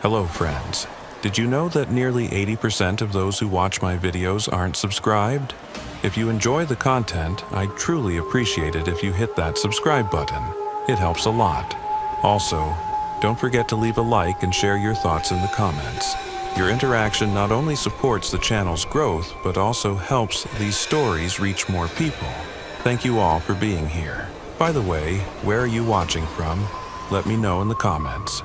Hello friends. Did you know that nearly 80% of those who watch my videos aren't subscribed? If you enjoy the content, I'd truly appreciate it if you hit that subscribe button. It helps a lot. Also, don't forget to leave a like and share your thoughts in the comments. Your interaction not only supports the channel's growth, but also helps these stories reach more people. Thank you all for being here. By the way, where are you watching from? Let me know in the comments.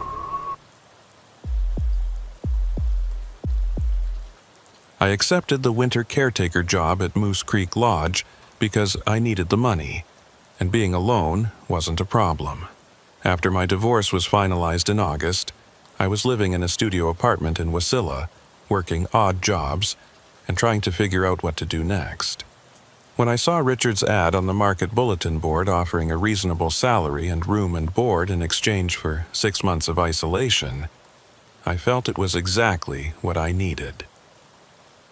I accepted the winter caretaker job at Moose Creek Lodge because I needed the money, and being alone wasn't a problem. After my divorce was finalized in August, I was living in a studio apartment in Wasilla, working odd jobs, and trying to figure out what to do next. When I saw Richard's ad on the market bulletin board offering a reasonable salary and room and board in exchange for 6 months of isolation, I felt it was exactly what I needed.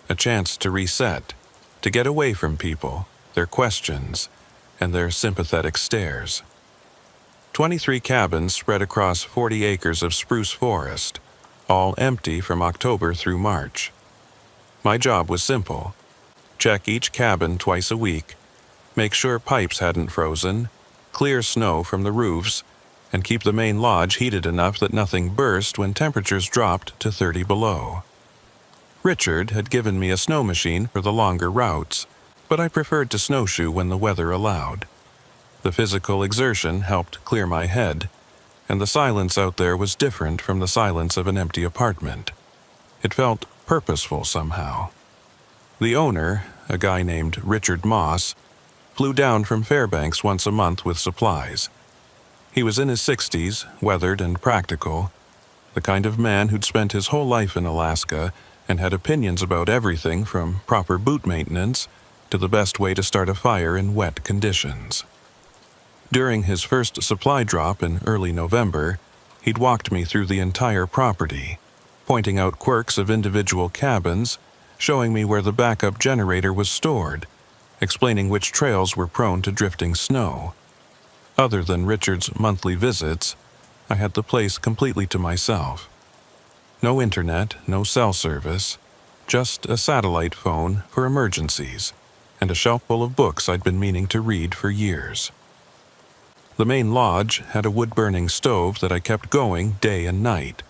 A chance to reset, to get away from people, their questions, and their sympathetic stares. 23 cabins spread across 40 acres of spruce forest, all empty from October through March. My job was simple. Check each cabin twice a week, make sure pipes hadn't frozen, clear snow from the roofs, and keep the main lodge heated enough that nothing burst when temperatures dropped to 30 below. Richard had given me a snow machine for the longer routes, but I preferred to snowshoe when the weather allowed. The physical exertion helped clear my head, and the silence out there was different from the silence of an empty apartment. It felt purposeful somehow. The owner, a guy named Richard Moss, flew down from Fairbanks once a month with supplies. He was in his 60s, weathered and practical, the kind of man who'd spent his whole life in Alaska and had opinions about everything from proper boot maintenance to the best way to start a fire in wet conditions. During his first supply drop in early November, he'd walked me through the entire property, pointing out quirks of individual cabins, showing me where the backup generator was stored, explaining which trails were prone to drifting snow. Other than Richard's monthly visits, I had the place completely to myself. No internet, no cell service, just a satellite phone for emergencies, and a shelf full of books I'd been meaning to read for years. The main lodge had a wood-burning stove that I kept going day and night,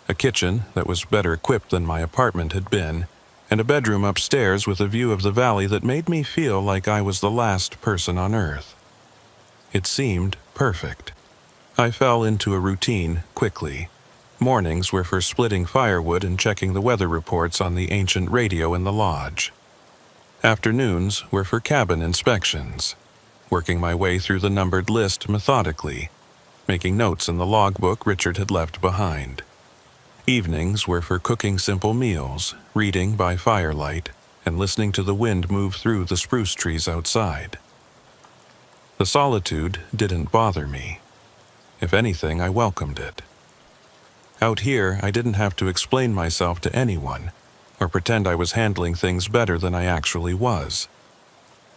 a kitchen that was better equipped than my apartment had been, and a bedroom upstairs with a view of the valley that made me feel like I was the last person on Earth. It seemed perfect. I fell into a routine quickly. Mornings were for splitting firewood and checking the weather reports on the ancient radio in the lodge. Afternoons were for cabin inspections, working my way through the numbered list methodically, making notes in the logbook Richard had left behind. Evenings were for cooking simple meals, reading by firelight, and listening to the wind move through the spruce trees outside. The solitude didn't bother me. If anything, I welcomed it. Out here, I didn't have to explain myself to anyone, or pretend I was handling things better than I actually was.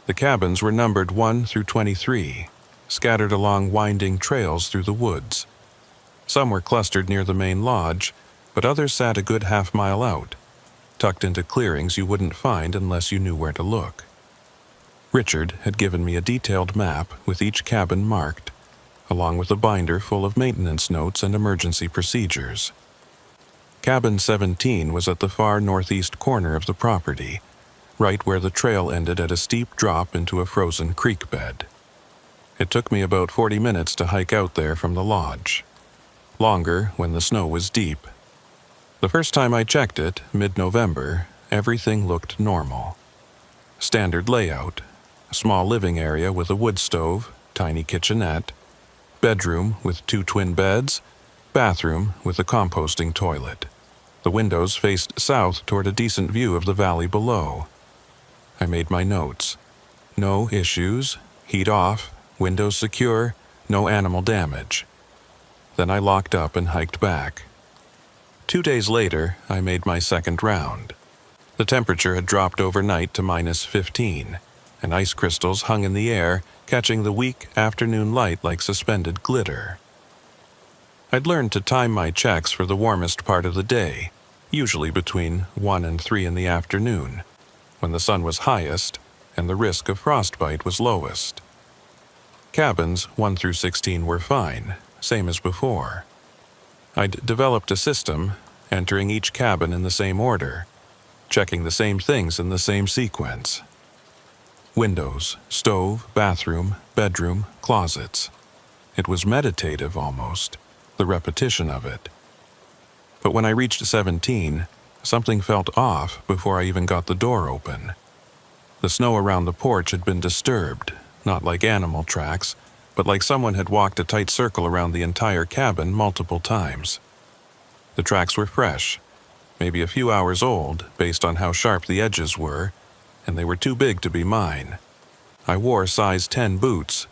The cabins were numbered 1 through 23, scattered along winding trails through the woods. Some were clustered near the main lodge, but others sat a good half-mile out, tucked into clearings you wouldn't find unless you knew where to look. Richard had given me a detailed map with each cabin marked, along with a binder full of maintenance notes and emergency procedures. Cabin 17 was at the far northeast corner of the property, right where the trail ended at a steep drop into a frozen creek bed. It took me about 40 minutes to hike out there from the lodge. Longer when the snow was deep. The first time I checked it, mid-November, everything looked normal. Standard layout, a small living area with a wood stove, tiny kitchenette, bedroom with 2 twin beds, bathroom with a composting toilet. The windows faced south toward a decent view of the valley below. I made my notes. No issues, heat off, windows secure, no animal damage. Then I locked up and hiked back. 2 days later, I made my second round. The temperature had dropped overnight to -15, and ice crystals hung in the air, catching the weak afternoon light like suspended glitter. I'd learned to time my checks for the warmest part of the day, usually between 1 and 3 in the afternoon, when the sun was highest and the risk of frostbite was lowest. Cabins 1 through 16 were fine, same as before. I'd developed a system, entering each cabin in the same order, checking the same things in the same sequence. Windows, stove, bathroom, bedroom, closets. It was meditative almost, the repetition of it. But when I reached 17, something felt off before I even got the door open. The snow around the porch had been disturbed, not like animal tracks, but like someone had walked a tight circle around the entire cabin multiple times. The tracks were fresh, maybe a few hours old based on how sharp the edges were, and they were too big to be mine. I wore size 10 boots.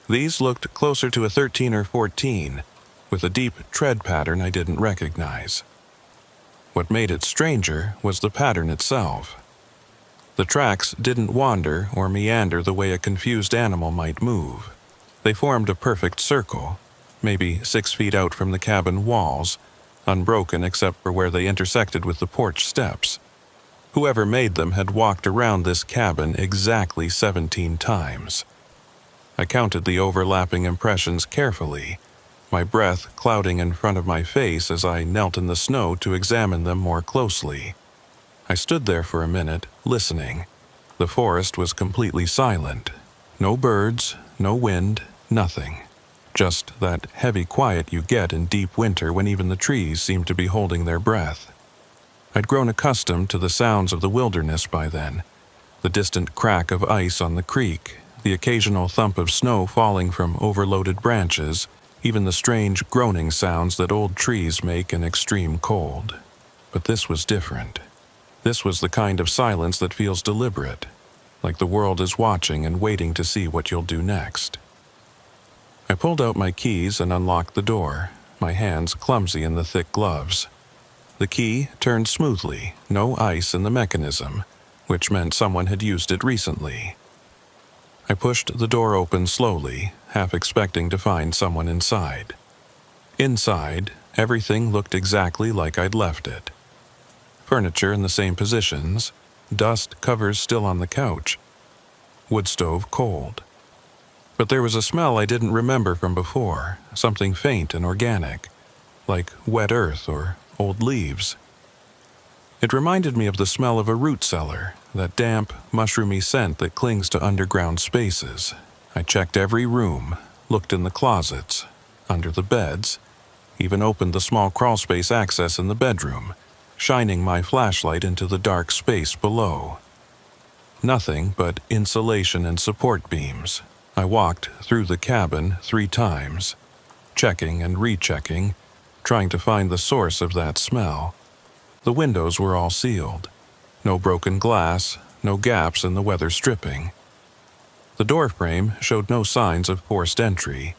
These looked closer to a 13 or 14, with a deep tread pattern I didn't recognize. What made it stranger was the pattern itself. The tracks didn't wander or meander the way a confused animal might move. They formed a perfect circle, maybe 6 feet out from the cabin walls, unbroken except for where they intersected with the porch steps. Whoever made them had walked around this cabin exactly 17 times. I counted the overlapping impressions carefully, my breath clouding in front of my face as I knelt in the snow to examine them more closely. I stood there for a minute, listening. The forest was completely silent. No birds, no wind, nothing. Just that heavy quiet you get in deep winter when even the trees seem to be holding their breath. I'd grown accustomed to the sounds of the wilderness by then. The distant crack of ice on the creek, the occasional thump of snow falling from overloaded branches, even the strange groaning sounds that old trees make in extreme cold. But this was different. This was the kind of silence that feels deliberate, like the world is watching and waiting to see what you'll do next. I pulled out my keys and unlocked the door, my hands clumsy in the thick gloves. The key turned smoothly, no ice in the mechanism, which meant someone had used it recently. I pushed the door open slowly, half expecting to find someone inside. Inside, everything looked exactly like I'd left it. Furniture in the same positions, dust covers still on the couch, wood stove cold. But there was a smell I didn't remember from before, something faint and organic, like wet earth or old leaves. It reminded me of the smell of a root cellar, that damp, mushroomy scent that clings to underground spaces. I checked every room, looked in the closets, under the beds, even opened the small crawlspace access in the bedroom, shining my flashlight into the dark space below. Nothing but insulation and support beams. I walked through the cabin 3 times, checking and rechecking, trying to find the source of that smell. The windows were all sealed. No broken glass, no gaps in the weather stripping. The doorframe showed no signs of forced entry,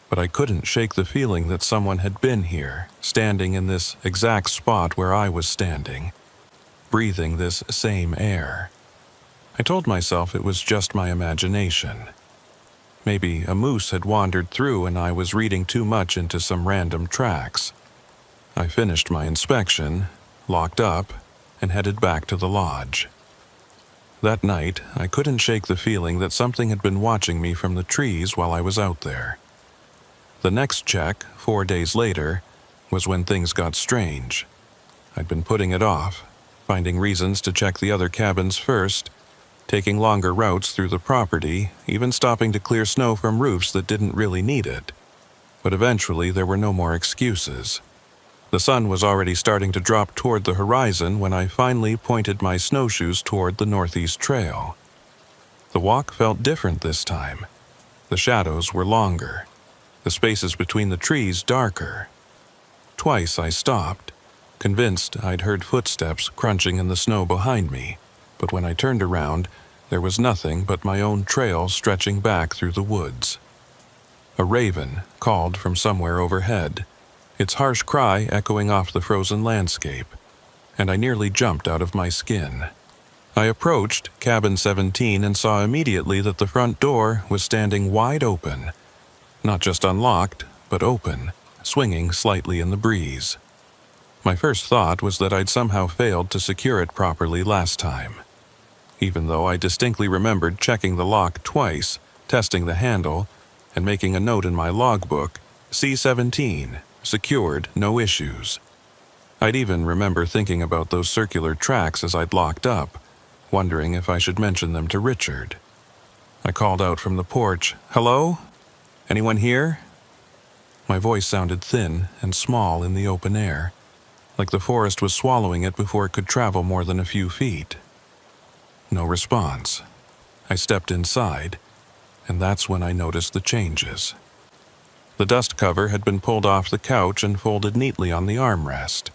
but I couldn't shake the feeling that someone had been here, standing in this exact spot where I was standing, breathing this same air. I told myself it was just my imagination. Maybe a moose had wandered through and I was reading too much into some random tracks. I finished my inspection, locked up, and headed back to the lodge. That night, I couldn't shake the feeling that something had been watching me from the trees while I was out there. The next check, 4 days later, was when things got strange. I'd been putting it off, finding reasons to check the other cabins first, taking longer routes through the property, even stopping to clear snow from roofs that didn't really need it. But eventually there were no more excuses. The sun was already starting to drop toward the horizon when I finally pointed my snowshoes toward the northeast trail. The walk felt different this time. The shadows were longer, the spaces between the trees darker. Twice I stopped, convinced I'd heard footsteps crunching in the snow behind me, but when I turned around, there was nothing but my own trail stretching back through the woods. A raven called from somewhere overhead, its harsh cry echoing off the frozen landscape, and I nearly jumped out of my skin. I approached cabin 17 and saw immediately that the front door was standing wide open. Not just unlocked, but open, swinging slightly in the breeze. My first thought was that I'd somehow failed to secure it properly last time, even though I distinctly remembered checking the lock twice, testing the handle, and making a note in my logbook, C-17, secured, no issues. I'd even remember thinking about those circular tracks as I'd locked up, wondering if I should mention them to Richard. I called out from the porch, "Hello? Anyone here?" My voice sounded thin and small in the open air, like the forest was swallowing it before it could travel more than a few feet. No response. I stepped inside, and that's when I noticed the changes. The dust cover had been pulled off the couch and folded neatly on the armrest,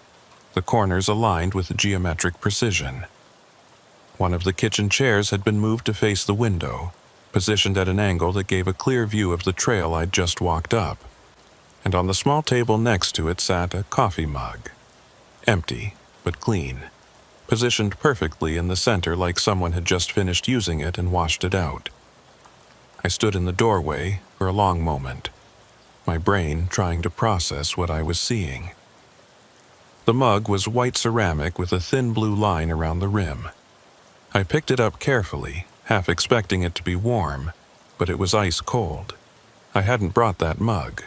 the corners aligned with geometric precision. One of the kitchen chairs had been moved to face the window, positioned at an angle that gave a clear view of the trail I'd just walked up, and on the small table next to it sat a coffee mug. Empty, but clean, positioned perfectly in the center like someone had just finished using it and washed it out. I stood in the doorway for a long moment, my brain trying to process what I was seeing. The mug was white ceramic with a thin blue line around the rim. I picked it up carefully, half expecting it to be warm, but it was ice cold. I hadn't brought that mug.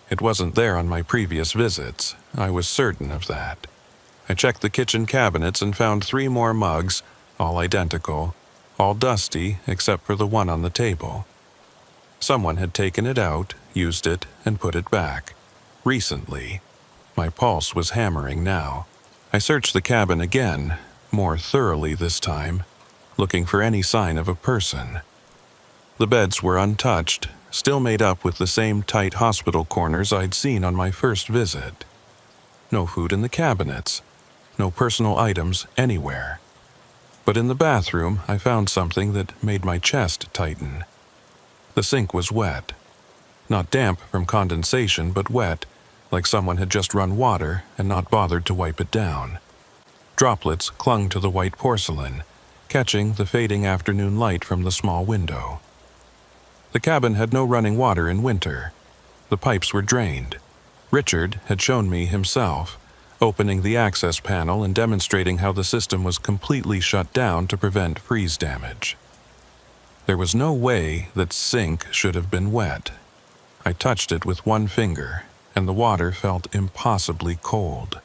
It wasn't there on my previous visits. I was certain of that. I checked the kitchen cabinets and found 3 more mugs, all identical, all dusty except for the one on the table. Someone had taken it out, used it, and put it back. Recently. My pulse was hammering now. I searched the cabin again, more thoroughly this time, looking for any sign of a person. The beds were untouched, still made up with the same tight hospital corners I'd seen on my first visit. No food in the cabinets, no personal items anywhere. But in the bathroom, I found something that made my chest tighten. The sink was wet. Not damp from condensation, but wet, like someone had just run water and not bothered to wipe it down. Droplets clung to the white porcelain, catching the fading afternoon light from the small window. The cabin had no running water in winter. The pipes were drained. Richard had shown me himself, opening the access panel and demonstrating how the system was completely shut down to prevent freeze damage. There was no way that sink should have been wet. I touched it with one finger, and the water felt impossibly cold.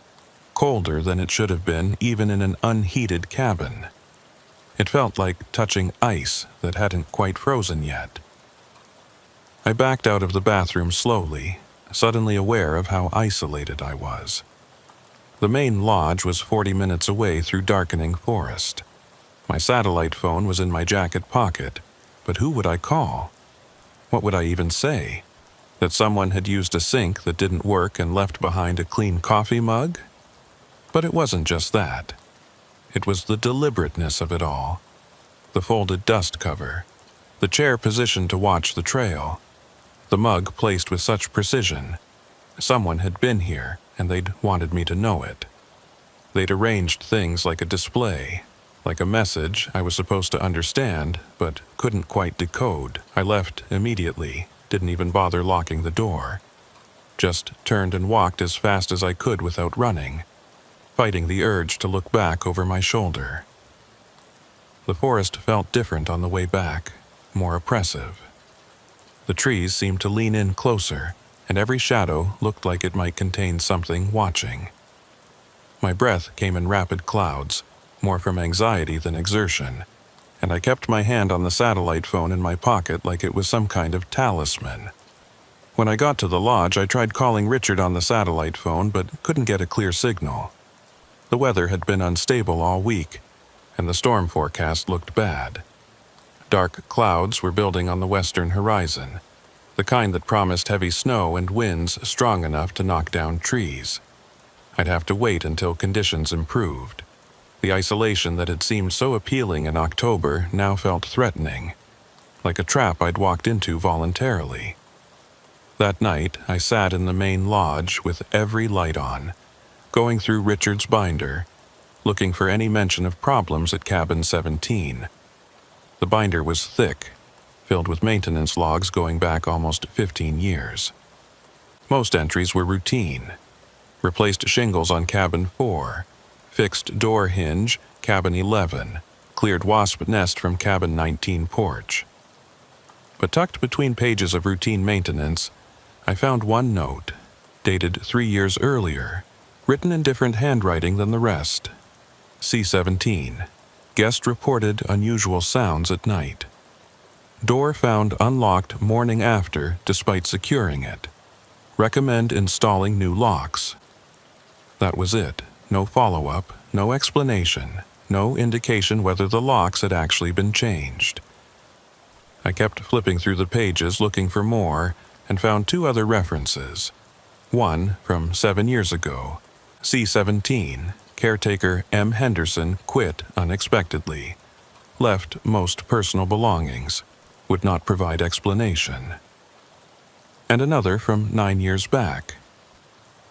Colder than it should have been even in an unheated cabin. It felt like touching ice that hadn't quite frozen yet. I backed out of the bathroom slowly, suddenly aware of how isolated I was. The main lodge was 40 minutes away through darkening forest. My satellite phone was in my jacket pocket, but who would I call? What would I even say? That someone had used a sink that didn't work and left behind a clean coffee mug? But it wasn't just that. It was the deliberateness of it all. The folded dust cover, the chair positioned to watch the trail, the mug placed with such precision. Someone had been here, and they'd wanted me to know it. They'd arranged things like a display, like a message I was supposed to understand, but couldn't quite decode. I left immediately, didn't even bother locking the door. Just turned and walked as fast as I could without running, fighting the urge to look back over my shoulder. The forest felt different on the way back, more oppressive. The trees seemed to lean in closer, and every shadow looked like it might contain something watching. My breath came in rapid clouds, more from anxiety than exertion, and I kept my hand on the satellite phone in my pocket like it was some kind of talisman. When I got to the lodge, I tried calling Richard on the satellite phone, but couldn't get a clear signal. The weather had been unstable all week, and the storm forecast looked bad. Dark clouds were building on the western horizon, the kind that promised heavy snow and winds strong enough to knock down trees. I'd have to wait until conditions improved. The isolation that had seemed so appealing in October now felt threatening, like a trap I'd walked into voluntarily. That night, I sat in the main lodge with every light on, going through Richard's binder, looking for any mention of problems at Cabin 17. The binder was thick, filled with maintenance logs going back almost 15 years. Most entries were routine. Replaced shingles on cabin 4, fixed door hinge, cabin 11, cleared wasp nest from cabin 19 porch. But tucked between pages of routine maintenance, I found one note, dated 3 years earlier, written in different handwriting than the rest. C-17. Guest reported unusual sounds at night. Door found unlocked morning after despite securing it. Recommend installing new locks. That was it. No follow-up, no explanation, no indication whether the locks had actually been changed. I kept flipping through the pages looking for more and found 2 other references. One from 7 years ago. C-17. Caretaker M. Henderson quit unexpectedly. Left most personal belongings. Would not provide explanation. And another from 9 years back.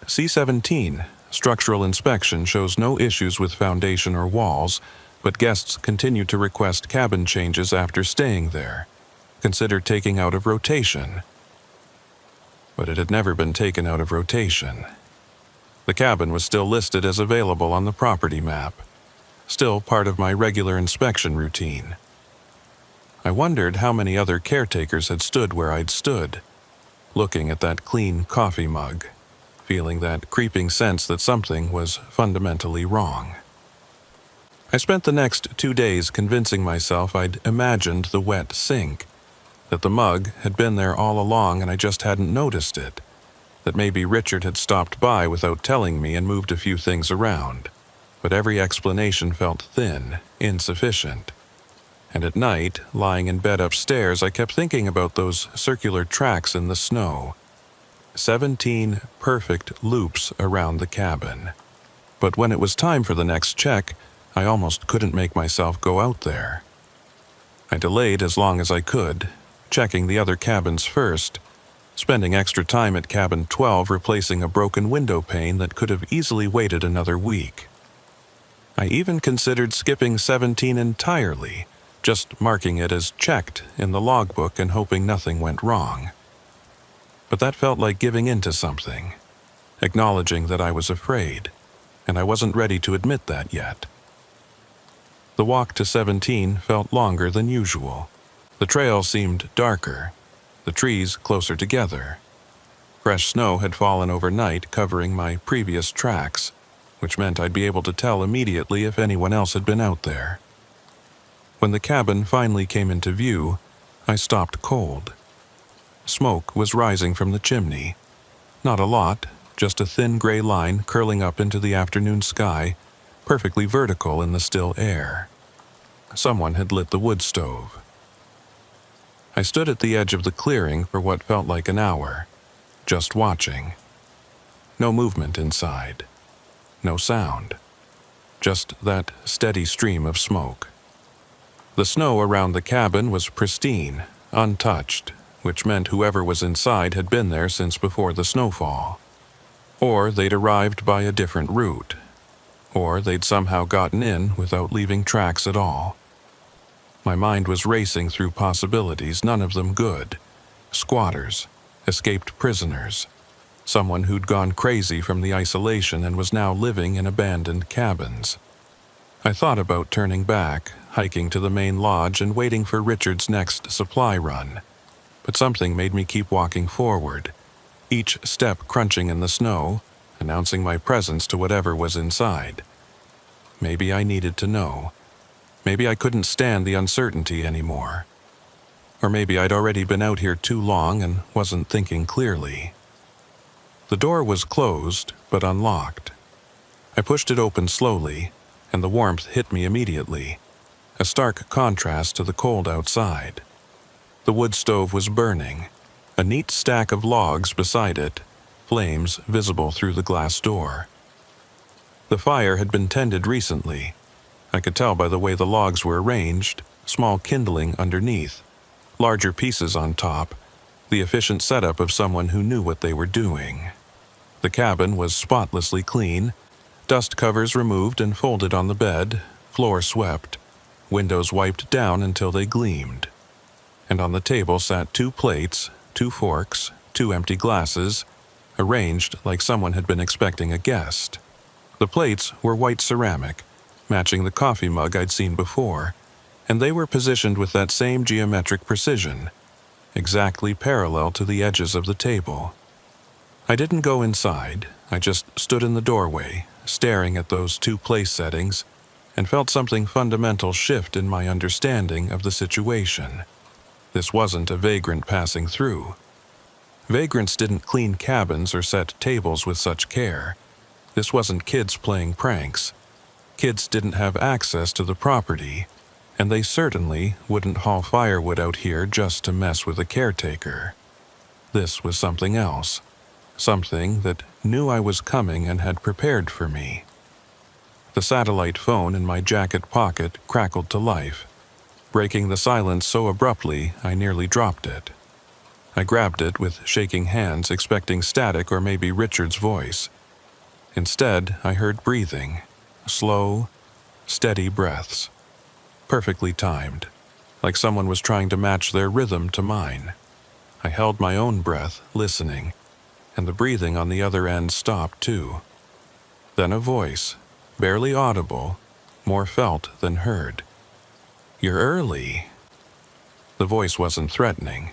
C-17. Structural inspection shows no issues with foundation or walls, but guests continue to request cabin changes after staying there. Consider taking out of rotation. But it had never been taken out of rotation. The cabin was still listed as available on the property map, still part of my regular inspection routine. I wondered how many other caretakers had stood where I'd stood, looking at that clean coffee mug, feeling that creeping sense that something was fundamentally wrong. I spent the next 2 days convincing myself I'd imagined the wet sink, that the mug had been there all along and I just hadn't noticed it, that maybe Richard had stopped by without telling me and moved a few things around, but every explanation felt thin, insufficient. And at night, lying in bed upstairs, I kept thinking about those circular tracks in the snow. 17 perfect loops around the cabin. But when it was time for the next check, I almost couldn't make myself go out there. I delayed as long as I could, checking the other cabins first, spending extra time at cabin 12 replacing a broken window pane that could have easily waited another week. I even considered skipping 17 entirely, just marking it as checked in the logbook and hoping nothing went wrong. But that felt like giving in to something, acknowledging that I was afraid, and I wasn't ready to admit that yet. The walk to 17 felt longer than usual. The trail seemed darker, the trees closer together. Fresh snow had fallen overnight, covering my previous tracks, which meant I'd be able to tell immediately if anyone else had been out there. When the cabin finally came into view, I stopped cold. Smoke was rising from the chimney. Not a lot, just a thin gray line curling up into the afternoon sky, perfectly vertical in the still air. Someone had lit the wood stove. I stood at the edge of the clearing for what felt like an hour, just watching. No movement inside. No sound. Just that steady stream of smoke. The snow around the cabin was pristine, untouched, which meant whoever was inside had been there since before the snowfall. Or they'd arrived by a different route. Or they'd somehow gotten in without leaving tracks at all. My mind was racing through possibilities, none of them good. Squatters, escaped prisoners, someone who'd gone crazy from the isolation and was now living in abandoned cabins. I thought about turning back, hiking to the main lodge and waiting for Richard's next supply run. But something made me keep walking forward, each step crunching in the snow, announcing my presence to whatever was inside. Maybe I needed to know. Maybe I couldn't stand the uncertainty anymore. Or maybe I'd already been out here too long and wasn't thinking clearly. The door was closed, but unlocked. I pushed it open slowly, and the warmth hit me immediately, a stark contrast to the cold outside. The wood stove was burning, a neat stack of logs beside it, flames visible through the glass door. The fire had been tended recently. I could tell by the way the logs were arranged, small kindling underneath, larger pieces on top, the efficient setup of someone who knew what they were doing. The cabin was spotlessly clean, dust covers removed and folded on the bed, floor swept, windows wiped down until they gleamed. And on the table sat 2 plates, 2 forks, 2 empty glasses, arranged like someone had been expecting a guest. The plates were white ceramic, matching the coffee mug I'd seen before, and they were positioned with that same geometric precision, exactly parallel to the edges of the table. I didn't go inside, I just stood in the doorway, staring at those two place settings, and felt something fundamental shift in my understanding of the situation. This wasn't a vagrant passing through. Vagrants didn't clean cabins or set tables with such care. This wasn't kids playing pranks. Kids didn't have access to the property, and they certainly wouldn't haul firewood out here just to mess with a caretaker. This was something else, something that knew I was coming and had prepared for me. The satellite phone in my jacket pocket crackled to life, breaking the silence so abruptly I nearly dropped it. I grabbed it with shaking hands, expecting static or maybe Richard's voice. Instead, I heard breathing, slow, steady breaths, perfectly timed, like someone was trying to match their rhythm to mine. I held my own breath, listening, and the breathing on the other end stopped too. Then a voice, barely audible, more felt than heard. "You're early." The voice wasn't threatening.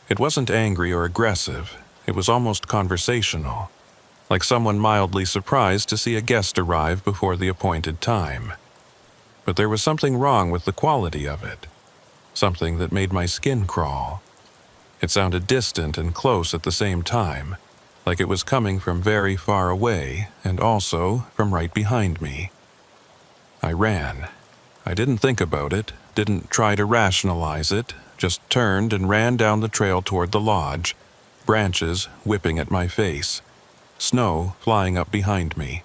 It wasn't angry or aggressive. It was almost conversational, like someone mildly surprised to see a guest arrive before the appointed time. But there was something wrong with the quality of it, something that made my skin crawl. It sounded distant and close at the same time, like it was coming from very far away and also from right behind me. I ran. I didn't think about it, didn't try to rationalize it, just turned and ran down the trail toward the lodge, branches whipping at my face, snow flying up behind me.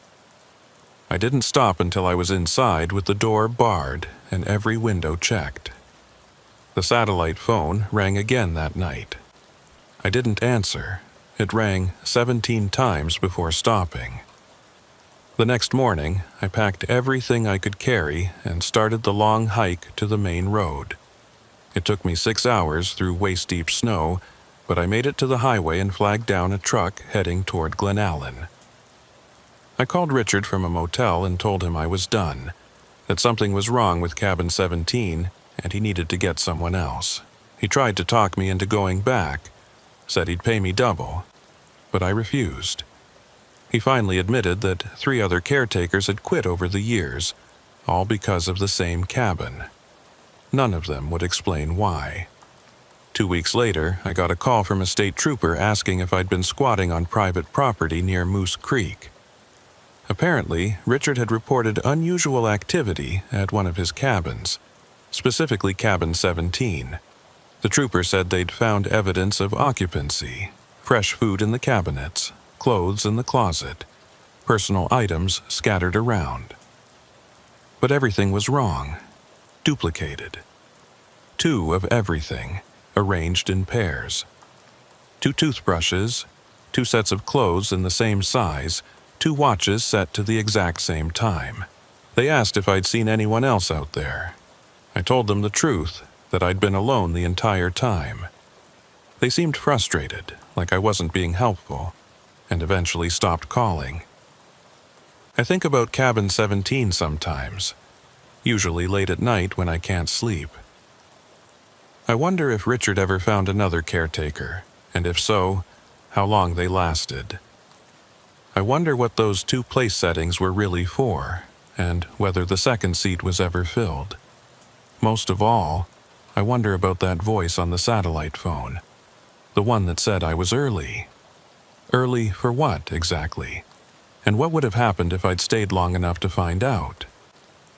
I didn't stop until I was inside with the door barred and every window checked. The satellite phone rang again that night. I didn't answer. It rang 17 times before stopping. The next morning, I packed everything I could carry and started the long hike to the main road. It took me 6 hours through waist-deep snow, but I made it to the highway and flagged down a truck heading toward Glen Allen. I called Richard from a motel and told him I was done, that something was wrong with cabin 17 and he needed to get someone else. He tried to talk me into going back, said he'd pay me double, but I refused. He finally admitted that 3 other caretakers had quit over the years, all because of the same cabin. None of them would explain why. 2 weeks later, I got a call from a state trooper asking if I'd been squatting on private property near Moose Creek. Apparently, Richard had reported unusual activity at one of his cabins, specifically cabin 17. The trooper said they'd found evidence of occupancy, fresh food in the cabinets, clothes in the closet, personal items scattered around. But everything was wrong, duplicated. 2 of everything, arranged in pairs. 2 toothbrushes, 2 sets of clothes in the same size, 2 watches set to the exact same time. They asked if I'd seen anyone else out there. I told them the truth, that I'd been alone the entire time. They seemed frustrated, like I wasn't being helpful, and eventually stopped calling. I think about cabin 17 sometimes, usually late at night when I can't sleep. I wonder if Richard ever found another caretaker, and if so, how long they lasted. I wonder what those 2 place settings were really for, and whether the second seat was ever filled. Most of all, I wonder about that voice on the satellite phone, the one that said I was early. Early for what, exactly? And what would have happened if I'd stayed long enough to find out?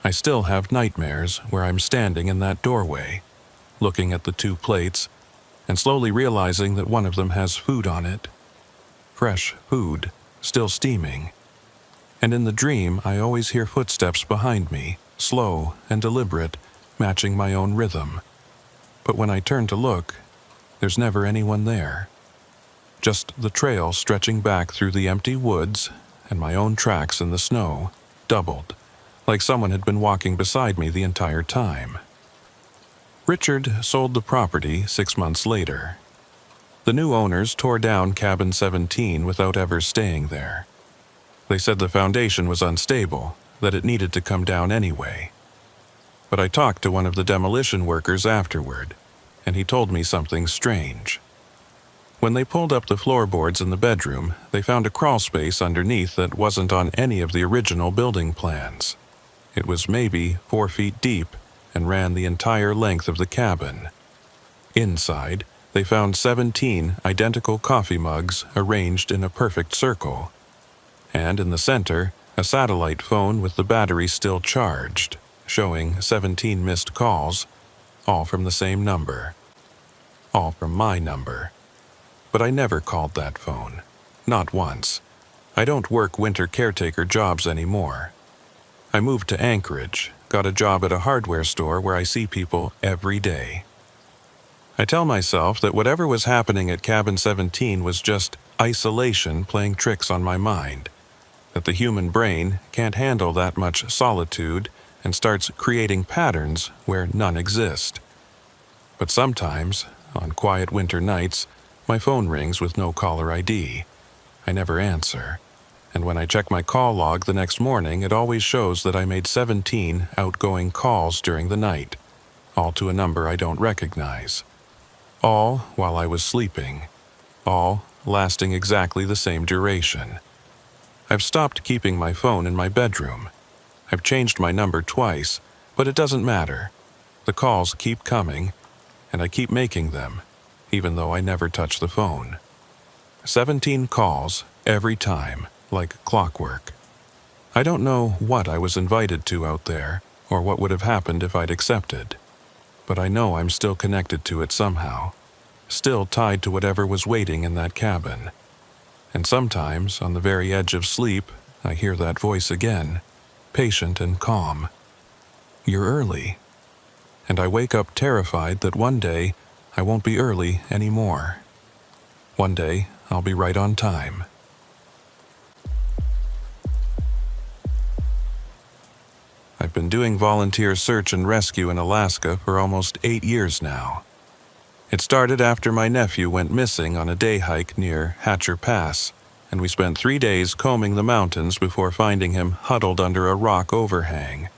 I still have nightmares where I'm standing in that doorway, looking at the 2 plates, and slowly realizing that one of them has food on it. Fresh food, still steaming. And in the dream, I always hear footsteps behind me, slow and deliberate, matching my own rhythm. But when I turn to look, there's never anyone there. Just the trail stretching back through the empty woods and my own tracks in the snow, doubled, like someone had been walking beside me the entire time. Richard sold the property 6 months later. The new owners tore down Cabin 17 without ever staying there. They said the foundation was unstable, that it needed to come down anyway. But I talked to one of the demolition workers afterward, and he told me something strange. When they pulled up the floorboards in the bedroom, they found a crawl space underneath that wasn't on any of the original building plans. It was maybe 4 feet deep and ran the entire length of the cabin. Inside, they found 17 identical coffee mugs arranged in a perfect circle. And in the center, a satellite phone with the battery still charged, showing 17 missed calls, all from the same number. All from my number. But I never called that phone. Not once. I don't work winter caretaker jobs anymore. I moved to Anchorage, got a job at a hardware store where I see people every day. I tell myself that whatever was happening at Cabin 17 was just isolation playing tricks on my mind, that the human brain can't handle that much solitude and starts creating patterns where none exist. But sometimes, on quiet winter nights, my phone rings with no caller ID. I never answer, and when I check my call log the next morning, it always shows that I made 17 outgoing calls during the night, all to a number I don't recognize. All while I was sleeping, all lasting exactly the same duration. I've stopped keeping my phone in my bedroom. I've changed my number twice, but it doesn't matter. The calls keep coming, and I keep making them, even though I never touch the phone. 17 calls every time, like clockwork. I don't know what I was invited to out there, or what would have happened if I'd accepted. But I know I'm still connected to it somehow, still tied to whatever was waiting in that cabin. And sometimes, on the very edge of sleep, I hear that voice again, patient and calm. "You're early." And I wake up terrified that one day I won't be early anymore. One day I'll be right on time. I've been doing volunteer search and rescue in Alaska for almost 8 years now. It started after my nephew went missing on a day hike near Hatcher Pass, and we spent 3 days combing the mountains before finding him huddled under a rock overhang,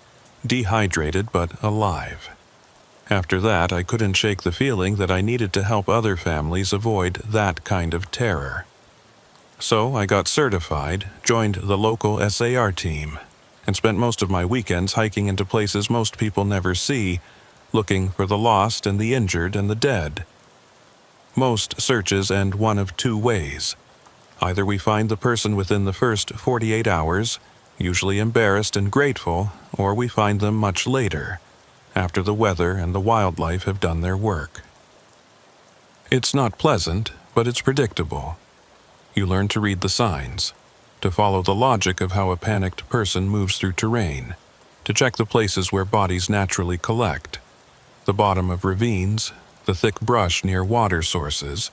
dehydrated but alive. After that, I couldn't shake the feeling that I needed to help other families avoid that kind of terror. So I got certified, joined the local SAR team, and spent most of my weekends hiking into places most people never see, looking for the lost and the injured and the dead. Most searches end one of 2 ways. Either we find the person within the first 48 hours, usually embarrassed and grateful, or we find them much later, after the weather and the wildlife have done their work. It's not pleasant, but it's predictable. You learn to read the signs, to follow the logic of how a panicked person moves through terrain, to check the places where bodies naturally collect, the bottom of ravines, the thick brush near water sources,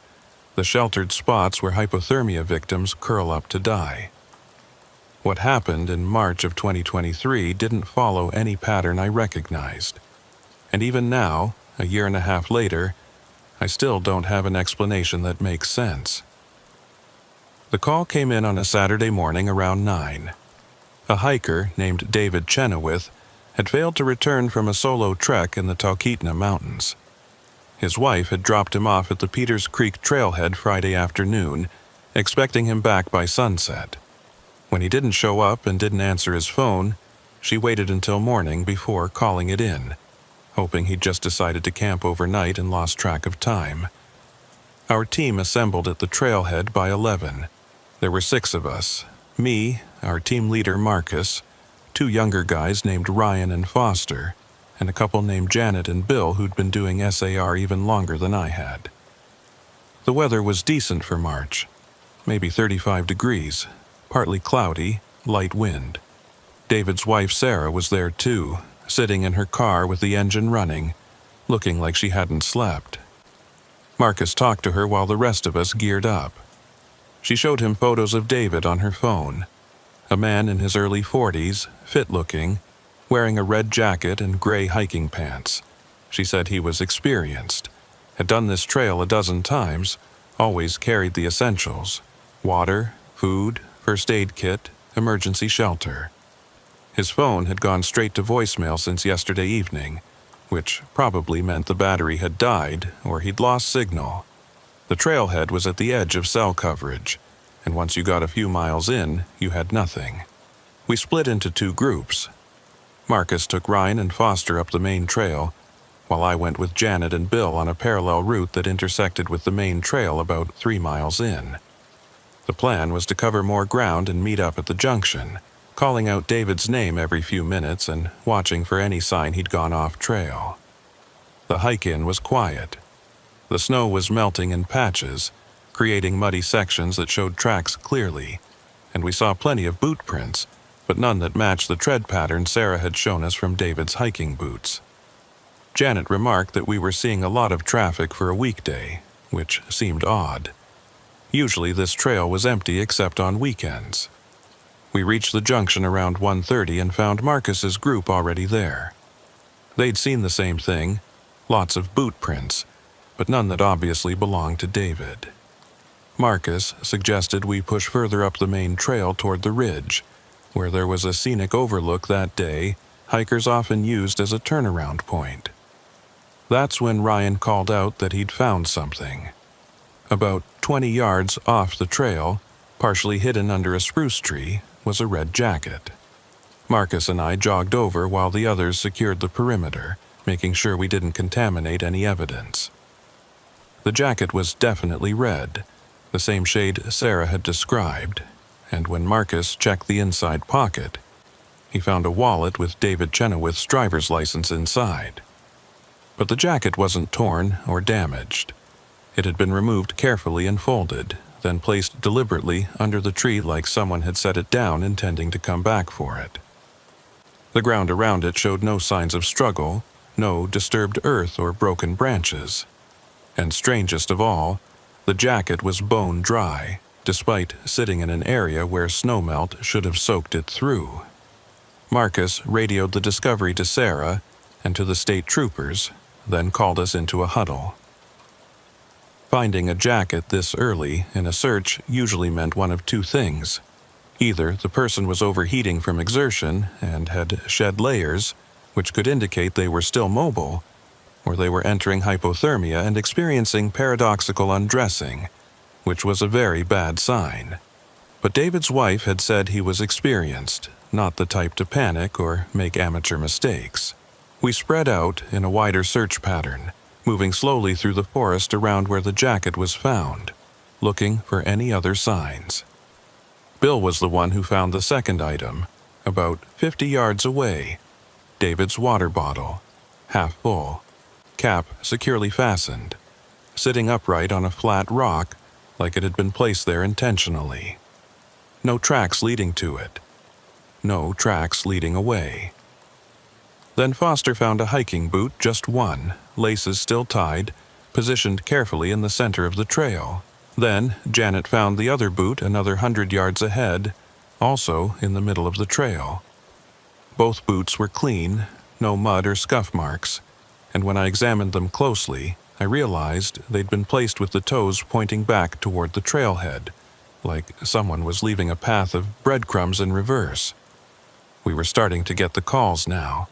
the sheltered spots where hypothermia victims curl up to die. What happened in March of 2023 didn't follow any pattern I recognized. And even now, a year and a half later, I still don't have an explanation that makes sense. The call came in on a Saturday morning around 9. A hiker named David Chenoweth had failed to return from a solo trek in the Talkeetna Mountains. His wife had dropped him off at the Peters Creek trailhead Friday afternoon, expecting him back by sunset. When he didn't show up and didn't answer his phone, she waited until morning before calling it in, hoping he'd just decided to camp overnight and lost track of time. Our team assembled at the trailhead by 11. There were 6 of us, me, our team leader Marcus, 2 younger guys named Ryan and Foster, and a couple named Janet and Bill who'd been doing SAR even longer than I had. The weather was decent for March, maybe 35 degrees, partly cloudy, light wind. David's wife Sarah was there too, sitting in her car with the engine running, looking like she hadn't slept. Marcus talked to her while the rest of us geared up. She showed him photos of David on her phone. A man in his early 40s, fit-looking, wearing a red jacket and gray hiking pants. She said he was experienced, had done this trail a dozen times, always carried the essentials: water, food, first aid kit, emergency shelter. His phone had gone straight to voicemail since yesterday evening, which probably meant the battery had died or he'd lost signal. The trailhead was at the edge of cell coverage, and once you got a few miles in, you had nothing. We split into two groups. Marcus took Ryan and Foster up the main trail, while I went with Janet and Bill on a parallel route that intersected with the main trail about 3 miles in. The plan was to cover more ground and meet up at the junction, calling out David's name every few minutes and watching for any sign he'd gone off trail. The hike-in was quiet. The snow was melting in patches, creating muddy sections that showed tracks clearly, and we saw plenty of boot prints, but none that matched the tread pattern Sarah had shown us from David's hiking boots. Janet remarked that we were seeing a lot of traffic for a weekday, which seemed odd. Usually this trail was empty except on weekends. We reached the junction around 1:30 and found Marcus's group already there. They'd seen the same thing, lots of boot prints, but none that obviously belonged to David. Marcus suggested we push further up the main trail toward the ridge, where there was a scenic overlook that day hikers often used as a turnaround point. That's when Ryan called out that he'd found something. About 20 yards off the trail, partially hidden under a spruce tree, was a red jacket. Marcus and I jogged over while the others secured the perimeter, making sure we didn't contaminate any evidence. The jacket was definitely red, the same shade Sarah had described, and when Marcus checked the inside pocket, he found a wallet with David Chenoweth's driver's license inside. But the jacket wasn't torn or damaged. It had been removed carefully and folded, then placed deliberately under the tree like someone had set it down intending to come back for it. The ground around it showed no signs of struggle, no disturbed earth or broken branches. And strangest of all, the jacket was bone dry, despite sitting in an area where snowmelt should have soaked it through. Marcus radioed the discovery to Sarah and to the state troopers, then called us into a huddle. Finding a jacket this early in a search usually meant one of two things. Either the person was overheating from exertion and had shed layers, which could indicate they were still mobile, or they were entering hypothermia and experiencing paradoxical undressing, which was a very bad sign. But David's wife had said he was experienced, not the type to panic or make amateur mistakes. We spread out in a wider search pattern, moving slowly through the forest around where the jacket was found, looking for any other signs. Bill was the one who found the second item, about 50 yards away: David's water bottle, half full, cap securely fastened, sitting upright on a flat rock like it had been placed there intentionally. No tracks leading to it. No tracks leading away. Then Foster found a hiking boot, just one, laces still tied, positioned carefully in the center of the trail. Then Janet found the other boot another 100 yards ahead, also in the middle of the trail. Both boots were clean, no mud or scuff marks, and when I examined them closely, I realized they'd been placed with the toes pointing back toward the trailhead, like someone was leaving a path of breadcrumbs in reverse. We were starting to get the calls now,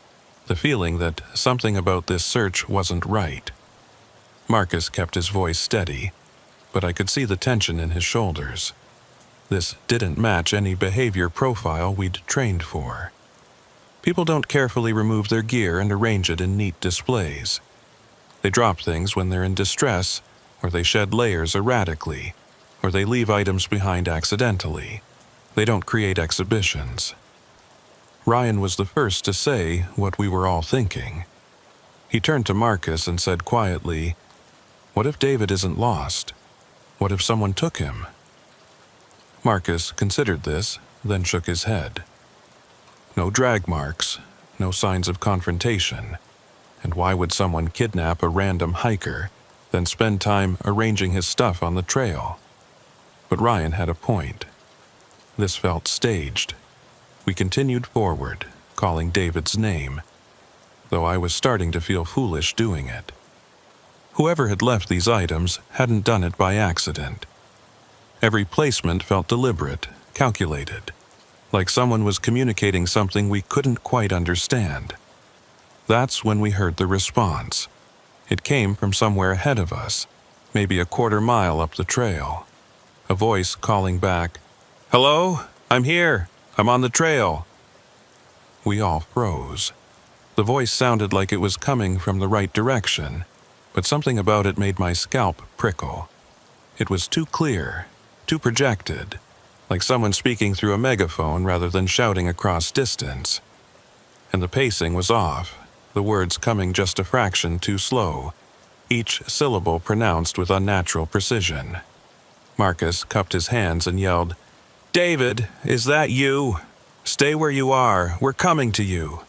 the feeling that something about this search wasn't right. Marcus kept his voice steady, but I could see the tension in his shoulders. This didn't match any behavior profile we'd trained for. People don't carefully remove their gear and arrange it in neat displays. They drop things when they're in distress, or they shed layers erratically, or they leave items behind accidentally. They don't create exhibitions. Ryan was the first to say what we were all thinking. He turned to Marcus and said quietly, "What if David isn't lost? What if someone took him?" Marcus considered this, then shook his head. No drag marks, no signs of confrontation. And why would someone kidnap a random hiker, then spend time arranging his stuff on the trail? But Ryan had a point. This felt staged. We continued forward, calling David's name, though I was starting to feel foolish doing it. Whoever had left these items hadn't done it by accident. Every placement felt deliberate, calculated, like someone was communicating something we couldn't quite understand. That's when we heard the response. It came from somewhere ahead of us, maybe a quarter-mile up the trail. A voice calling back, "Hello? I'm here. I'm on the trail." We all froze. The voice sounded like it was coming from the right direction, but something about it made my scalp prickle. It was too clear, too projected, like someone speaking through a megaphone rather than shouting across distance. And the pacing was off, the words coming just a fraction too slow, each syllable pronounced with unnatural precision. Marcus cupped his hands and yelled, "David, is that you? Stay where you are. We're coming to you."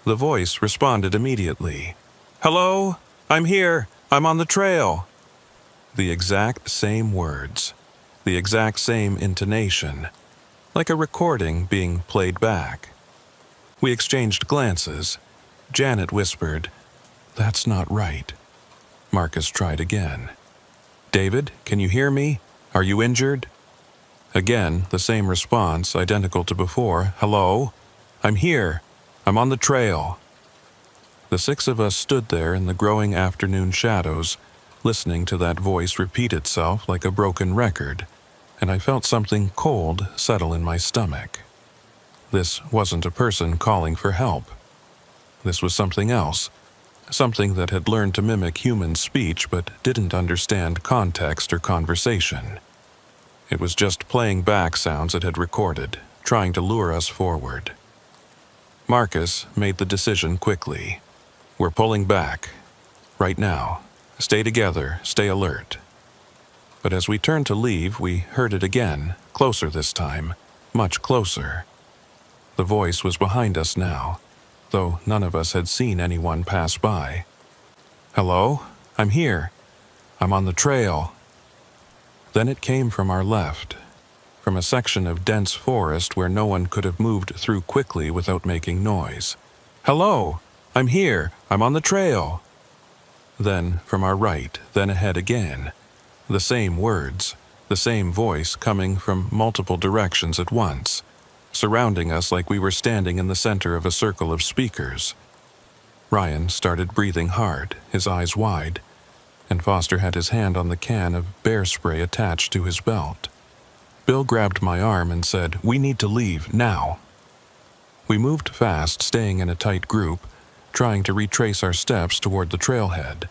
The voice responded immediately. "Hello? I'm here. I'm on the trail." The exact same words, the exact same intonation, like a recording being played back. We exchanged glances. Janet whispered, "That's not right." Marcus tried again. "David, can you hear me? Are you injured?" Again, the same response, identical to before. "Hello? I'm here. I'm on the trail." The six of us stood there in the growing afternoon shadows, listening to that voice repeat itself like a broken record, and I felt something cold settle in my stomach. This wasn't a person calling for help. This was something else, something that had learned to mimic human speech but didn't understand context or conversation. It was just playing back sounds it had recorded, trying to lure us forward. Marcus made the decision quickly. "We're pulling back. Right now. Stay together, stay alert." But as we turned to leave, we heard it again, closer this time, much closer. The voice was behind us now, though none of us had seen anyone pass by. "Hello? I'm here. I'm on the trail." Then it came from our left, from a section of dense forest where no one could have moved through quickly without making noise. "Hello! I'm here! I'm on the trail!" Then from our right, then ahead again. The same words, the same voice coming from multiple directions at once, surrounding us like we were standing in the center of a circle of speakers. Ryan started breathing hard, his eyes wide, and Foster had his hand on the can of bear spray attached to his belt. Bill grabbed my arm and said, "We need to leave, now." We moved fast, staying in a tight group, trying to retrace our steps toward the trailhead.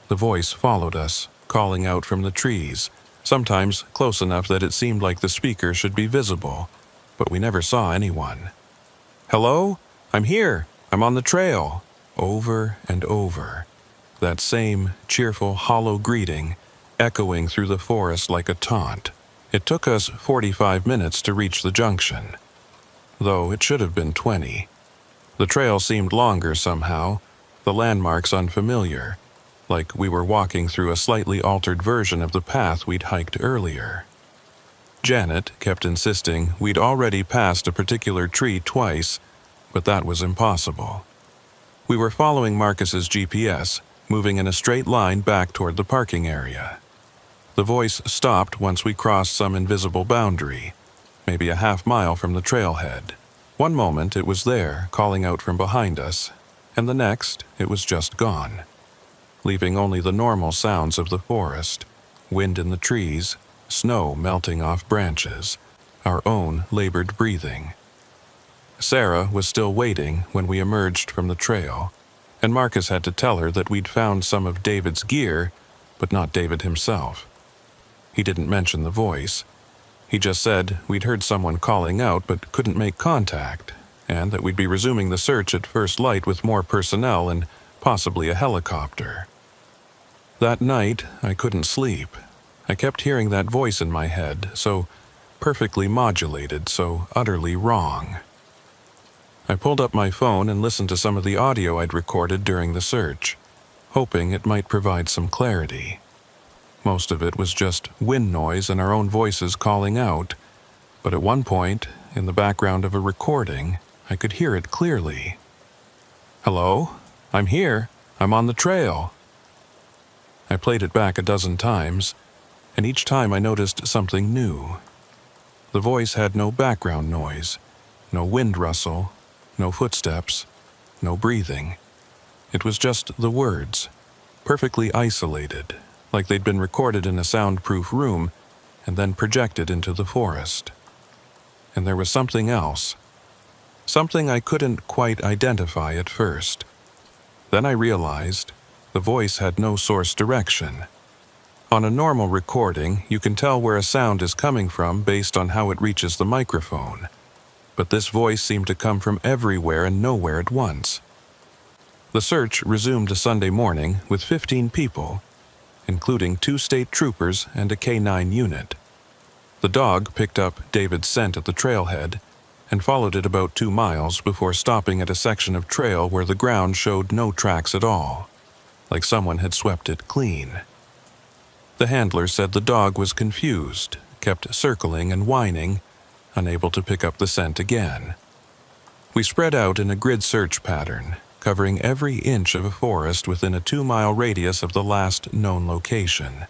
The voice followed us, calling out from the trees, sometimes close enough that it seemed like the speaker should be visible, but we never saw anyone. "Hello? I'm here. I'm on the trail." Over and over. That same cheerful, hollow greeting, echoing through the forest like a taunt. It took us 45 minutes to reach the junction, though it should have been 20. The trail seemed longer somehow, the landmarks unfamiliar, like we were walking through a slightly altered version of the path we'd hiked earlier. Janet kept insisting we'd already passed a particular tree twice, but that was impossible. We were following Marcus's GPS, moving in a straight line back toward the parking area. The voice stopped once we crossed some invisible boundary, maybe a half-mile from the trailhead. One moment it was there, calling out from behind us, and the next it was just gone, leaving only the normal sounds of the forest, wind in the trees, snow melting off branches, our own labored breathing. Sarah was still waiting when we emerged from the trail, and Marcus had to tell her that we'd found some of David's gear, but not David himself. He didn't mention the voice. He just said we'd heard someone calling out but couldn't make contact, and that we'd be resuming the search at first light with more personnel and possibly a helicopter. That night, I couldn't sleep. I kept hearing that voice in my head, so perfectly modulated, so utterly wrong. I pulled up my phone and listened to some of the audio I'd recorded during the search, hoping it might provide some clarity. Most of it was just wind noise and our own voices calling out, but at one point, in the background of a recording, I could hear it clearly. "Hello? I'm here. I'm on the trail." I played it back a dozen times, and each time I noticed something new. The voice had no background noise, no wind rustle, no footsteps, no breathing. It was just the words, perfectly isolated, like they'd been recorded in a soundproof room and then projected into the forest. And there was something else, something I couldn't quite identify at first. Then I realized the voice had no source direction. On a normal recording, you can tell where a sound is coming from based on how it reaches the microphone. But this voice seemed to come from everywhere and nowhere at once. The search resumed a Sunday morning with 15 people, including 2 state troopers and a K-9 unit. The dog picked up David's scent at the trailhead and followed it about 2 miles before stopping at a section of trail where the ground showed no tracks at all, like someone had swept it clean. The handler said the dog was confused, kept circling and whining, unable to pick up the scent again. We spread out in a grid search pattern, covering every inch of a forest within a 2-mile radius of the last known location.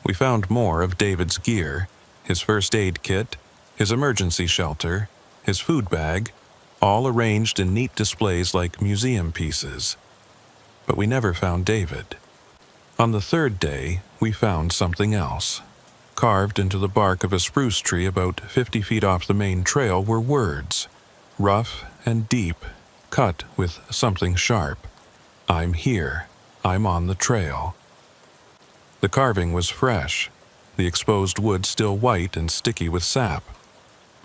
We found more of David's gear, his first aid kit, his emergency shelter, his food bag, all arranged in neat displays like museum pieces. But we never found David. On the 3rd day, we found something else. Carved into the bark of a spruce tree about 50 feet off the main trail were words, rough and deep, cut with something sharp. I'm here. I'm on the trail. The carving was fresh, the exposed wood still white and sticky with sap.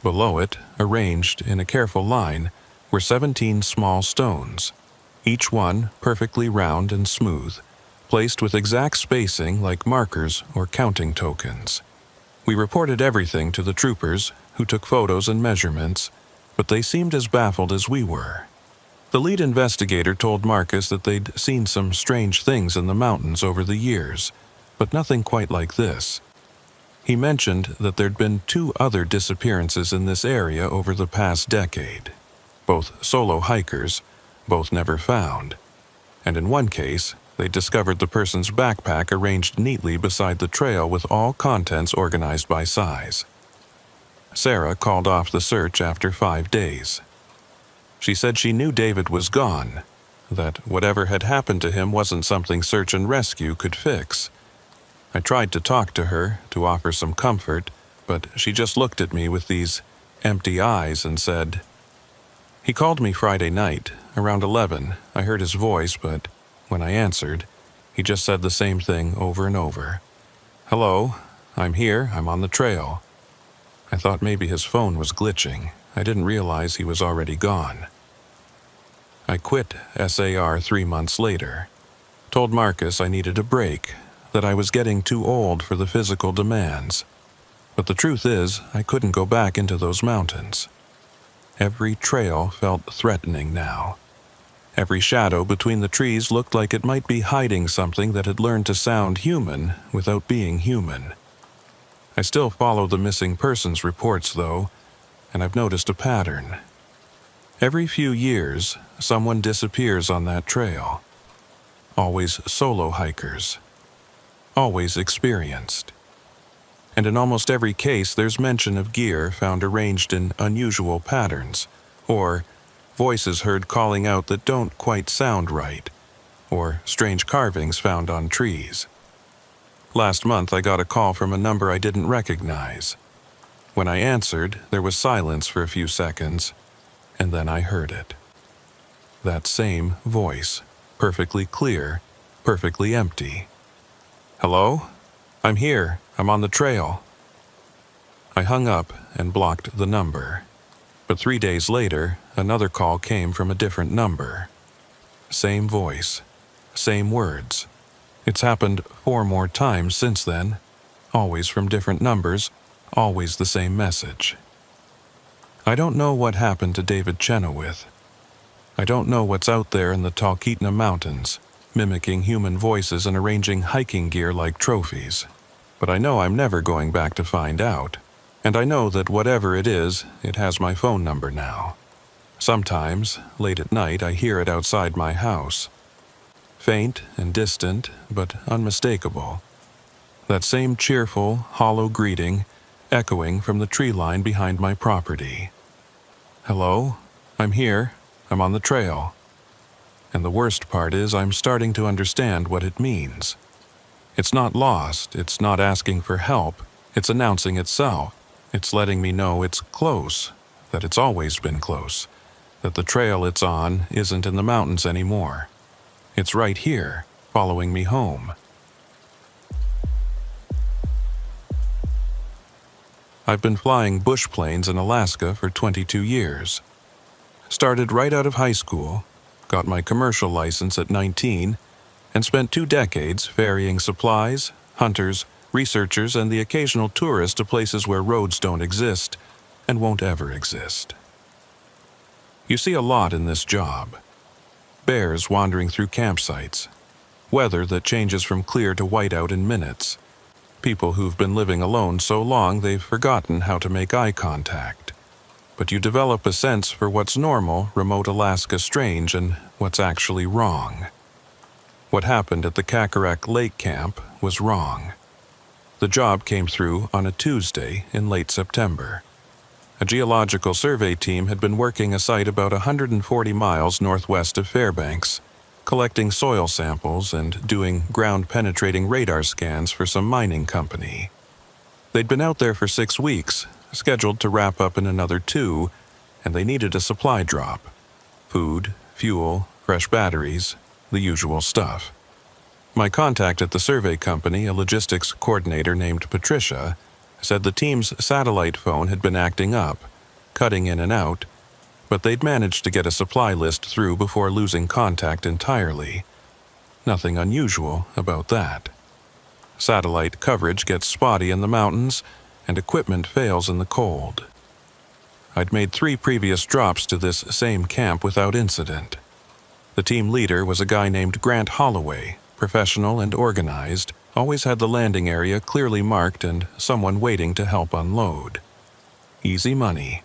Below it, arranged in a careful line, were 17 small stones, each one perfectly round and smooth, placed with exact spacing like markers or counting tokens. We reported everything to the troopers, who took photos and measurements, but they seemed as baffled as we were. The lead investigator told Marcus that they'd seen some strange things in the mountains over the years, but nothing quite like this. He mentioned that there'd been 2 other disappearances in this area over the past decade, both solo hikers, both never found, and in one case, they discovered the person's backpack arranged neatly beside the trail with all contents organized by size. Sarah called off the search after 5 days. She said she knew David was gone, that whatever had happened to him wasn't something search and rescue could fix. I tried to talk to her, to offer some comfort, but she just looked at me with these empty eyes and said, "He called me Friday night. Around 11, I heard his voice, but when I answered, he just said the same thing over and over. Hello, I'm here, I'm on the trail." I thought maybe his phone was glitching. I didn't realize he was already gone. I quit SAR 3 months later. Told Marcus I needed a break, that I was getting too old for the physical demands. But the truth is, I couldn't go back into those mountains. Every trail felt threatening now. Every shadow between the trees looked like it might be hiding something that had learned to sound human without being human. I still follow the missing persons reports, though, and I've noticed a pattern. Every few years, someone disappears on that trail. Always solo hikers. Always experienced. And in almost every case, there's mention of gear found arranged in unusual patterns, or voices heard calling out that don't quite sound right, or strange carvings found on trees. Last month, I got a call from a number I didn't recognize. When I answered, there was silence for a few seconds, and then I heard it. That same voice, perfectly clear, perfectly empty. "Hello? I'm here. I'm on the trail." I hung up and blocked the number. But 3 days later, another call came from a different number. Same voice, same words. It's happened 4 more times since then, always from different numbers, always the same message. I don't know what happened to David Chenoweth. I don't know what's out there in the Talkeetna Mountains, mimicking human voices and arranging hiking gear like trophies. But I know I'm never going back to find out. And I know that whatever it is, it has my phone number now. Sometimes, late at night, I hear it outside my house. faint and distant, but unmistakable. That same cheerful, hollow greeting echoing from the tree line behind my property. Hello, I'm here, I'm on the trail. And the worst part is I'm starting to understand what it means. It's not lost, it's not asking for help, it's announcing itself. It's letting me know it's close, that it's always been close, that the trail it's on isn't in the mountains anymore. It's right here, following me home. I've been flying bush planes in Alaska for 22 years. Started right out of high school, got my commercial license at 19, and spent 2 decades ferrying supplies, hunters, researchers, and the occasional tourist to places where roads don't exist and won't ever exist. You see a lot in this job. Bears wandering through campsites, weather that changes from clear to whiteout in minutes, people who've been living alone so long they've forgotten how to make eye contact. But you develop a sense for what's normal, remote Alaska strange, and what's actually wrong. What happened at the Kakarek Lake Camp was wrong. The job came through on a Tuesday in late September. A geological survey team had been working a site about 140 miles northwest of Fairbanks, collecting soil samples and doing ground-penetrating radar scans for some mining company. They'd been out there for 6 weeks, scheduled to wrap up in another 2, and they needed a supply drop. Food, fuel, fresh batteries, the usual stuff. My contact at the survey company, a logistics coordinator named Patricia, said the team's satellite phone had been acting up, cutting in and out, but they'd managed to get a supply list through before losing contact entirely. Nothing unusual about that. Satellite coverage gets spotty in the mountains, and equipment fails in the cold. I'd made 3 previous drops to this same camp without incident. The team leader was a guy named Grant Holloway, professional and organized, always had the landing area clearly marked and someone waiting to help unload. Easy money.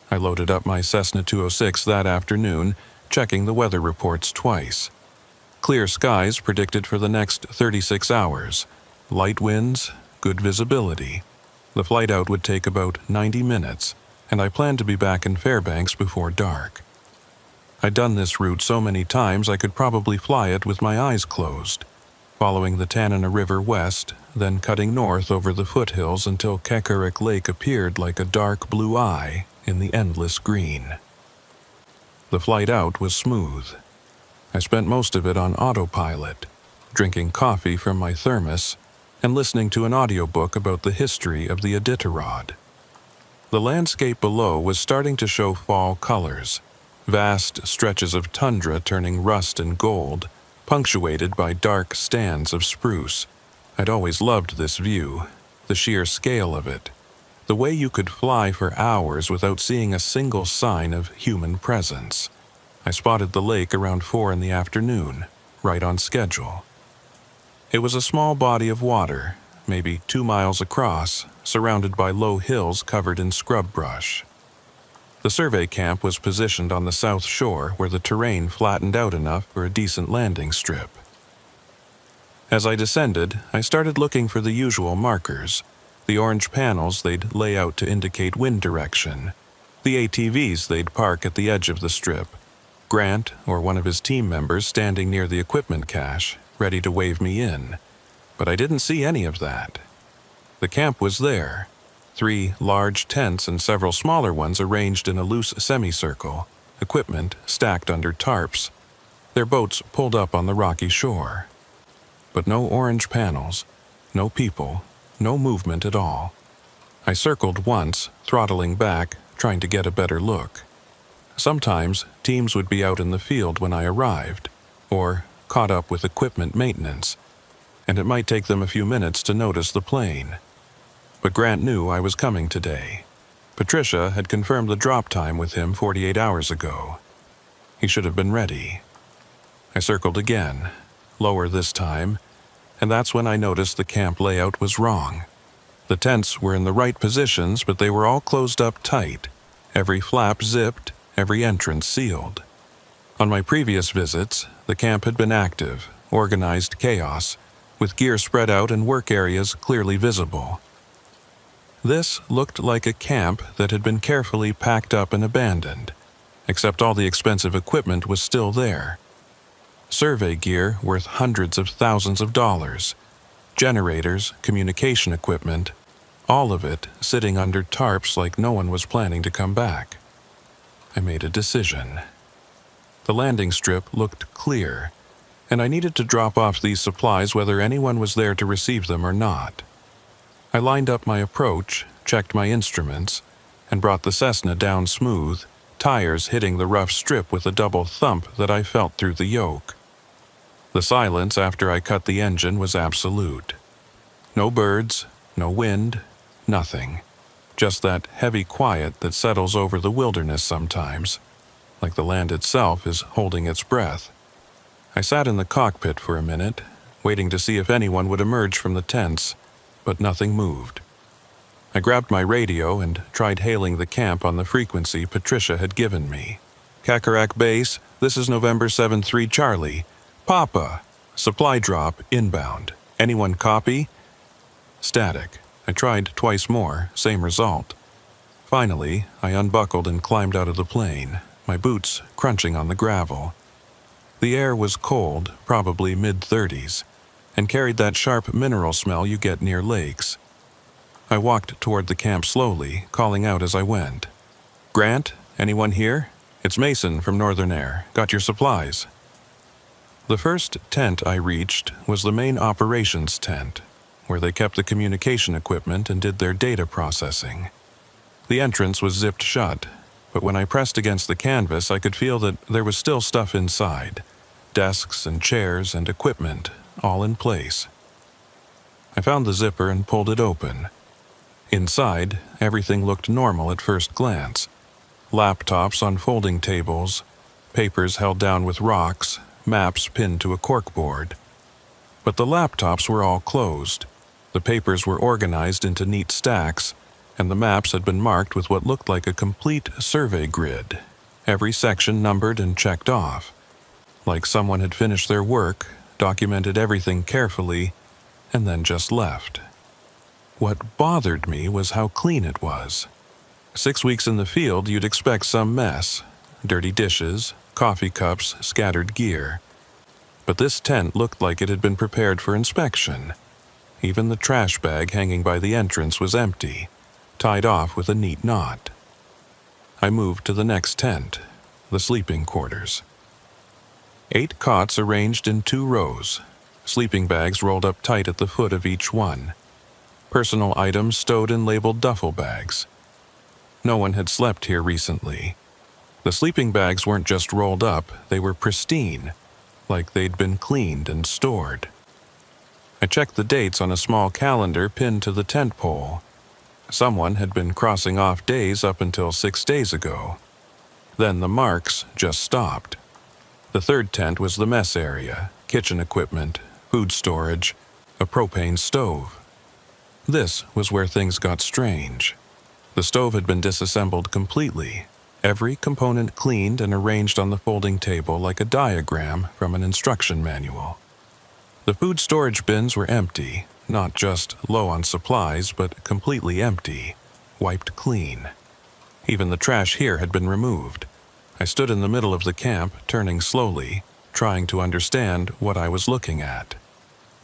I loaded up my Cessna 206 that afternoon, checking the weather reports twice. Clear skies predicted for the next 36 hours. Light winds, good visibility. The flight out would take about 90 minutes, and I planned to be back in Fairbanks before dark. I'd done this route so many times I could probably fly it with my eyes closed, following the Tanana River west, then cutting north over the foothills until Kakarek Lake appeared like a dark blue eye in the endless green. The flight out was smooth. I spent most of it on autopilot, drinking coffee from my thermos and listening to an audiobook about the history of the Iditarod. The landscape below was starting to show fall colors, vast stretches of tundra turning rust and gold, punctuated by dark stands of spruce. I'd always loved this view, the sheer scale of it, the way you could fly for hours without seeing a single sign of human presence. I spotted the lake around 4 in the afternoon, right on schedule. It was a small body of water, maybe 2 miles across, surrounded by low hills covered in scrub brush. The survey camp was positioned on the south shore where the terrain flattened out enough for a decent landing strip. As I descended, I started looking for the usual markers, the orange panels they'd lay out to indicate wind direction, the ATVs they'd park at the edge of the strip, Grant or one of his team members standing near the equipment cache, ready to wave me in. But I didn't see any of that. The camp was there, 3 large tents and several smaller ones arranged in a loose semicircle, equipment stacked under tarps, their boats pulled up on the rocky shore. But no orange panels, no people, no movement at all. I circled once, throttling back, trying to get a better look. Sometimes, teams would be out in the field when I arrived, or caught up with equipment maintenance, and it might take them a few minutes to notice the plane. But Grant knew I was coming today. Patricia had confirmed the drop time with him 48 hours ago. He should have been ready. I circled again, lower this time, and that's when I noticed the camp layout was wrong. The tents were in the right positions, but they were all closed up tight, every flap zipped, every entrance sealed. On my previous visits, the camp had been active, organized chaos, with gear spread out and work areas clearly visible. This looked like a camp that had been carefully packed up and abandoned, except all the expensive equipment was still there. Survey gear worth hundreds of thousands of dollars, generators, communication equipment, all of it sitting under tarps like no one was planning to come back. I made a decision. The landing strip looked clear, and I needed to drop off these supplies whether anyone was there to receive them or not. I lined up my approach, checked my instruments, and brought the Cessna down smooth, tires hitting the rough strip with a double thump that I felt through the yoke. The silence after I cut the engine was absolute. No birds, no wind, nothing. Just that heavy quiet that settles over the wilderness sometimes, like the land itself is holding its breath. I sat in the cockpit for a minute, waiting to see if anyone would emerge from the tents, but nothing moved. I grabbed my radio and tried hailing the camp on the frequency Patricia had given me. Kakarrak Base, this is November 7-3 Charlie. Papa, supply drop inbound. Anyone copy? Static. I tried twice more, same result. Finally, I unbuckled and climbed out of the plane, my boots crunching on the gravel. The air was cold, probably mid-30s, and carried that sharp mineral smell you get near lakes. I walked toward the camp slowly, calling out as I went. Grant, anyone here? It's Mason from Northern Air. Got your supplies? The first tent I reached was the main operations tent, where they kept the communication equipment and did their data processing. The entrance was zipped shut, but when I pressed against the canvas I could feel that there was still stuff inside, desks and chairs and equipment, all in place. I found the zipper and pulled it open. Inside, everything looked normal at first glance. Laptops on folding tables, papers held down with rocks, maps pinned to a corkboard. But the laptops were all closed. The papers were organized into neat stacks, and the maps had been marked with what looked like a complete survey grid, every section numbered and checked off. Like someone had finished their work, documented everything carefully, and then just left. What bothered me was how clean it was. 6 weeks in the field, you'd expect some mess. Dirty dishes, coffee cups, scattered gear. But this tent looked like it had been prepared for inspection. Even the trash bag hanging by the entrance was empty, tied off with a neat knot. I moved to the next tent, the sleeping quarters. 8 cots arranged in 2 rows, sleeping bags rolled up tight at the foot of each one. Personal items stowed in labeled duffel bags. No one had slept here recently. The sleeping bags weren't just rolled up, they were pristine, like they'd been cleaned and stored. I checked the dates on a small calendar pinned to the tent pole. Someone had been crossing off days up until 6 days ago. Then the marks just stopped. The third tent was the mess area, kitchen equipment, food storage, a propane stove. This was where things got strange. The stove had been disassembled completely, every component cleaned and arranged on the folding table like a diagram from an instruction manual. The food storage bins were empty, not just low on supplies, but completely empty, wiped clean. Even the trash here had been removed. I stood in the middle of the camp, turning slowly, trying to understand what I was looking at.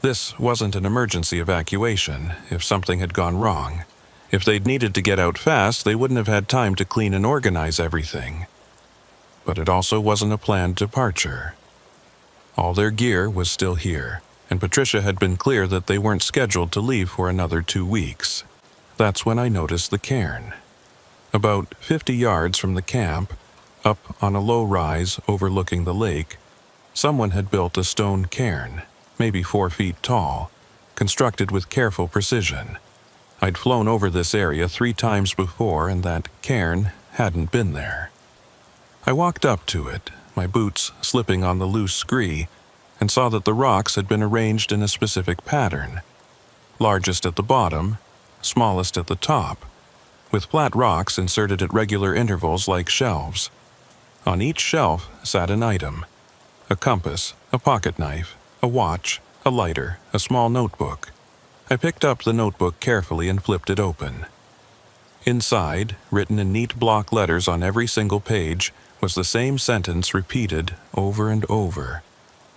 This wasn't an emergency evacuation if something had gone wrong. If they'd needed to get out fast, they wouldn't have had time to clean and organize everything. But it also wasn't a planned departure. All their gear was still here, and Patricia had been clear that they weren't scheduled to leave for another 2 weeks. That's when I noticed the cairn. About 50 yards from the camp, up on a low rise overlooking the lake, someone had built a stone cairn, maybe 4 feet tall, constructed with careful precision. I'd flown over this area 3 times before, and that cairn hadn't been there. I walked up to it, my boots slipping on the loose scree, and saw that the rocks had been arranged in a specific pattern. Largest at the bottom, smallest at the top, with flat rocks inserted at regular intervals like shelves. On each shelf sat an item: a compass, a pocket knife, a watch, a lighter, a small notebook. I picked up the notebook carefully and flipped it open. Inside, written in neat block letters on every single page, was the same sentence repeated over and over.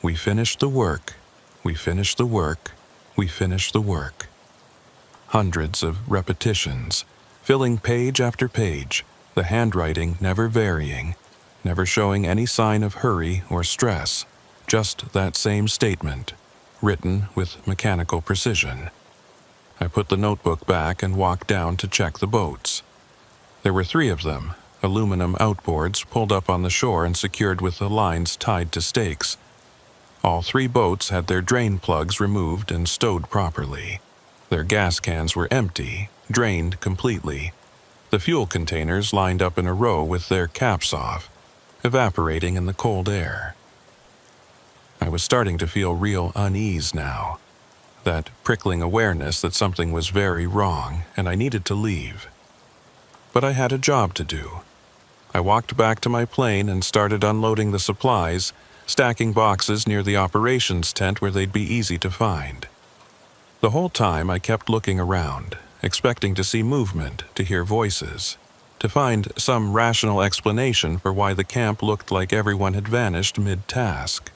We finished the work. We finished the work. We finished the work. Hundreds of repetitions, filling page after page, the handwriting never varying, never showing any sign of hurry or stress, just that same statement, written with mechanical precision. I put the notebook back and walked down to check the boats. There were 3 of them, aluminum outboards pulled up on the shore and secured with the lines tied to stakes. All 3 boats had their drain plugs removed and stowed properly. Their gas cans were empty, drained completely. The fuel containers lined up in a row with their caps off, evaporating in the cold air. I was starting to feel real unease now. That prickling awareness that something was very wrong and I needed to leave. But I had a job to do. I walked back to my plane and started unloading the supplies, stacking boxes near the operations tent where they'd be easy to find. The whole time I kept looking around, expecting to see movement, to hear voices, to find some rational explanation for why the camp looked like everyone had vanished mid-task.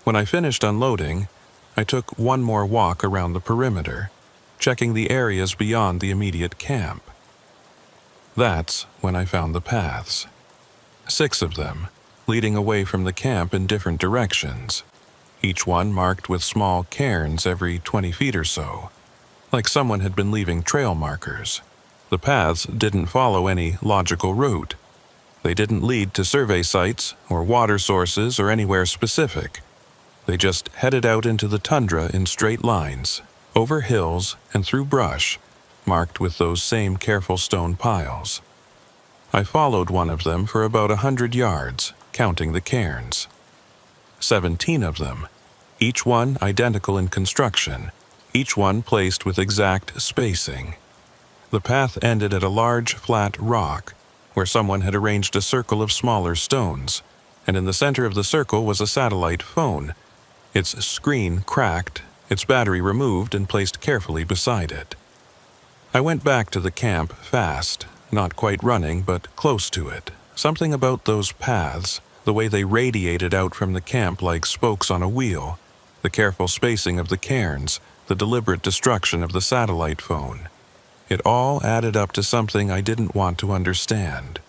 When I finished unloading, I took one more walk around the perimeter, checking the areas beyond the immediate camp. That's when I found the paths. 6 of them, leading away from the camp in different directions, each one marked with small cairns every 20 feet or so, like someone had been leaving trail markers. The paths didn't follow any logical route. They didn't lead to survey sites or water sources or anywhere specific. They just headed out into the tundra in straight lines, over hills and through brush, marked with those same careful stone piles. I followed one of them for about 100 yards, counting the cairns. 17 of them, each one identical in construction, each one placed with exact spacing. The path ended at a large, flat rock, where someone had arranged a circle of smaller stones, and in the center of the circle was a satellite phone, its screen cracked, its battery removed and placed carefully beside it. I went back to the camp fast, not quite running, but close to it. Something about those paths, the way they radiated out from the camp like spokes on a wheel, the careful spacing of the cairns, the deliberate destruction of the satellite phone. It all added up to something I didn't want to understand.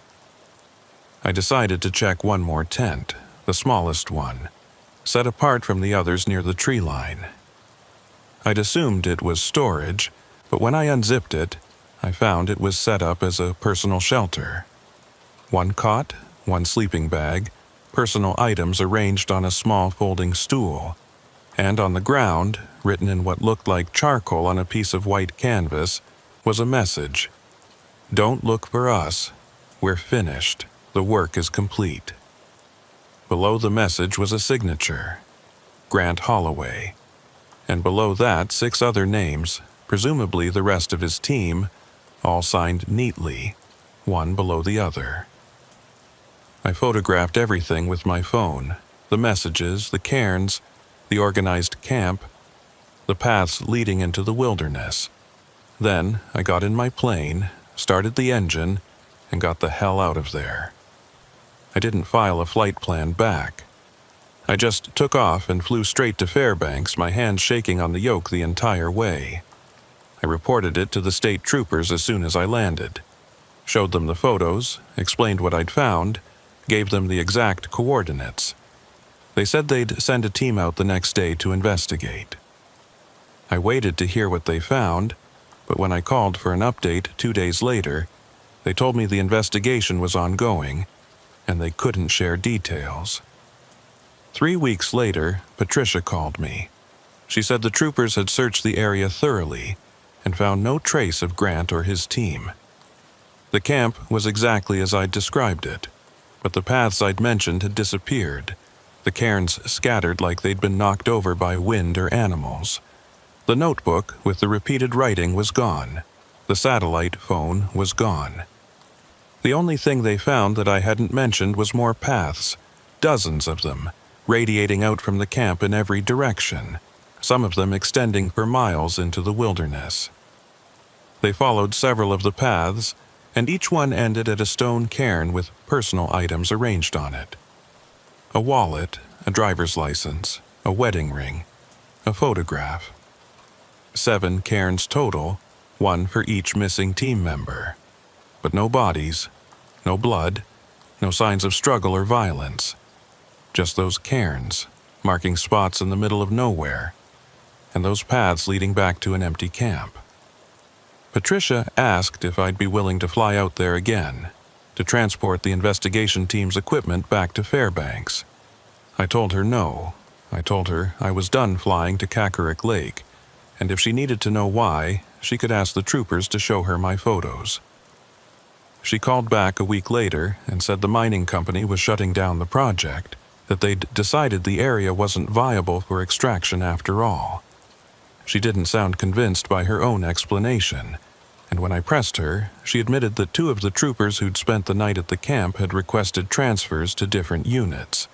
I decided to check one more tent, the smallest one, set apart from the others near the tree line. I'd assumed it was storage, but when I unzipped it, I found it was set up as a personal shelter. One cot, one sleeping bag, personal items arranged on a small folding stool, and on the ground, written in what looked like charcoal on a piece of white canvas, was a message. "Don't look for us. We're finished. The work is complete." Below the message was a signature, Grant Holloway, and below that 6 other names, presumably the rest of his team, all signed neatly, one below the other. I photographed everything with my phone, the messages, the cairns, the organized camp, the paths leading into the wilderness. Then I got in my plane, started the engine, and got the hell out of there. I didn't file a flight plan back. I just took off and flew straight to Fairbanks, my hands shaking on the yoke the entire way. I reported it to the state troopers as soon as I landed, showed them the photos, explained what I'd found, gave them the exact coordinates. They said they'd send a team out the next day to investigate. I waited to hear what they found, but when I called for an update 2 days later, they told me the investigation was ongoing, and they couldn't share details. 3 weeks later, Patricia called me. She said the troopers had searched the area thoroughly and found no trace of Grant or his team. The camp was exactly as I'd described it, but the paths I'd mentioned had disappeared, the cairns scattered like they'd been knocked over by wind or animals. The notebook with the repeated writing was gone. The satellite phone was gone. The only thing they found that I hadn't mentioned was more paths, dozens of them, radiating out from the camp in every direction, some of them extending for miles into the wilderness. They followed several of the paths, and each one ended at a stone cairn with personal items arranged on it. A wallet, a driver's license, a wedding ring, a photograph. 7 cairns total, 1 for each missing team member. But no bodies, no blood, no signs of struggle or violence. Just those cairns, marking spots in the middle of nowhere, and those paths leading back to an empty camp. Patricia asked if I'd be willing to fly out there again, to transport the investigation team's equipment back to Fairbanks. I told her no. I told her I was done flying to Kakaruk Lake, and if she needed to know why, she could ask the troopers to show her my photos. She called back a week later and said the mining company was shutting down the project, that they'd decided the area wasn't viable for extraction after all. She didn't sound convinced by her own explanation, and when I pressed her, she admitted that 2 of the troopers who'd spent the night at the camp had requested transfers to different units.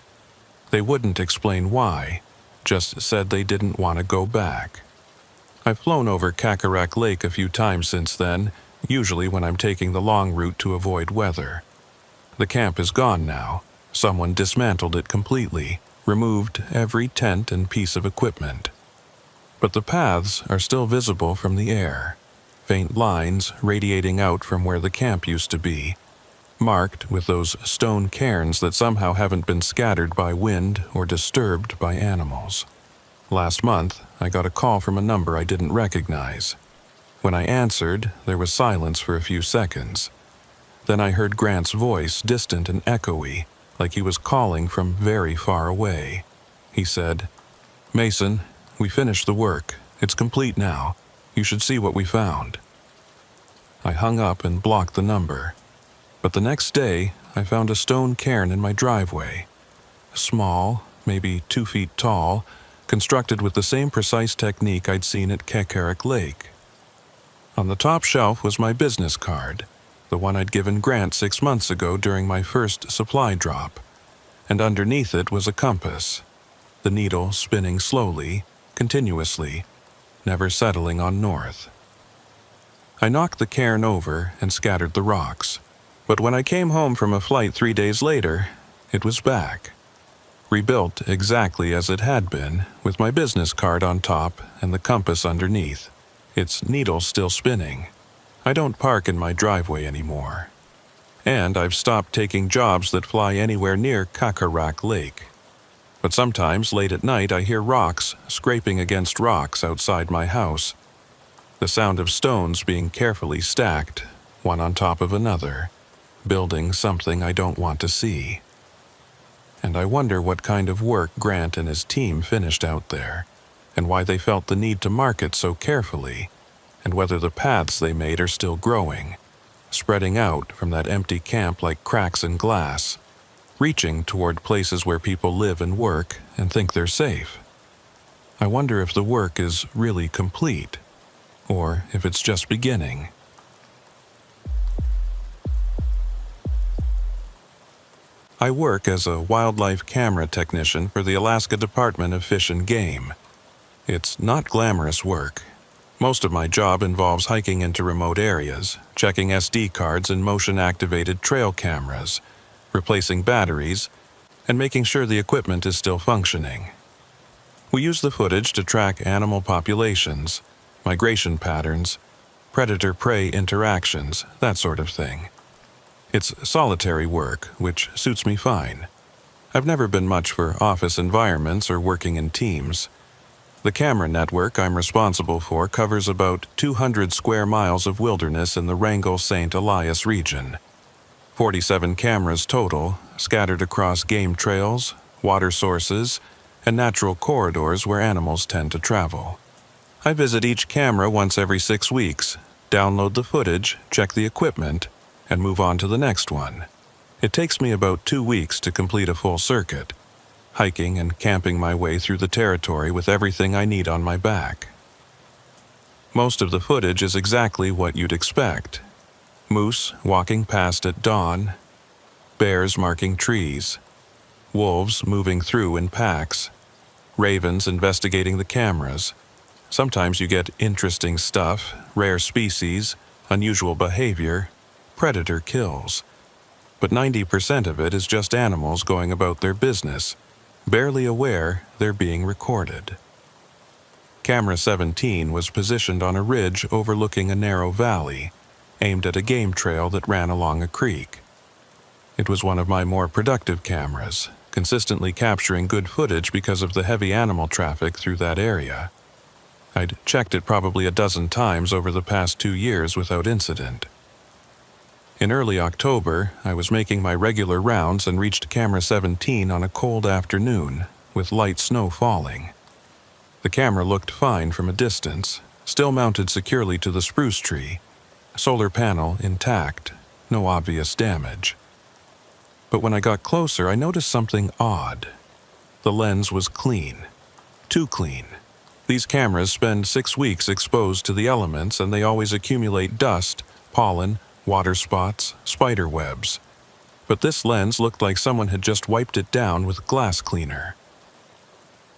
They wouldn't explain why, just said they didn't want to go back. I've flown over Kakaruk Lake a few times since then, usually when I'm taking the long route to avoid weather. The camp is gone now. Someone dismantled it completely, removed every tent and piece of equipment. But the paths are still visible from the air, faint lines radiating out from where the camp used to be, marked with those stone cairns that somehow haven't been scattered by wind or disturbed by animals. Last month, I got a call from a number I didn't recognize. When I answered, there was silence for a few seconds. Then I heard Grant's voice, distant and echoey, like he was calling from very far away. He said, "Mason, we finished the work. It's complete now. You should see what we found." I hung up and blocked the number. But the next day, I found a stone cairn in my driveway. Small, maybe 2 feet tall, constructed with the same precise technique I'd seen at Kakaruk Lake. On the top shelf was my business card, the one I'd given Grant 6 months ago during my first supply drop, and underneath it was a compass, the needle spinning slowly, continuously, never settling on north. I knocked the cairn over and scattered the rocks, but when I came home from a flight 3 days later, it was back, rebuilt exactly as it had been, with my business card on top and the compass underneath, its needle still spinning. I don't park in my driveway anymore. And I've stopped taking jobs that fly anywhere near Kakaruk Lake. But sometimes, late at night, I hear rocks scraping against rocks outside my house. The sound of stones being carefully stacked, one on top of another, building something I don't want to see. And I wonder what kind of work Grant and his team finished out there, and why they felt the need to mark it so carefully, and whether the paths they made are still growing, spreading out from that empty camp like cracks in glass, reaching toward places where people live and work and think they're safe. I wonder if the work is really complete, or if it's just beginning. I work as a wildlife camera technician for the Alaska Department of Fish and Game. It's not glamorous work. Most of my job involves hiking into remote areas, checking SD cards and motion-activated trail cameras, replacing batteries, and making sure the equipment is still functioning. We use the footage to track animal populations, migration patterns, predator-prey interactions, that sort of thing. It's solitary work, which suits me fine. I've never been much for office environments or working in teams. The camera network I'm responsible for covers about 200 square miles of wilderness in the Wrangell-St. Elias region. 47 cameras total, scattered across game trails, water sources, and natural corridors where animals tend to travel. I visit each camera once every 6 weeks, download the footage, check the equipment, and move on to the next one. It takes me about 2 weeks to complete a full circuit, hiking and camping my way through the territory with everything I need on my back. Most of the footage is exactly what you'd expect. Moose walking past at dawn, bears marking trees, wolves moving through in packs, ravens investigating the cameras. Sometimes you get interesting stuff, rare species, unusual behavior, predator kills. But 90% of it is just animals going about their business, barely aware they're being recorded. Camera 17 was positioned on a ridge overlooking a narrow valley, aimed at a game trail that ran along a creek. It was one of my more productive cameras, consistently capturing good footage because of the heavy animal traffic through that area. I'd checked it probably a dozen times over the past 2 years without incident. In early October, I was making my regular rounds and reached Camera 17 on a cold afternoon, with light snow falling. The camera looked fine from a distance, still mounted securely to the spruce tree, solar panel intact, no obvious damage. But when I got closer, I noticed something odd. The lens was clean. Too clean. These cameras spend 6 weeks exposed to the elements, and they always accumulate dust, pollen, water spots, spider webs. But this lens looked like someone had just wiped it down with glass cleaner.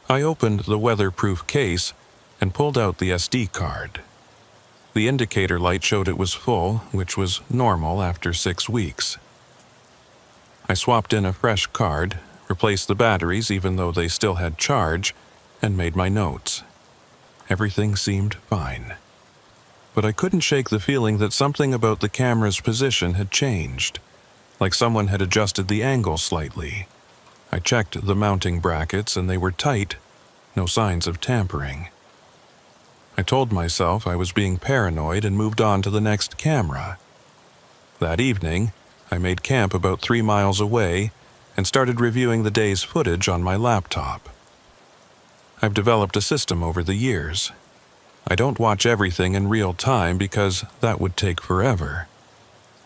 I opened the weatherproof case and pulled out the SD card. The indicator light showed it was full, which was normal after 6 weeks. I swapped in a fresh card, replaced the batteries even though they still had charge, and made my notes. Everything seemed fine. But I couldn't shake the feeling that something about the camera's position had changed, like someone had adjusted the angle slightly. I checked the mounting brackets and they were tight, no signs of tampering. I told myself I was being paranoid and moved on to the next camera. That evening, I made camp about 3 miles away and started reviewing the day's footage on my laptop. I've developed a system over the years. I don't watch everything in real time because that would take forever.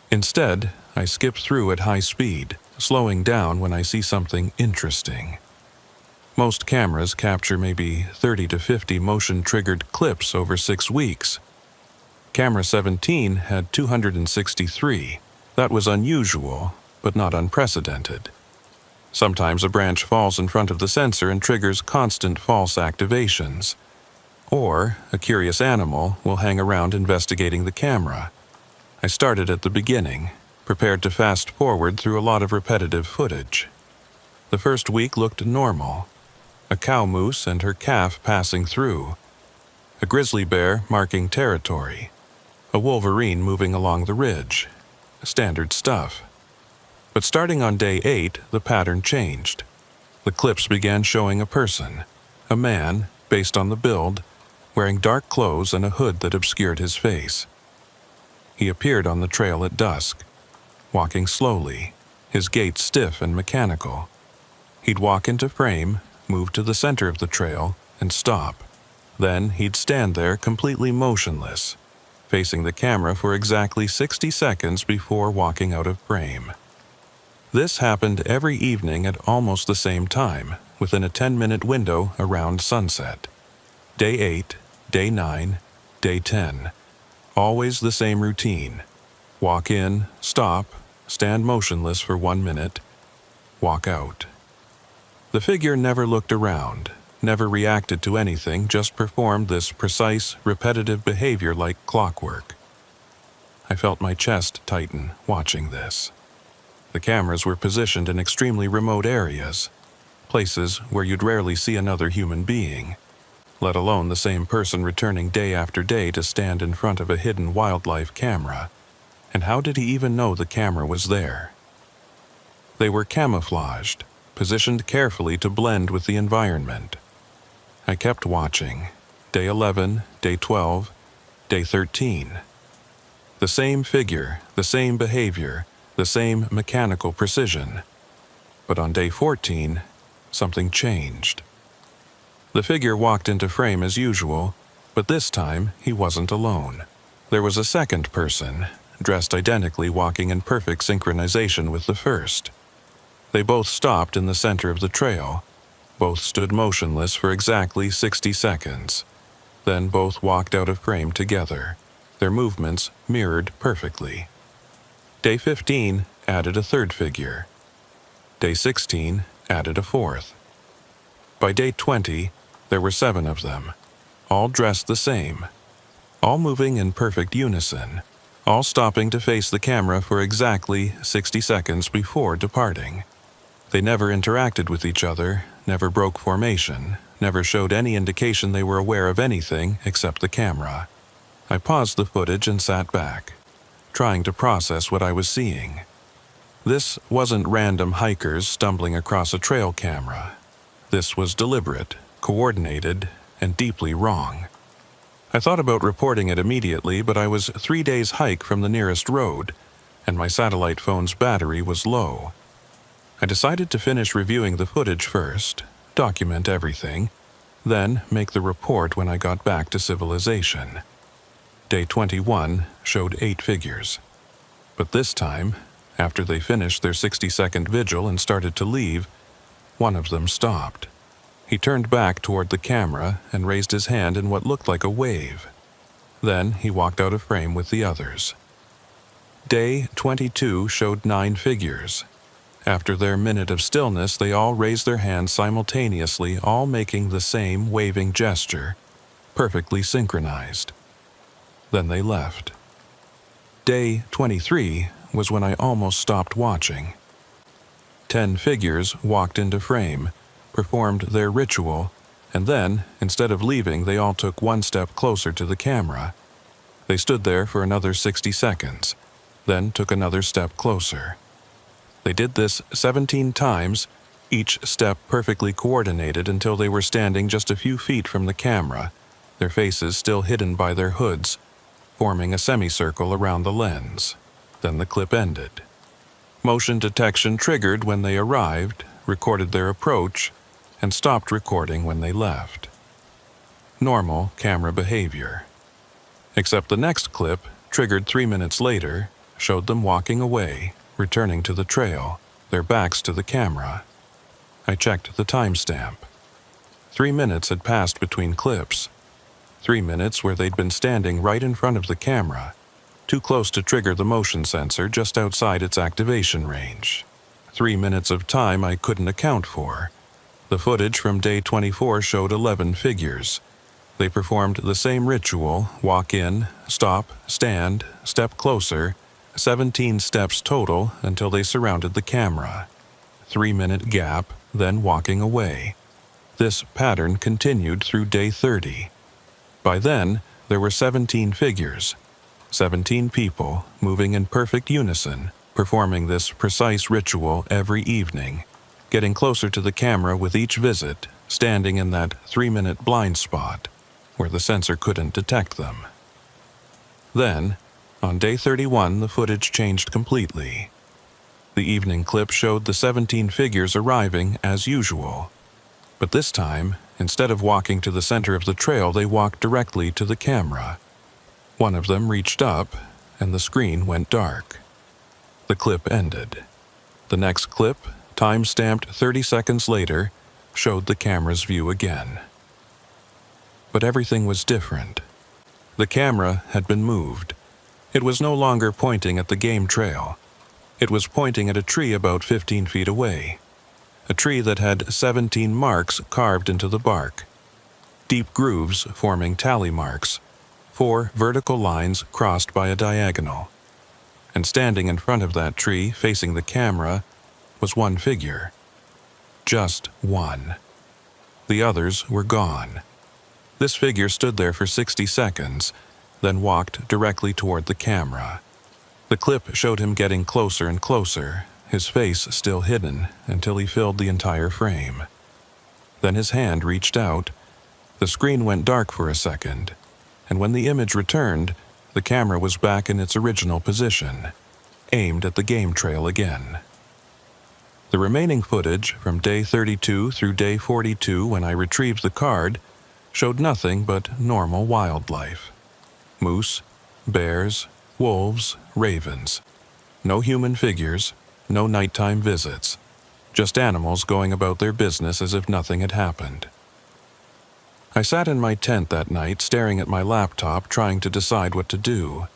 Instead, I skip through at high speed, slowing down when I see something interesting. Most cameras capture maybe 30 to 50 motion-triggered clips over 6 weeks. Camera 17 had 263. That was unusual, but not unprecedented. Sometimes a branch falls in front of the sensor and triggers constant false activations. Or a curious animal will hang around investigating the camera. I started at the beginning, prepared to fast forward through a lot of repetitive footage. The first week looked normal. A cow moose and her calf passing through. A grizzly bear marking territory. A wolverine moving along the ridge. Standard stuff. But starting on day 8, the pattern changed. The clips began showing a person, a man, based on the build, wearing dark clothes and a hood that obscured his face. He appeared on the trail at dusk, walking slowly, his gait stiff and mechanical. He'd walk into frame, move to the center of the trail, and stop. Then he'd stand there completely motionless, facing the camera for exactly 60 seconds before walking out of frame. This happened every evening at almost the same time, within a 10-minute window around sunset. Day 8, Day 9, Day 10. Always the same routine. Walk in, stop, stand motionless for 1 minute, walk out. The figure never looked around, never reacted to anything, just performed this precise, repetitive behavior like clockwork. I felt my chest tighten watching this. The cameras were positioned in extremely remote areas, places where you'd rarely see another human being, let alone the same person returning day after day to stand in front of a hidden wildlife camera. And how did he even know the camera was there? They were camouflaged, positioned carefully to blend with the environment. I kept watching. Day 11, Day 12, Day 13. The same figure, the same behavior, the same mechanical precision. But on Day 14, something changed. The figure walked into frame as usual, but this time he wasn't alone. There was a second person, dressed identically, walking in perfect synchronization with the first. They both stopped in the center of the trail. Both stood motionless for exactly 60 seconds. Then both walked out of frame together. Their movements mirrored perfectly. Day 15 added a third figure. Day 16 added a fourth. By day 20, there were 7 of them, all dressed the same, all moving in perfect unison, all stopping to face the camera for exactly 60 seconds before departing. They never interacted with each other, never broke formation, never showed any indication they were aware of anything except the camera. I paused the footage and sat back, trying to process what I was seeing. This wasn't random hikers stumbling across a trail camera. This was deliberate, coordinated, and deeply wrong. I thought about reporting it immediately, but I was 3 days' hike from the nearest road, and my satellite phone's battery was low. I decided to finish reviewing the footage first, document everything, then make the report when I got back to civilization. Day 21 showed 8 figures. But this time, after they finished their 60-second vigil and started to leave, one of them stopped. He turned back toward the camera and raised his hand in what looked like a wave. Then he walked out of frame with the others. Day 22 showed 9 figures. After their minute of stillness, they all raised their hands simultaneously, all making the same waving gesture, perfectly synchronized. Then they left. Day 23 was when I almost stopped watching. 10 figures walked into frame, performed their ritual, and then, instead of leaving, they all took 1 step closer to the camera. They stood there for another 60 seconds, then took another step closer. They did this 17 times, each step perfectly coordinated until they were standing just a few feet from the camera, their faces still hidden by their hoods, forming a semicircle around the lens. Then the clip ended. Motion detection triggered when they arrived, recorded their approach, and stopped recording when they left. Normal camera behavior. Except the next clip, triggered 3 minutes later, showed them walking away, returning to the trail, their backs to the camera. I checked the timestamp. 3 minutes had passed between clips. 3 minutes where they'd been standing right in front of the camera, too close to trigger the motion sensor just outside its activation range. 3 minutes of time I couldn't account for. The footage from day 24 showed 11 figures. They performed the same ritual, walk in, stop, stand, step closer, 17 steps total until they surrounded the camera. 3-minute gap, then walking away. This pattern continued through day 30. By then, there were 17 figures, 17 people moving in perfect unison, performing this precise ritual every evening, getting closer to the camera with each visit, standing in that 3-minute blind spot, where the sensor couldn't detect them. Then, on day 31, the footage changed completely. The evening clip showed the 17 figures arriving as usual. But this time, instead of walking to the center of the trail, they walked directly to the camera. One of them reached up, and the screen went dark. The clip ended. The next clip, time-stamped 30 seconds later, showed the camera's view again. But everything was different. The camera had been moved. It was no longer pointing at the game trail. It was pointing at a tree about 15 feet away. A tree that had 17 marks carved into the bark. Deep grooves forming tally marks. 4 vertical lines crossed by a diagonal. And standing in front of that tree, facing the camera, was one figure. Just one. The others were gone. This figure stood there for 60 seconds, then walked directly toward the camera. The clip showed him getting closer and closer, his face still hidden, until he filled the entire frame. Then his hand reached out. The screen went dark for a second, and when the image returned, the camera was back in its original position, aimed at the game trail again. The remaining footage from day 32 through day 42, when I retrieved the card, showed nothing but normal wildlife. Moose, bears, wolves, ravens. No human figures, no nighttime visits. Just animals going about their business as if nothing had happened. I sat in my tent that night staring at my laptop, trying to decide what to do.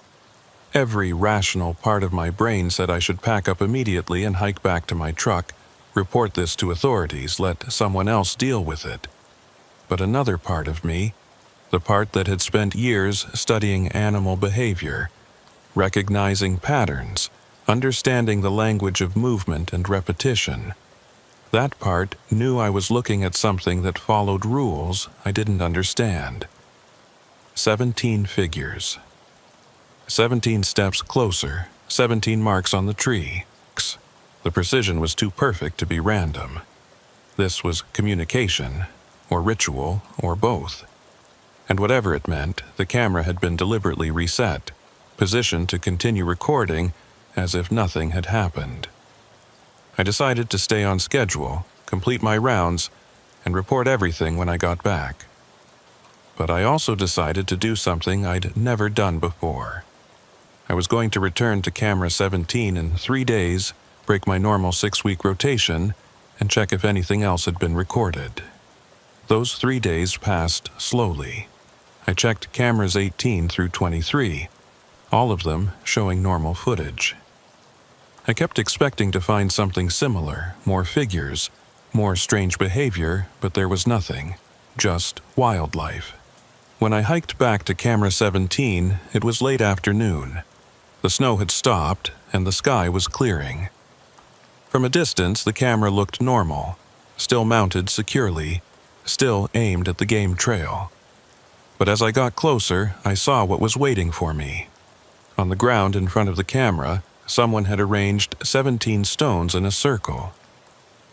Every rational part of my brain said I should pack up immediately and hike back to my truck, report this to authorities, let someone else deal with it. But another part of me, the part that had spent years studying animal behavior, recognizing patterns, understanding the language of movement and repetition, that part knew I was looking at something that followed rules I didn't understand. 17 figures. 17 steps closer, 17 marks on the tree. The precision was too perfect to be random. This was communication, or ritual, or both. And whatever it meant, the camera had been deliberately reset, positioned to continue recording as if nothing had happened. I decided to stay on schedule, complete my rounds, and report everything when I got back. But I also decided to do something I'd never done before. I was going to return to camera 17 in 3 days, break my normal 6-week rotation, and check if anything else had been recorded. Those 3 days passed slowly. I checked cameras 18 through 23, all of them showing normal footage. I kept expecting to find something similar, more figures, more strange behavior, but there was nothing, just wildlife. When I hiked back to camera 17, it was late afternoon. The snow had stopped, and the sky was clearing. From a distance, the camera looked normal, still mounted securely, still aimed at the game trail. But as I got closer, I saw what was waiting for me. On the ground in front of the camera, someone had arranged 17 stones in a circle.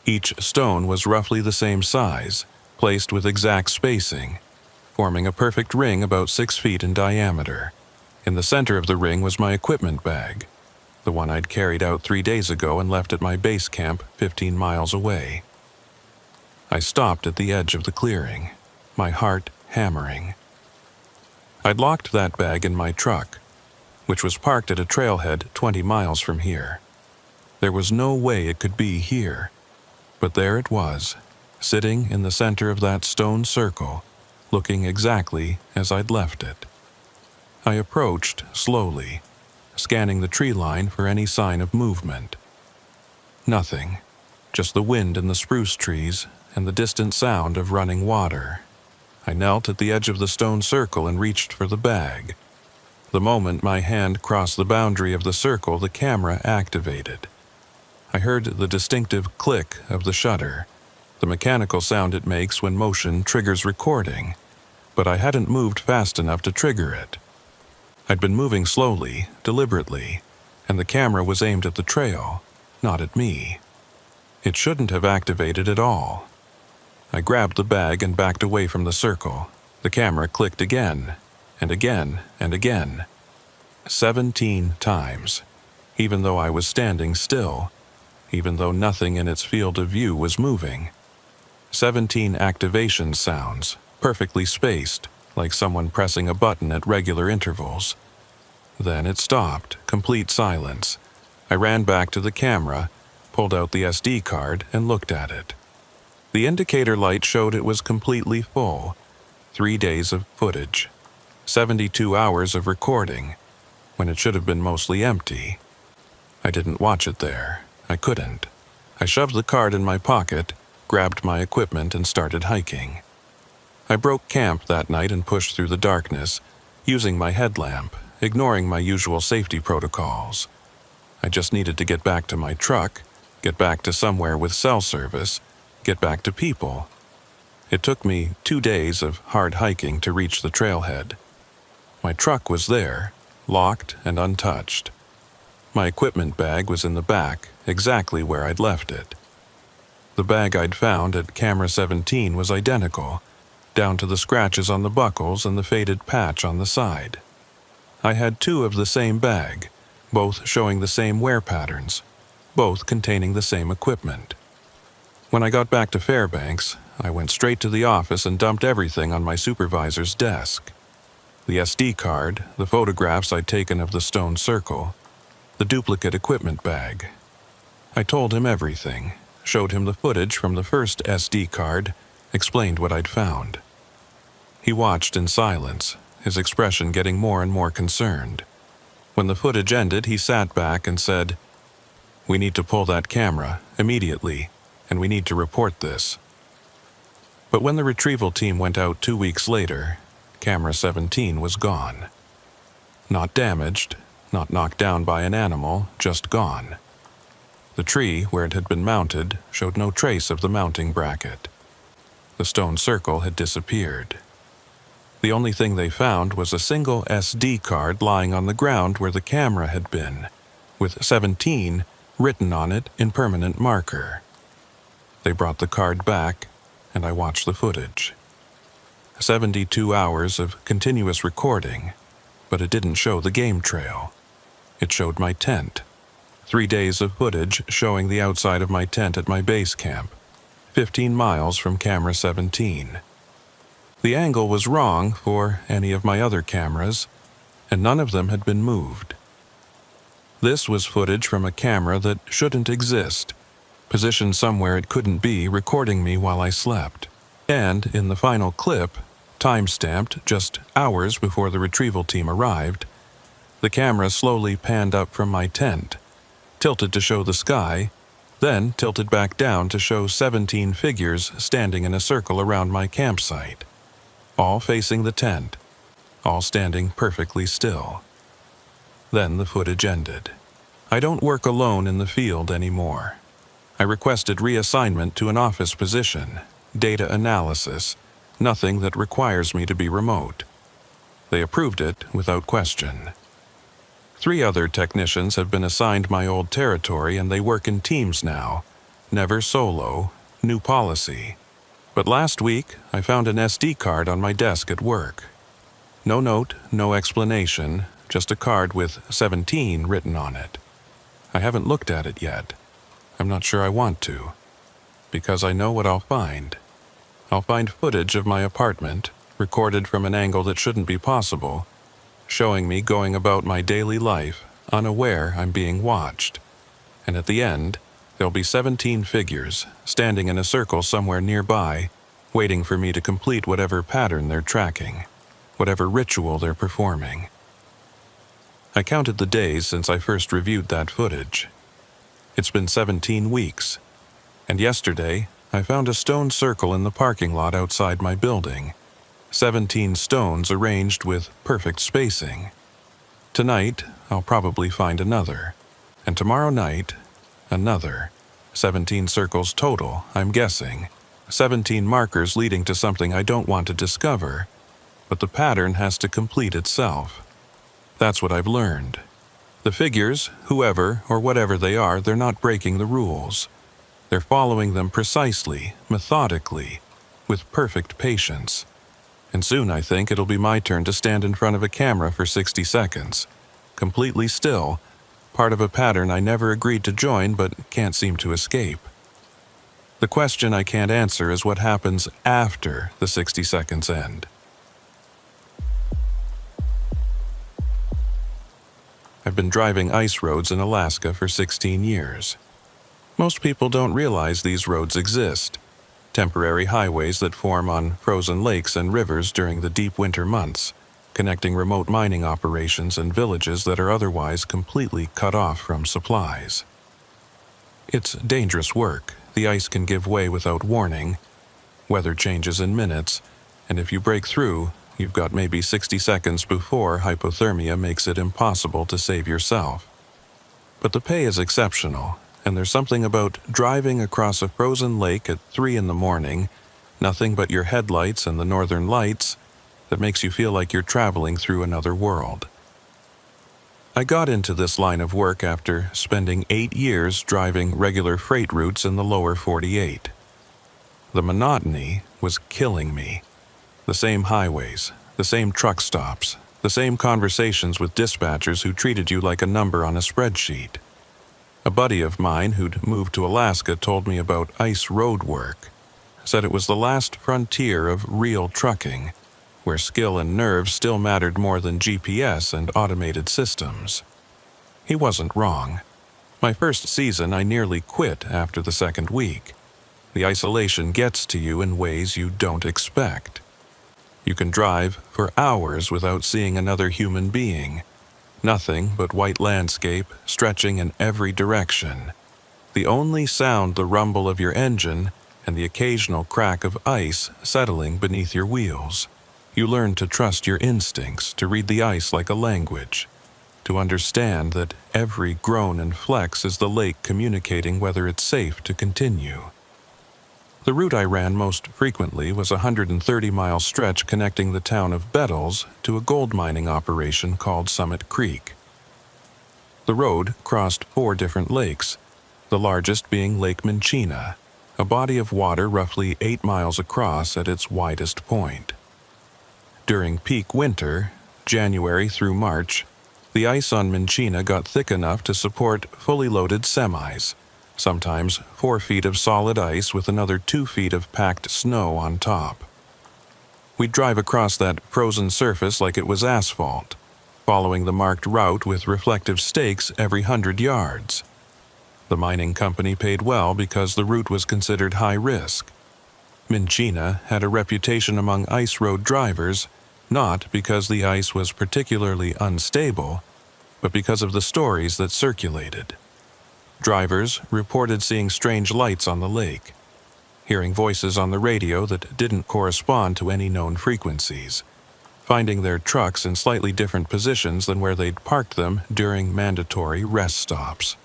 Each stone was roughly the same size, placed with exact spacing, forming a perfect ring about 6 feet in diameter. In the center of the ring was my equipment bag, the one I'd carried out 3 days ago and left at my base camp 15 miles away. I stopped at the edge of the clearing, my heart hammering. I'd locked that bag in my truck, which was parked at a trailhead 20 miles from here. There was no way it could be here, but there it was, sitting in the center of that stone circle, looking exactly as I'd left it. I approached slowly, scanning the tree line for any sign of movement. Nothing, just the wind in the spruce trees and the distant sound of running water. I knelt at the edge of the stone circle and reached for the bag. The moment my hand crossed the boundary of the circle, the camera activated. I heard the distinctive click of the shutter, the mechanical sound it makes when motion triggers recording, but I hadn't moved fast enough to trigger it. I'd been moving slowly, deliberately, and the camera was aimed at the trail, not at me. It shouldn't have activated at all. I grabbed the bag and backed away from the circle. The camera clicked again, and again, and again. 17 times, even though I was standing still, even though nothing in its field of view was moving. 17 activation sounds, perfectly spaced, like someone pressing a button at regular intervals. Then it stopped, complete silence. I ran back to the camera, pulled out the SD card, and looked at it. The indicator light showed it was completely full. 3 days of footage. 72 hours of recording, when it should have been mostly empty. I didn't watch it there. I couldn't. I shoved the card in my pocket, grabbed my equipment, and started hiking. I broke camp that night and pushed through the darkness, using my headlamp, ignoring my usual safety protocols. I just needed to get back to my truck, get back to somewhere with cell service, get back to people. It took me 2 days of hard hiking to reach the trailhead. My truck was there, locked and untouched. My equipment bag was in the back, exactly where I'd left it. The bag I'd found at camera 17 was identical, down to the scratches on the buckles and the faded patch on the side. I had 2 of the same bag, both showing the same wear patterns, both containing the same equipment. When I got back to Fairbanks, I went straight to the office and dumped everything on my supervisor's desk. The SD card, the photographs I'd taken of the stone circle, the duplicate equipment bag. I told him everything, showed him the footage from the first SD card, explained what I'd found. He watched in silence, his expression getting more and more concerned. When the footage ended, he sat back and said, "We need to pull that camera, immediately. and we need to report this. But when the retrieval team went out 2 weeks later, camera 17 was gone. Not damaged, not knocked down by an animal, just gone. The tree where it had been mounted showed no trace of the mounting bracket. The stone circle had disappeared. The only thing they found was a single SD card lying on the ground where the camera had been, with 17 written on it in permanent marker. They brought the card back, and I watched the footage. 72 hours of continuous recording, but it didn't show the game trail. It showed my tent. 3 days of footage showing the outside of my tent at my base camp, 15 miles from camera 17. The angle was wrong for any of my other cameras, and none of them had been moved. This was footage from a camera that shouldn't exist, positioned somewhere it couldn't be, recording me while I slept. And in the final clip, time-stamped just hours before the retrieval team arrived, the camera slowly panned up from my tent, tilted to show the sky, then tilted back down to show 17 figures standing in a circle around my campsite, all facing the tent, all standing perfectly still. Then the footage ended. I don't work alone in the field anymore. I requested reassignment to an office position, data analysis, nothing that requires me to be remote. They approved it without question. 3 other technicians have been assigned my old territory and they work in teams now. Never solo, new policy. But last week, I found an SD card on my desk at work. No note, no explanation, just a card with 17 written on it. I haven't looked at it yet. I'm not sure I want to, because I know what I'll find. I'll find footage of my apartment, recorded from an angle that shouldn't be possible, showing me going about my daily life, unaware I'm being watched. And at the end, there'll be 17 figures, standing in a circle somewhere nearby, waiting for me to complete whatever pattern they're tracking, whatever ritual they're performing. I counted the days since I first reviewed that footage. It's been 17 weeks, and yesterday I found a stone circle in the parking lot outside my building, 17 stones arranged with perfect spacing. Tonight, I'll probably find another, and tomorrow night, another. 17 circles total, I'm guessing. 17 markers leading to something I don't want to discover, but the pattern has to complete itself. That's what I've learned. The figures, whoever or whatever they are, they're not breaking the rules. They're following them precisely, methodically, with perfect patience. And soon I think it'll be my turn to stand in front of a camera for 60 seconds, completely still, part of a pattern I never agreed to join but can't seem to escape. The question I can't answer is what happens after the 60 seconds end. I've been driving ice roads in Alaska for 16 years. Most people don't realize these roads exist, temporary highways that form on frozen lakes and rivers during the deep winter months, connecting remote mining operations and villages that are otherwise completely cut off from supplies. It's dangerous work. The ice can give way without warning. Weather changes in minutes, and if you break through, you've got maybe 60 seconds before hypothermia makes it impossible to save yourself. But the pay is exceptional, and there's something about driving across a frozen lake at 3 in the morning, nothing but your headlights and the northern lights, that makes you feel like you're traveling through another world. I got into this line of work after spending 8 years driving regular freight routes in the lower 48. The monotony was killing me. The same highways, the same truck stops, the same conversations with dispatchers who treated you like a number on a spreadsheet. A buddy of mine who'd moved to Alaska told me about ice road work, said it was the last frontier of real trucking, where skill and nerve still mattered more than GPS and automated systems. He wasn't wrong. My first season, I nearly quit after the second week. The isolation gets to you in ways you don't expect. You can drive for hours without seeing another human being. Nothing but white landscape stretching in every direction. The only sound the rumble of your engine and the occasional crack of ice settling beneath your wheels. You learn to trust your instincts, to read the ice like a language, to understand that every groan and flex is the lake communicating whether it's safe to continue. The route I ran most frequently was a 130-mile stretch connecting the town of Bettles to a gold mining operation called Summit Creek. The road crossed 4 different lakes, the largest being Lake Minchina, a body of water roughly 8 miles across at its widest point. During peak winter, January through March, the ice on Minchina got thick enough to support fully loaded semis, sometimes 4 feet of solid ice with another 2 feet of packed snow on top. We'd drive across that frozen surface like it was asphalt, following the marked route with reflective stakes every 100 yards. The mining company paid well because the route was considered high risk. Minchina had a reputation among ice road drivers, not because the ice was particularly unstable, but because of the stories that circulated. Drivers reported seeing strange lights on the lake, hearing voices on the radio that didn't correspond to any known frequencies, finding their trucks in slightly different positions than where they'd parked them during mandatory rest stops.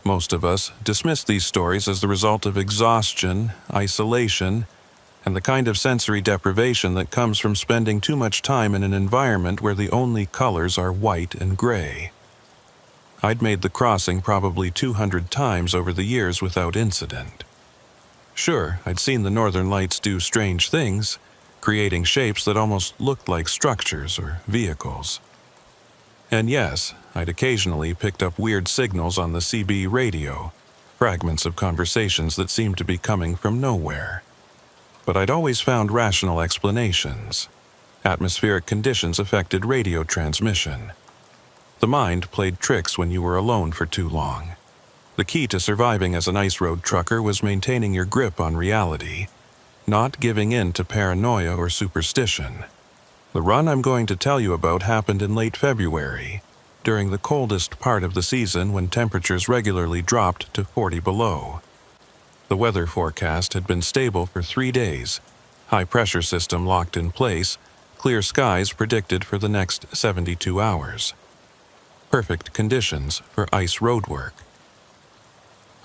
Most of us dismissed these stories as the result of exhaustion, isolation, and the kind of sensory deprivation that comes from spending too much time in an environment where the only colors are white and gray. I'd made the crossing probably 200 times over the years without incident. Sure, I'd seen the northern lights do strange things, creating shapes that almost looked like structures or vehicles. And yes, I'd occasionally picked up weird signals on the CB radio, fragments of conversations that seemed to be coming from nowhere. But I'd always found rational explanations. Atmospheric conditions affected radio transmission. The mind played tricks when you were alone for too long. The key to surviving as an ice road trucker was maintaining your grip on reality, not giving in to paranoia or superstition. The run I'm going to tell you about happened in late February, during the coldest part of the season when temperatures regularly dropped to 40 below. The weather forecast had been stable for 3 days, high-pressure system locked in place, clear skies predicted for the next 72 hours. Perfect conditions for ice roadwork.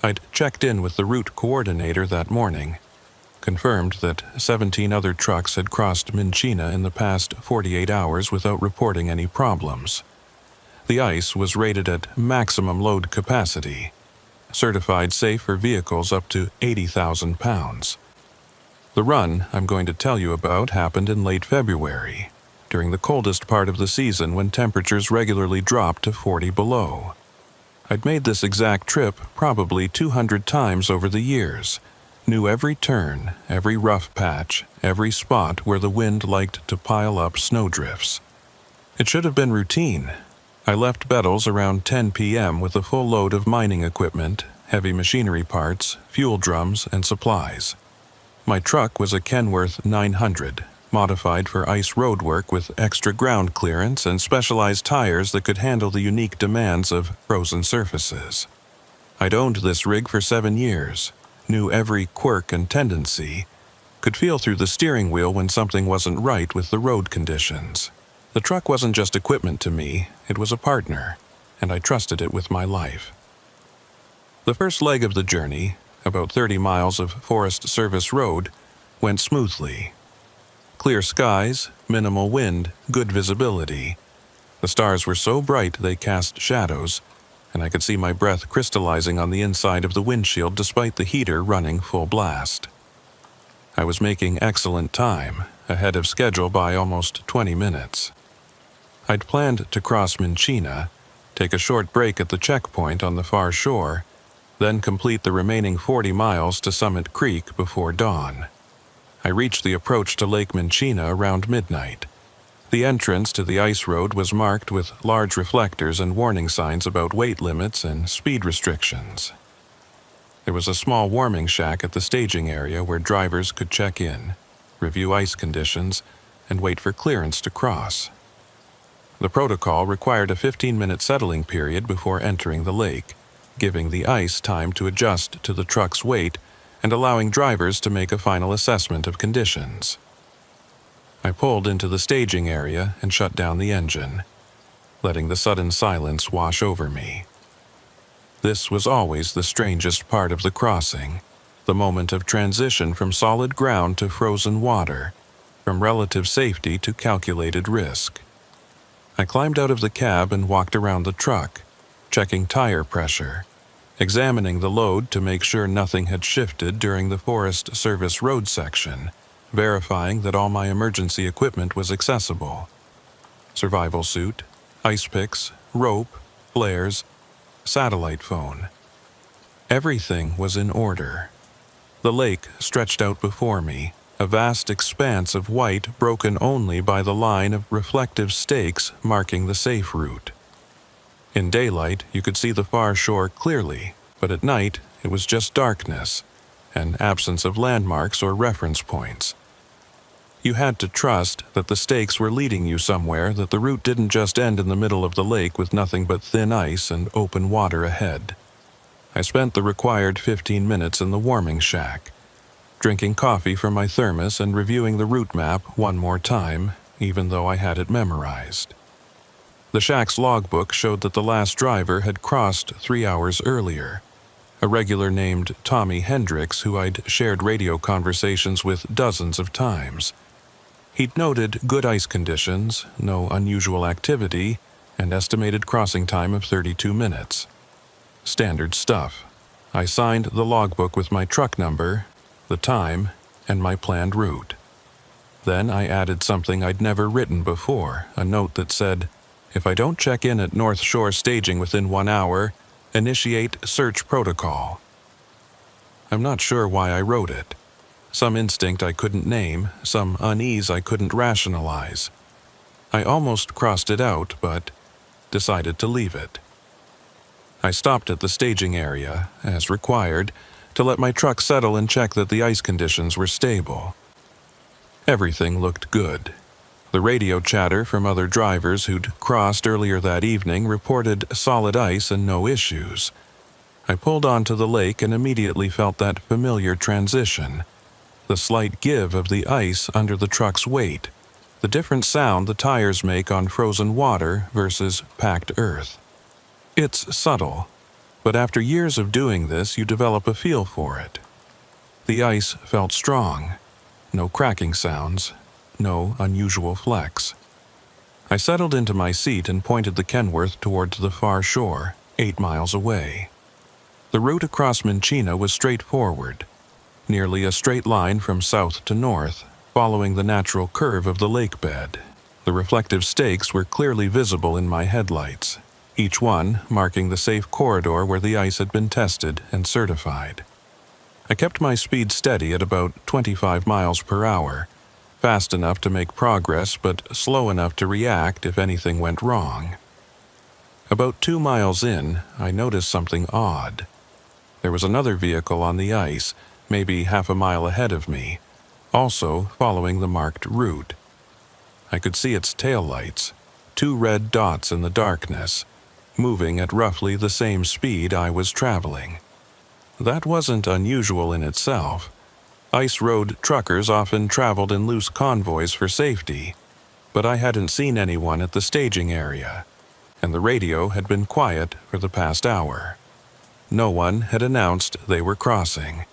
I'd checked in with the route coordinator that morning, confirmed that 17 other trucks had crossed Minchina in the past 48 hours without reporting any problems. The ice was rated at maximum load capacity, certified safe for vehicles up to 80,000 pounds. The run I'm going to tell you about happened in late February, during the coldest part of the season when temperatures regularly dropped to 40 below. I'd made this exact trip probably 200 times over the years, knew every turn, every rough patch, every spot where the wind liked to pile up snowdrifts. It should have been routine. I left Bettles around 10 p.m. with a full load of mining equipment, heavy machinery parts, fuel drums, and supplies. My truck was a Kenworth 900, modified for ice roadwork with extra ground clearance and specialized tires that could handle the unique demands of frozen surfaces. I'd owned this rig for 7 years, knew every quirk and tendency, could feel through the steering wheel when something wasn't right with the road conditions. The truck wasn't just equipment to me, it was a partner, and I trusted it with my life. The first leg of the journey, about 30 miles of Forest Service road, went smoothly. Clear skies, minimal wind, good visibility. The stars were so bright they cast shadows, and I could see my breath crystallizing on the inside of the windshield despite the heater running full blast. I was making excellent time, ahead of schedule by almost 20 minutes. I'd planned to cross Minchina, take a short break at the checkpoint on the far shore, then complete the remaining 40 miles to Summit Creek before dawn. I reached the approach to Lake Minchina around midnight. The entrance to the ice road was marked with large reflectors and warning signs about weight limits and speed restrictions. There was a small warming shack at the staging area where drivers could check in, review ice conditions, and wait for clearance to cross. The protocol required a 15-minute settling period before entering the lake, giving the ice time to adjust to the truck's weight and allowing drivers to make a final assessment of conditions. I pulled into the staging area and shut down the engine, letting the sudden silence wash over me. This was always the strangest part of the crossing, the moment of transition from solid ground to frozen water, from relative safety to calculated risk. I climbed out of the cab and walked around the truck, checking tire pressure, examining the load to make sure nothing had shifted during the Forest Service road section, verifying that all my emergency equipment was accessible. Survival suit, ice picks, rope, flares, satellite phone. Everything was in order. The lake stretched out before me, a vast expanse of white broken only by the line of reflective stakes marking the safe route. In daylight, you could see the far shore clearly, but at night it was just darkness, an absence of landmarks or reference points. You had to trust that the stakes were leading you somewhere, that the route didn't just end in the middle of the lake with nothing but thin ice and open water ahead. I spent the required 15 minutes in the warming shack, drinking coffee from my thermos and reviewing the route map one more time, even though I had it memorized. The shack's logbook showed that the last driver had crossed 3 hours earlier, a regular named Tommy Hendricks who I'd shared radio conversations with dozens of times. He'd noted good ice conditions, no unusual activity, and estimated crossing time of 32 minutes. Standard stuff. I signed the logbook with my truck number, the time, and my planned route. Then I added something I'd never written before, a note that said, "If I don't check in at North Shore staging within 1 hour, initiate search protocol." I'm not sure why I wrote it. Some instinct I couldn't name, some unease I couldn't rationalize. I almost crossed it out, but decided to leave it. I stopped at the staging area, as required, to let my truck settle and check that the ice conditions were stable. Everything looked good. The radio chatter from other drivers who'd crossed earlier that evening reported solid ice and no issues. I pulled onto the lake and immediately felt that familiar transition, the slight give of the ice under the truck's weight, the different sound the tires make on frozen water versus packed earth. It's subtle, but after years of doing this, you develop a feel for it. The ice felt strong, no cracking sounds, no unusual flecks. I settled into my seat and pointed the Kenworth towards the far shore, 8 miles away. The route across Minchina was straightforward, nearly a straight line from south to north, following the natural curve of the lake bed. The reflective stakes were clearly visible in my headlights, each one marking the safe corridor where the ice had been tested and certified. I kept my speed steady at about 25 miles per hour, fast enough to make progress but slow enough to react if anything went wrong. About 2 miles in, I noticed something odd. There was another vehicle on the ice, maybe half a mile ahead of me, also following the marked route. I could see its taillights, 2 red dots in the darkness, moving at roughly the same speed I was traveling. That wasn't unusual in itself. Ice road truckers often traveled in loose convoys for safety, but I hadn't seen anyone at the staging area, and the radio had been quiet for the past hour. No one had announced they were crossing.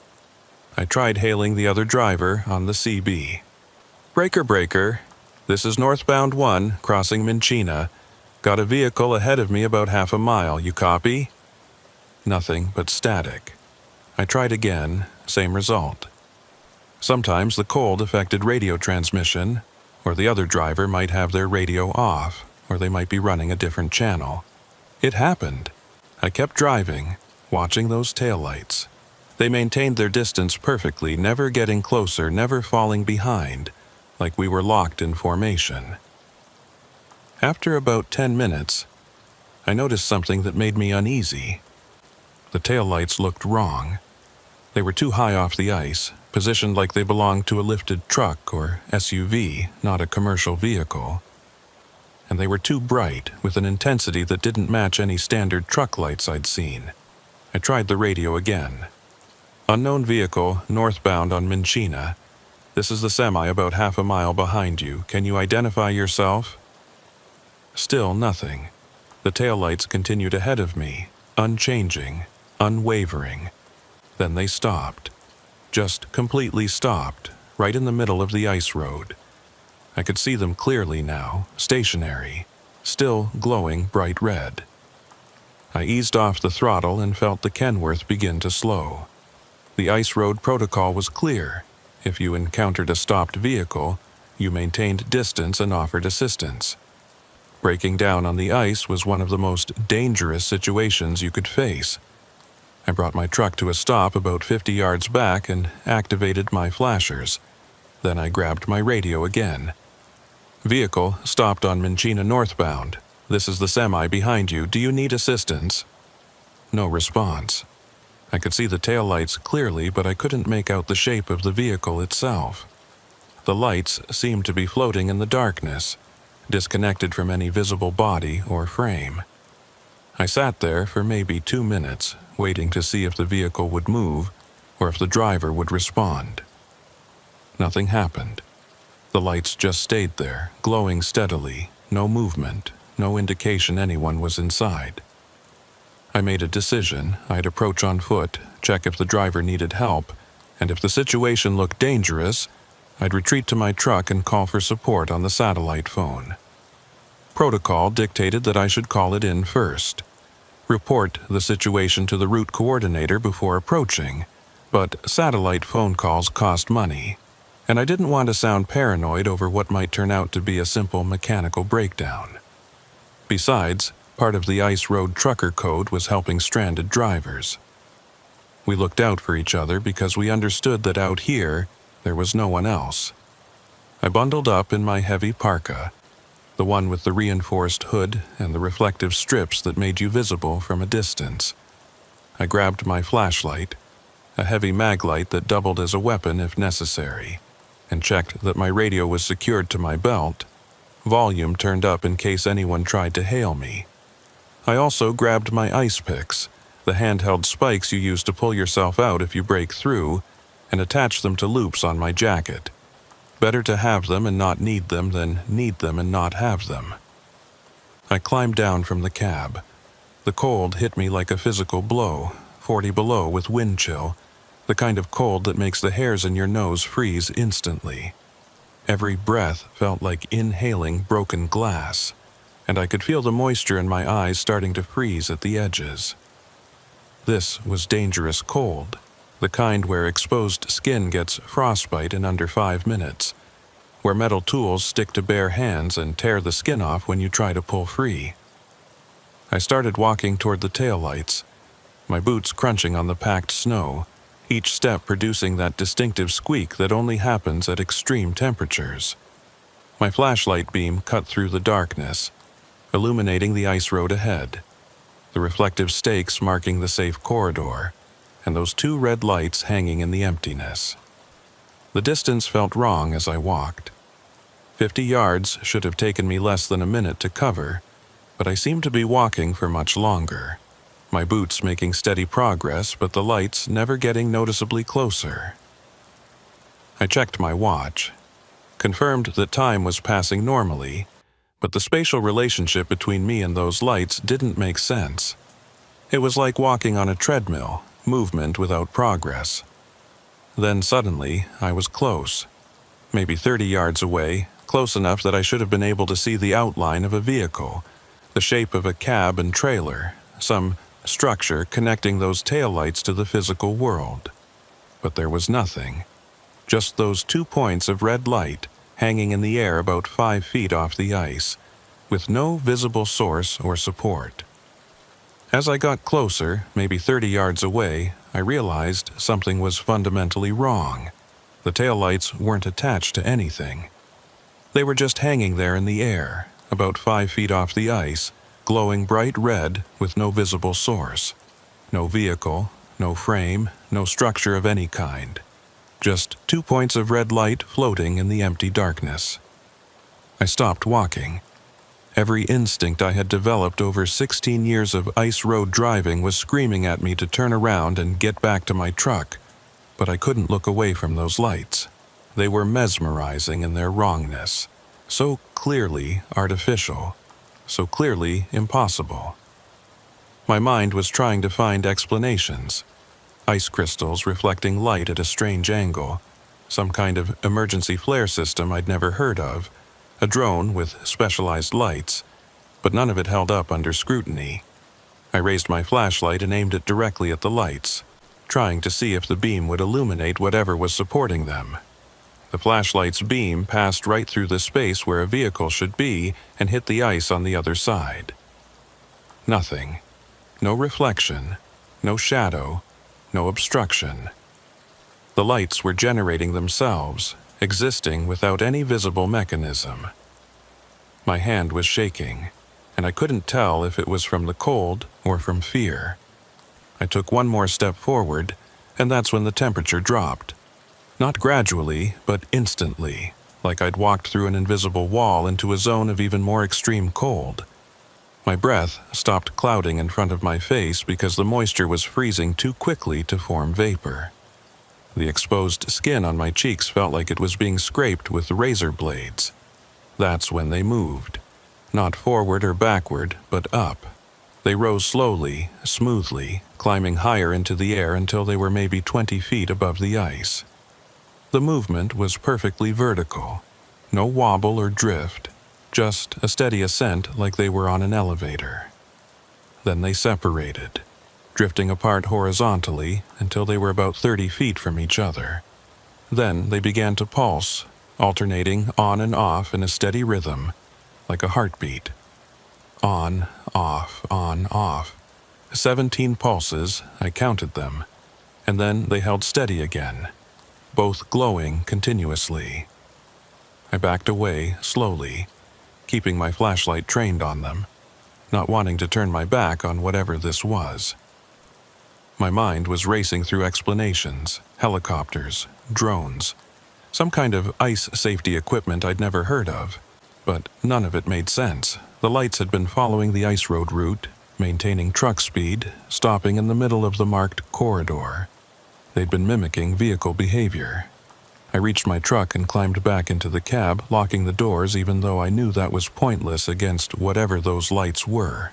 I tried hailing the other driver on the CB. "Breaker, breaker. This is northbound 1, crossing Minchina. Got a vehicle ahead of me about half a mile, you copy?" Nothing but static. I tried again, same result. Sometimes the cold affected radio transmission, or the other driver might have their radio off, or they might be running a different channel. It happened. I kept driving, watching those taillights. They maintained their distance perfectly, never getting closer, never falling behind, like we were locked in formation. After about 10 minutes, I noticed something that made me uneasy. The taillights looked wrong. They were too high off the ice, positioned like they belonged to a lifted truck or SUV, not a commercial vehicle. And they were too bright, with an intensity that didn't match any standard truck lights I'd seen. I tried the radio again. Unknown vehicle, northbound on Minchina. This is the semi about half a mile behind you. Can you identify yourself? Still nothing. The taillights continued ahead of me, unchanging, unwavering. Then they stopped. Just completely stopped, right in the middle of the ice road. I could see them clearly now, stationary, still glowing bright red. I eased off the throttle and felt the Kenworth begin to slow. The ice road protocol was clear. If you encountered a stopped vehicle, you maintained distance and offered assistance. Breaking down on the ice was one of the most dangerous situations you could face. I brought my truck to a stop about 50 yards back and activated my flashers. Then I grabbed my radio again. Vehicle stopped on Minchina northbound. This is the semi behind you. Do you need assistance? No response. I could see the taillights clearly, but I couldn't make out the shape of the vehicle itself. The lights seemed to be floating in the darkness, disconnected from any visible body or frame. I sat there for maybe 2 minutes, waiting to see if the vehicle would move or if the driver would respond. Nothing happened. The lights just stayed there, glowing steadily, no movement, no indication anyone was inside. I made a decision. I'd approach on foot, check if the driver needed help, and if the situation looked dangerous, I'd retreat to my truck and call for support on the satellite phone. Protocol dictated that I should call it in first. Report the situation to the route coordinator before approaching, but satellite phone calls cost money, and I didn't want to sound paranoid over what might turn out to be a simple mechanical breakdown. Besides, part of the ice road trucker code was helping stranded drivers. We looked out for each other because we understood that out here, there was no one else. I bundled up in my heavy parka, the one with the reinforced hood and the reflective strips that made you visible from a distance. I grabbed my flashlight, a heavy mag light that doubled as a weapon if necessary, and checked that my radio was secured to my belt, volume turned up in case anyone tried to hail me. I also grabbed my ice picks, the handheld spikes you use to pull yourself out if you break through, and attached them to loops on my jacket. Better to have them and not need them than need them and not have them. I climbed down from the cab. The cold hit me like a physical blow, 40 below with wind chill, the kind of cold that makes the hairs in your nose freeze instantly. Every breath felt like inhaling broken glass, and I could feel the moisture in my eyes starting to freeze at the edges. This was dangerous cold, the kind where exposed skin gets frostbite in under 5 minutes, where metal tools stick to bare hands and tear the skin off when you try to pull free. I started walking toward the taillights, my boots crunching on the packed snow, each step producing that distinctive squeak that only happens at extreme temperatures. My flashlight beam cut through the darkness, illuminating the ice road ahead, the reflective stakes marking the safe corridor, and those 2 red lights hanging in the emptiness. The distance felt wrong as I walked. 50 yards should have taken me less than a minute to cover, but I seemed to be walking for much longer, my boots making steady progress but the lights never getting noticeably closer. I checked my watch, confirmed that time was passing normally, but the spatial relationship between me and those lights didn't make sense. It was like walking on a treadmill, movement without progress. Then suddenly, I was close, maybe 30 yards away, close enough that I should have been able to see the outline of a vehicle, the shape of a cab and trailer, some structure connecting those taillights to the physical world. But there was nothing, just those 2 points of red light hanging in the air about 5 feet off the ice, with no visible source or support. As I got closer, maybe 30 yards away, I realized something was fundamentally wrong. The taillights weren't attached to anything. They were just hanging there in the air, about 5 feet off the ice, glowing bright red with no visible source. No vehicle, no frame, no structure of any kind. Just 2 points of red light floating in the empty darkness. I stopped walking. Every instinct I had developed over 16 years of ice road driving was screaming at me to turn around and get back to my truck, but I couldn't look away from those lights. They were mesmerizing in their wrongness, so clearly artificial, so clearly impossible. My mind was trying to find explanations. Ice crystals reflecting light at a strange angle, some kind of emergency flare system I'd never heard of, a drone with specialized lights, but none of it held up under scrutiny. I raised my flashlight and aimed it directly at the lights, trying to see if the beam would illuminate whatever was supporting them. The flashlight's beam passed right through the space where a vehicle should be and hit the ice on the other side. Nothing. No reflection, no shadow, no obstruction. The lights were generating themselves, existing without any visible mechanism. My hand was shaking, and I couldn't tell if it was from the cold or from fear. I took one more step forward, and that's when the temperature dropped. Not gradually, but instantly, like I'd walked through an invisible wall into a zone of even more extreme cold. My breath stopped clouding in front of my face because the moisture was freezing too quickly to form vapor. The exposed skin on my cheeks felt like it was being scraped with razor blades. That's when they moved. Not forward or backward, but up. They rose slowly, smoothly, climbing higher into the air until they were maybe 20 feet above the ice. The movement was perfectly vertical. No wobble or drift, just a steady ascent like they were on an elevator. Then they separated, drifting apart horizontally until they were about 30 feet from each other. Then they began to pulse, alternating on and off in a steady rhythm, like a heartbeat. On, off, on, off. 17 pulses, I counted them, and then they held steady again, both glowing continuously. I backed away slowly, keeping my flashlight trained on them, not wanting to turn my back on whatever this was. My mind was racing through explanations, helicopters, drones, some kind of ice safety equipment I'd never heard of, but none of it made sense. The lights had been following the ice road route, maintaining truck speed, stopping in the middle of the marked corridor. They'd been mimicking vehicle behavior. I reached my truck and climbed back into the cab, locking the doors even though I knew that was pointless against whatever those lights were.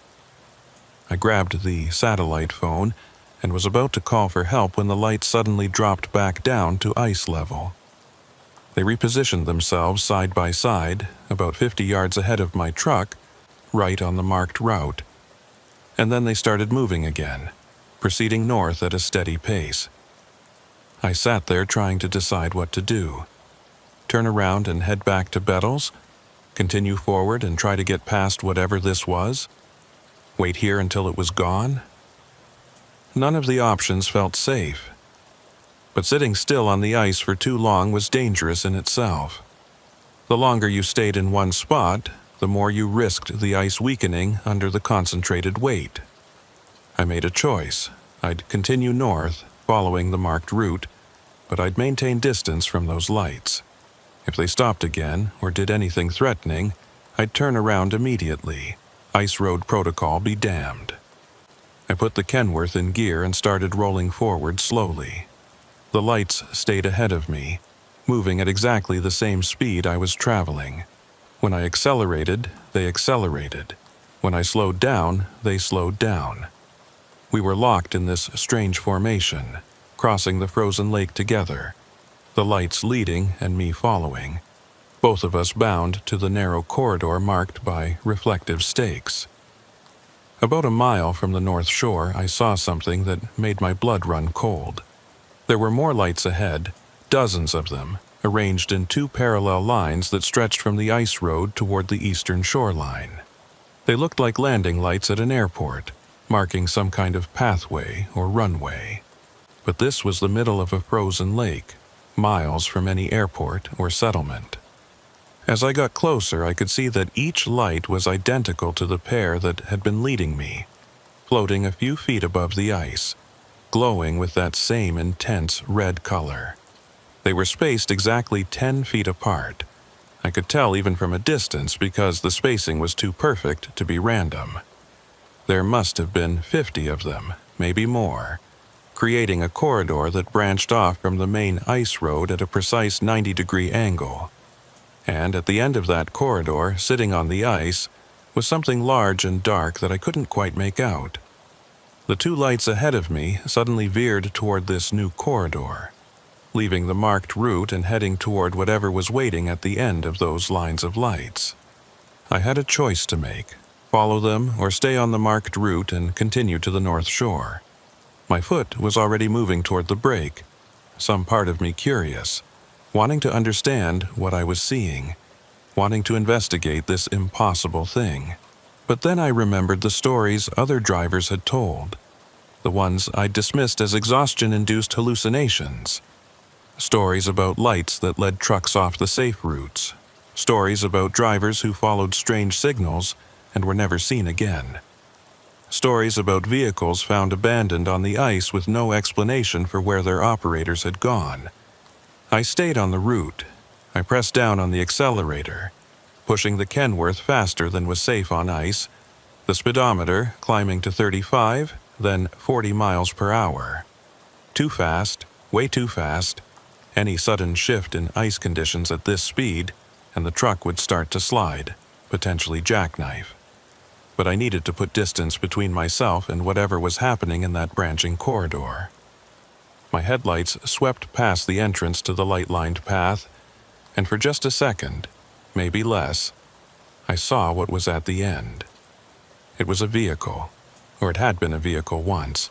I grabbed the satellite phone and was about to call for help when the lights suddenly dropped back down to ice level. They repositioned themselves side by side, about 50 yards ahead of my truck, right on the marked route. And then they started moving again, proceeding north at a steady pace. I sat there trying to decide what to do. Turn around and head back to Bettles? Continue forward and try to get past whatever this was? Wait here until it was gone? None of the options felt safe. But sitting still on the ice for too long was dangerous in itself. The longer you stayed in one spot, the more you risked the ice weakening under the concentrated weight. I made a choice. I'd continue north, following the marked route, but I'd maintain distance from those lights. If they stopped again or did anything threatening, I'd turn around immediately. Ice road protocol be damned. I put the Kenworth in gear and started rolling forward slowly. The lights stayed ahead of me, moving at exactly the same speed I was traveling. When I accelerated, they accelerated. When I slowed down, they slowed down. We were locked in this strange formation, crossing the frozen lake together, the lights leading and me following, both of us bound to the narrow corridor marked by reflective stakes. About a mile from the north shore, I saw something that made my blood run cold. There were more lights ahead, dozens of them, arranged in two parallel lines that stretched from the ice road toward the eastern shoreline. They looked like landing lights at an airport, marking some kind of pathway or runway. But this was the middle of a frozen lake, miles from any airport or settlement. As I got closer, I could see that each light was identical to the pair that had been leading me, floating a few feet above the ice, glowing with that same intense red color. They were spaced exactly 10 feet apart, I could tell even from a distance because the spacing was too perfect to be random. There must have been 50 of them, maybe more, creating a corridor that branched off from the main ice road at a precise 90-degree angle. And at the end of that corridor, sitting on the ice, was something large and dark that I couldn't quite make out. The two lights ahead of me suddenly veered toward this new corridor, leaving the marked route and heading toward whatever was waiting at the end of those lines of lights. I had a choice to make: follow them or stay on the marked route and continue to the north shore. My foot was already moving toward the break, some part of me curious, wanting to understand what I was seeing, wanting to investigate this impossible thing. But then I remembered the stories other drivers had told, the ones I'd dismissed as exhaustion-induced hallucinations. Stories about lights that led trucks off the safe routes. Stories about drivers who followed strange signals and were never seen again. Stories about vehicles found abandoned on the ice with no explanation for where their operators had gone. I stayed on the route. I pressed down on the accelerator, pushing the Kenworth faster than was safe on ice, the speedometer climbing to 35, then 40 miles per hour. Too fast, way too fast. Any sudden shift in ice conditions at this speed, and the truck would start to slide, potentially jackknife. But I needed to put distance between myself and whatever was happening in that branching corridor. My headlights swept past the entrance to the light-lined path, and for just a second, maybe less, I saw what was at the end. It was a vehicle, or it had been a vehicle once.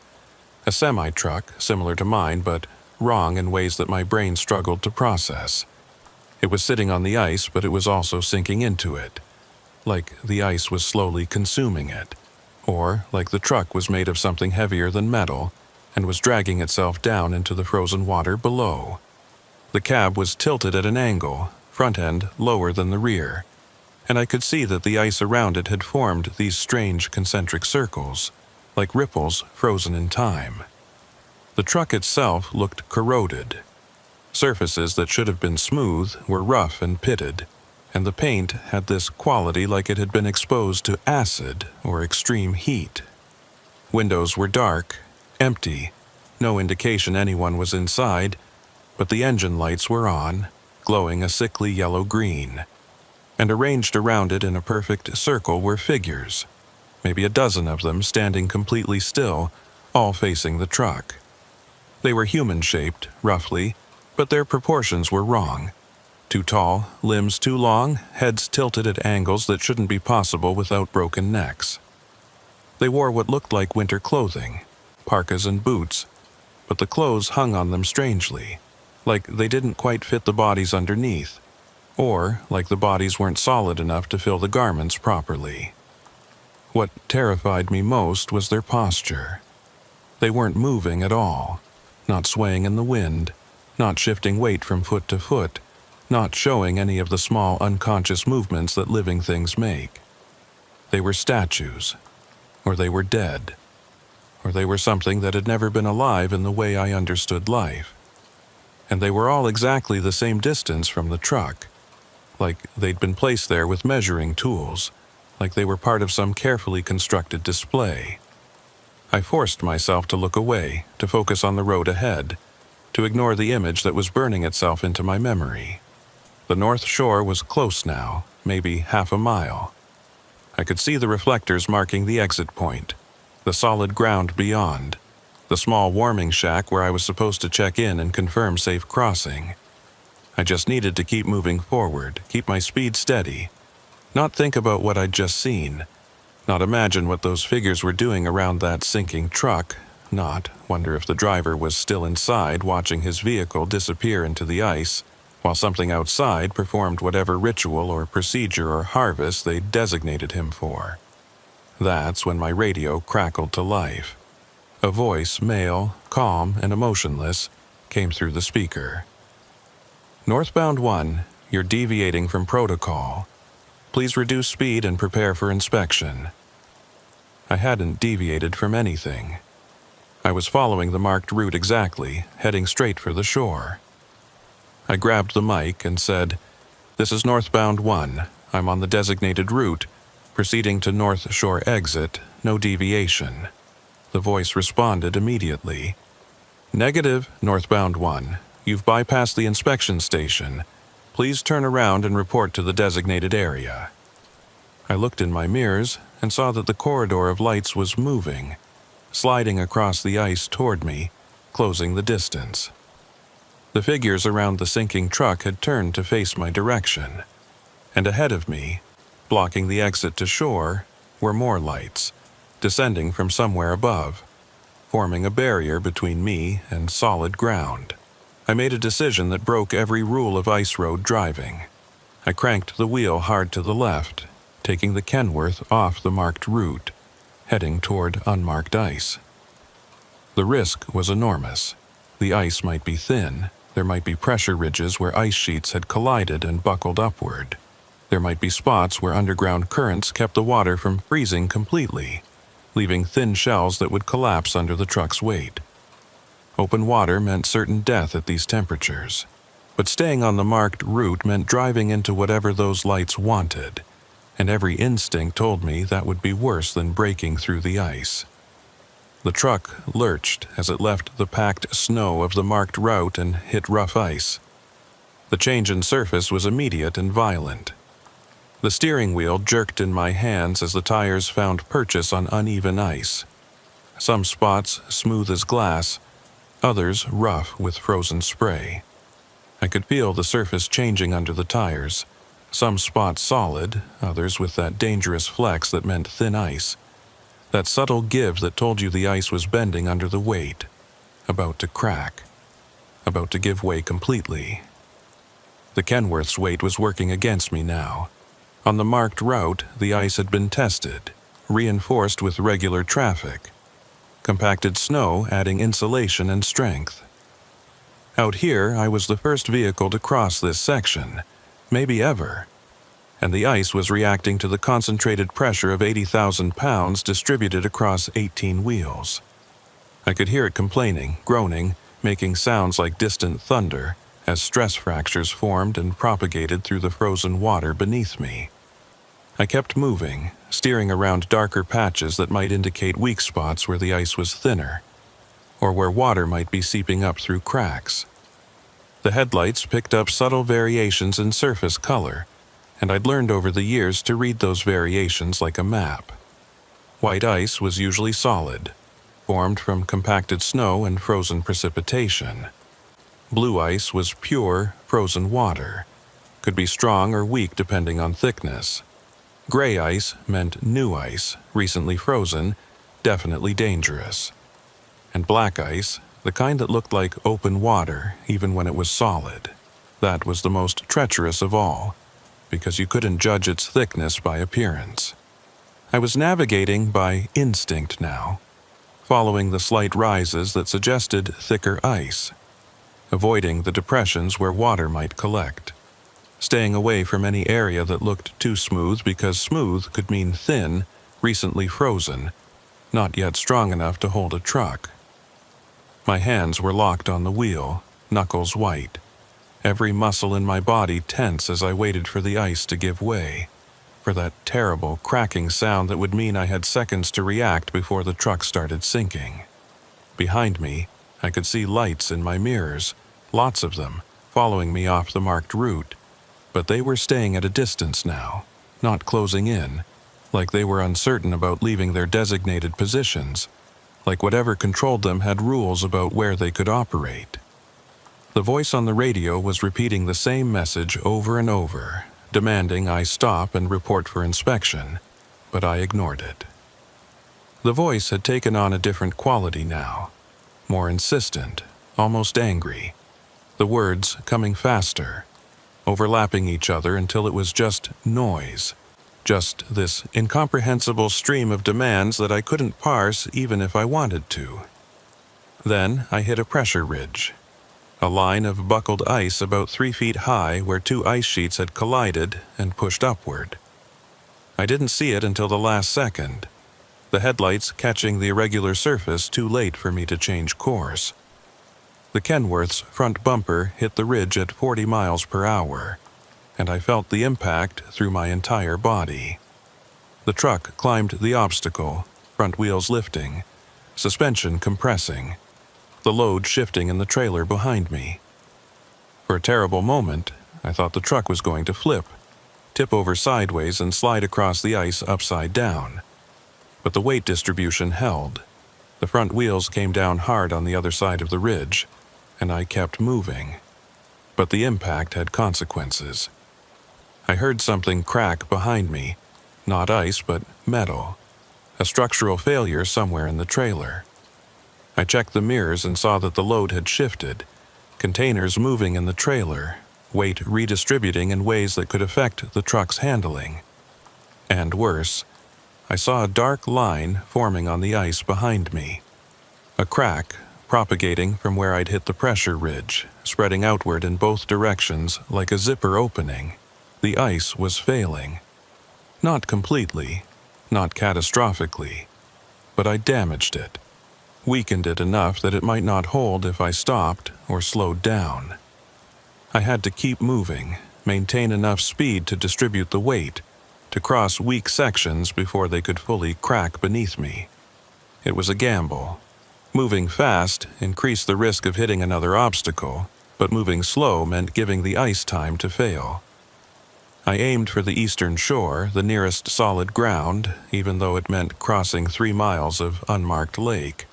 A semi-truck, similar to mine, but wrong in ways that my brain struggled to process. It was sitting on the ice, but it was also sinking into it, like the ice was slowly consuming it, or like the truck was made of something heavier than metal and was dragging itself down into the frozen water below. The cab was tilted at an angle, front end lower than the rear, and I could see that the ice around it had formed these strange concentric circles, like ripples frozen in time. The truck itself looked corroded. Surfaces that should have been smooth were rough and pitted, and the paint had this quality like it had been exposed to acid or extreme heat. Windows were dark, empty, no indication anyone was inside, but the engine lights were on, glowing a sickly yellow-green. And arranged around it in a perfect circle were figures, maybe a dozen of them standing completely still, all facing the truck. They were human-shaped, roughly, but their proportions were wrong. Too tall, limbs too long, heads tilted at angles that shouldn't be possible without broken necks. They wore what looked like winter clothing, parkas and boots, but the clothes hung on them strangely, like they didn't quite fit the bodies underneath, or like the bodies weren't solid enough to fill the garments properly. What terrified me most was their posture. They weren't moving at all, not swaying in the wind, not shifting weight from foot to foot, not showing any of the small unconscious movements that living things make. They were statues, or they were dead, or they were something that had never been alive in the way I understood life. And they were all exactly the same distance from the truck, like they'd been placed there with measuring tools, like they were part of some carefully constructed display. I forced myself to look away, to focus on the road ahead, to ignore the image that was burning itself into my memory. The North Shore was close now, maybe half a mile. I could see the reflectors marking the exit point, the solid ground beyond, the small warming shack where I was supposed to check in and confirm safe crossing. I just needed to keep moving forward, keep my speed steady, not think about what I'd just seen, not imagine what those figures were doing around that sinking truck, not wonder if the driver was still inside watching his vehicle disappear into the ice, while something outside performed whatever ritual or procedure or harvest they designated him for. That's when my radio crackled to life. A voice, male, calm and emotionless, came through the speaker. "Northbound 1, you're deviating from protocol. Please reduce speed and prepare for inspection." I hadn't deviated from anything. I was following the marked route exactly, heading straight for the shore. I grabbed the mic and said, This is northbound 1. I'm on the designated route, proceeding to North Shore exit, no deviation. The voice responded immediately. Negative, northbound 1. You've bypassed the inspection station. Please turn around and report to the designated area. I looked in my mirrors and saw that the corridor of lights was moving, sliding across the ice toward me, closing the distance. The figures around the sinking truck had turned to face my direction, and ahead of me, blocking the exit to shore, were more lights, descending from somewhere above, forming a barrier between me and solid ground. I made a decision that broke every rule of ice road driving. I cranked the wheel hard to the left, taking the Kenworth off the marked route, heading toward unmarked ice. The risk was enormous. The ice might be thin. There might be pressure ridges where ice sheets had collided and buckled upward. There might be spots where underground currents kept the water from freezing completely, leaving thin shells that would collapse under the truck's weight. Open water meant certain death at these temperatures, but staying on the marked route meant driving into whatever those lights wanted, and every instinct told me that would be worse than breaking through the ice. The truck lurched as it left the packed snow of the marked route and hit rough ice. The change in surface was immediate and violent. The steering wheel jerked in my hands as the tires found purchase on uneven ice. Some spots smooth as glass, others rough with frozen spray. I could feel the surface changing under the tires, some spots solid, others with that dangerous flex that meant thin ice. That subtle give that told you the ice was bending under the weight, about to crack, about to give way completely. The Kenworth's weight was working against me now. On the marked route, the ice had been tested, reinforced with regular traffic, compacted snow adding insulation and strength. Out here, I was the first vehicle to cross this section, maybe ever, and the ice was reacting to the concentrated pressure of 80,000 pounds distributed across 18 wheels. I could hear it complaining, groaning, making sounds like distant thunder as stress fractures formed and propagated through the frozen water beneath me. I kept moving, steering around darker patches that might indicate weak spots where the ice was thinner, or where water might be seeping up through cracks. The headlights picked up subtle variations in surface color, and I'd learned over the years to read those variations like a map. White ice was usually solid, formed from compacted snow and frozen precipitation. Blue ice was pure, frozen water, could be strong or weak depending on thickness. Gray ice meant new ice, recently frozen, definitely dangerous. And black ice, the kind that looked like open water even when it was solid, that was the most treacherous of all, because you couldn't judge its thickness by appearance. I was navigating by instinct now, following the slight rises that suggested thicker ice, avoiding the depressions where water might collect, staying away from any area that looked too smooth because smooth could mean thin, recently frozen, not yet strong enough to hold a truck. My hands were locked on the wheel, knuckles white, every muscle in my body tense as I waited for the ice to give way, for that terrible cracking sound that would mean I had seconds to react before the truck started sinking. Behind me, I could see lights in my mirrors, lots of them, following me off the marked route, but they were staying at a distance now, not closing in, like they were uncertain about leaving their designated positions, like whatever controlled them had rules about where they could operate. The voice on the radio was repeating the same message over and over, demanding I stop and report for inspection, but I ignored it. The voice had taken on a different quality now, more insistent, almost angry, the words coming faster, overlapping each other until it was just noise, just this incomprehensible stream of demands that I couldn't parse even if I wanted to. Then I hit a pressure ridge, a line of buckled ice about 3 feet high where two ice sheets had collided and pushed upward. I didn't see it until the last second, the headlights catching the irregular surface too late for me to change course. The Kenworth's front bumper hit the ridge at 40 miles per hour, and I felt the impact through my entire body. The truck climbed the obstacle, front wheels lifting, suspension compressing, the load shifting in the trailer behind me. For a terrible moment, I thought the truck was going to flip, tip over sideways and slide across the ice upside down. But the weight distribution held. The front wheels came down hard on the other side of the ridge, and I kept moving. But the impact had consequences. I heard something crack behind me, not ice but metal, a structural failure somewhere in the trailer. I checked the mirrors and saw that the load had shifted, containers moving in the trailer, weight redistributing in ways that could affect the truck's handling. And worse, I saw a dark line forming on the ice behind me. A crack propagating from where I'd hit the pressure ridge, spreading outward in both directions like a zipper opening. The ice was failing. Not completely, not catastrophically, but I damaged it, weakened it enough that it might not hold if I stopped or slowed down. I had to keep moving, maintain enough speed to distribute the weight, to cross weak sections before they could fully crack beneath me. It was a gamble. Moving fast increased the risk of hitting another obstacle, but moving slow meant giving the ice time to fail. I aimed for the eastern shore, the nearest solid ground, even though it meant crossing 3 miles of unmarked lake.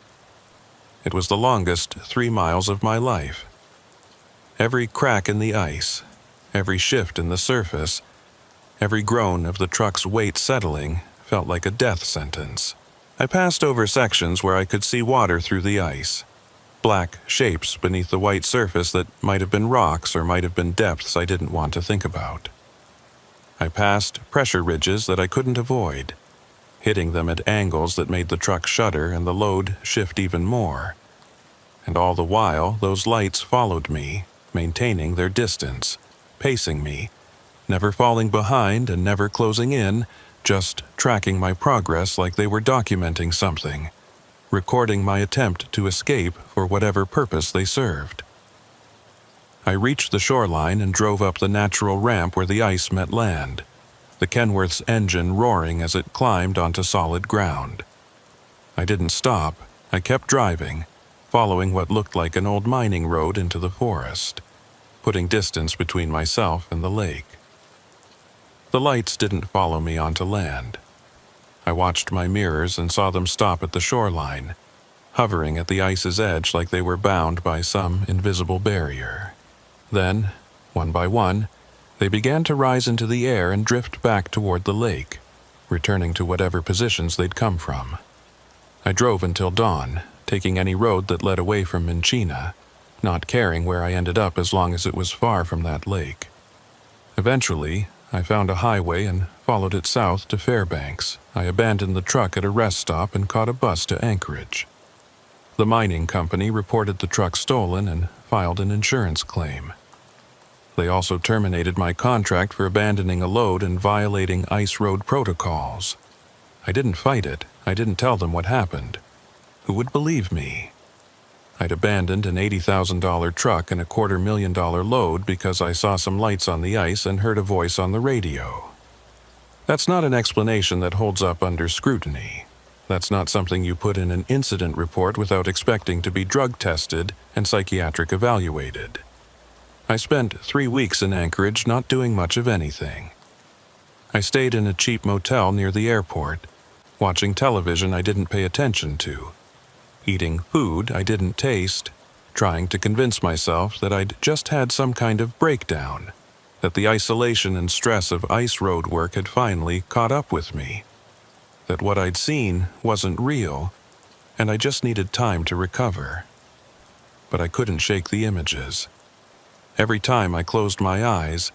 It was the longest 3 miles of my life. Every crack in the ice, every shift in the surface, every groan of the truck's weight settling felt like a death sentence. I passed over sections where I could see water through the ice, black shapes beneath the white surface that might have been rocks or might have been depths I didn't want to think about. I passed pressure ridges that I couldn't avoid, hitting them at angles that made the truck shudder and the load shift even more. And all the while, those lights followed me, maintaining their distance, pacing me, never falling behind and never closing in, just tracking my progress like they were documenting something, recording my attempt to escape for whatever purpose they served. I reached the shoreline and drove up the natural ramp where the ice met land, the Kenworth's engine roaring as it climbed onto solid ground. I didn't stop. I kept driving, following what looked like an old mining road into the forest, putting distance between myself and the lake. The lights didn't follow me onto land. I watched my mirrors and saw them stop at the shoreline, hovering at the ice's edge like they were bound by some invisible barrier. Then, one by one, they began to rise into the air and drift back toward the lake, returning to whatever positions they'd come from. I drove until dawn, taking any road that led away from Minchina, not caring where I ended up as long as it was far from that lake. Eventually, I found a highway and followed it south to Fairbanks. I abandoned the truck at a rest stop and caught a bus to Anchorage. The mining company reported the truck stolen and filed an insurance claim. They also terminated my contract for abandoning a load and violating ice road protocols. I didn't fight it. I didn't tell them what happened. Who would believe me? I'd abandoned an $80,000 truck and a $250,000 load because I saw some lights on the ice and heard a voice on the radio. That's not an explanation that holds up under scrutiny. That's not something you put in an incident report without expecting to be drug tested and psychiatric evaluated. I spent 3 weeks in Anchorage not doing much of anything. I stayed in a cheap motel near the airport, watching television I didn't pay attention to, eating food I didn't taste, trying to convince myself that I'd just had some kind of breakdown, that the isolation and stress of ice road work had finally caught up with me, that what I'd seen wasn't real, and I just needed time to recover. But I couldn't shake the images. Every time I closed my eyes,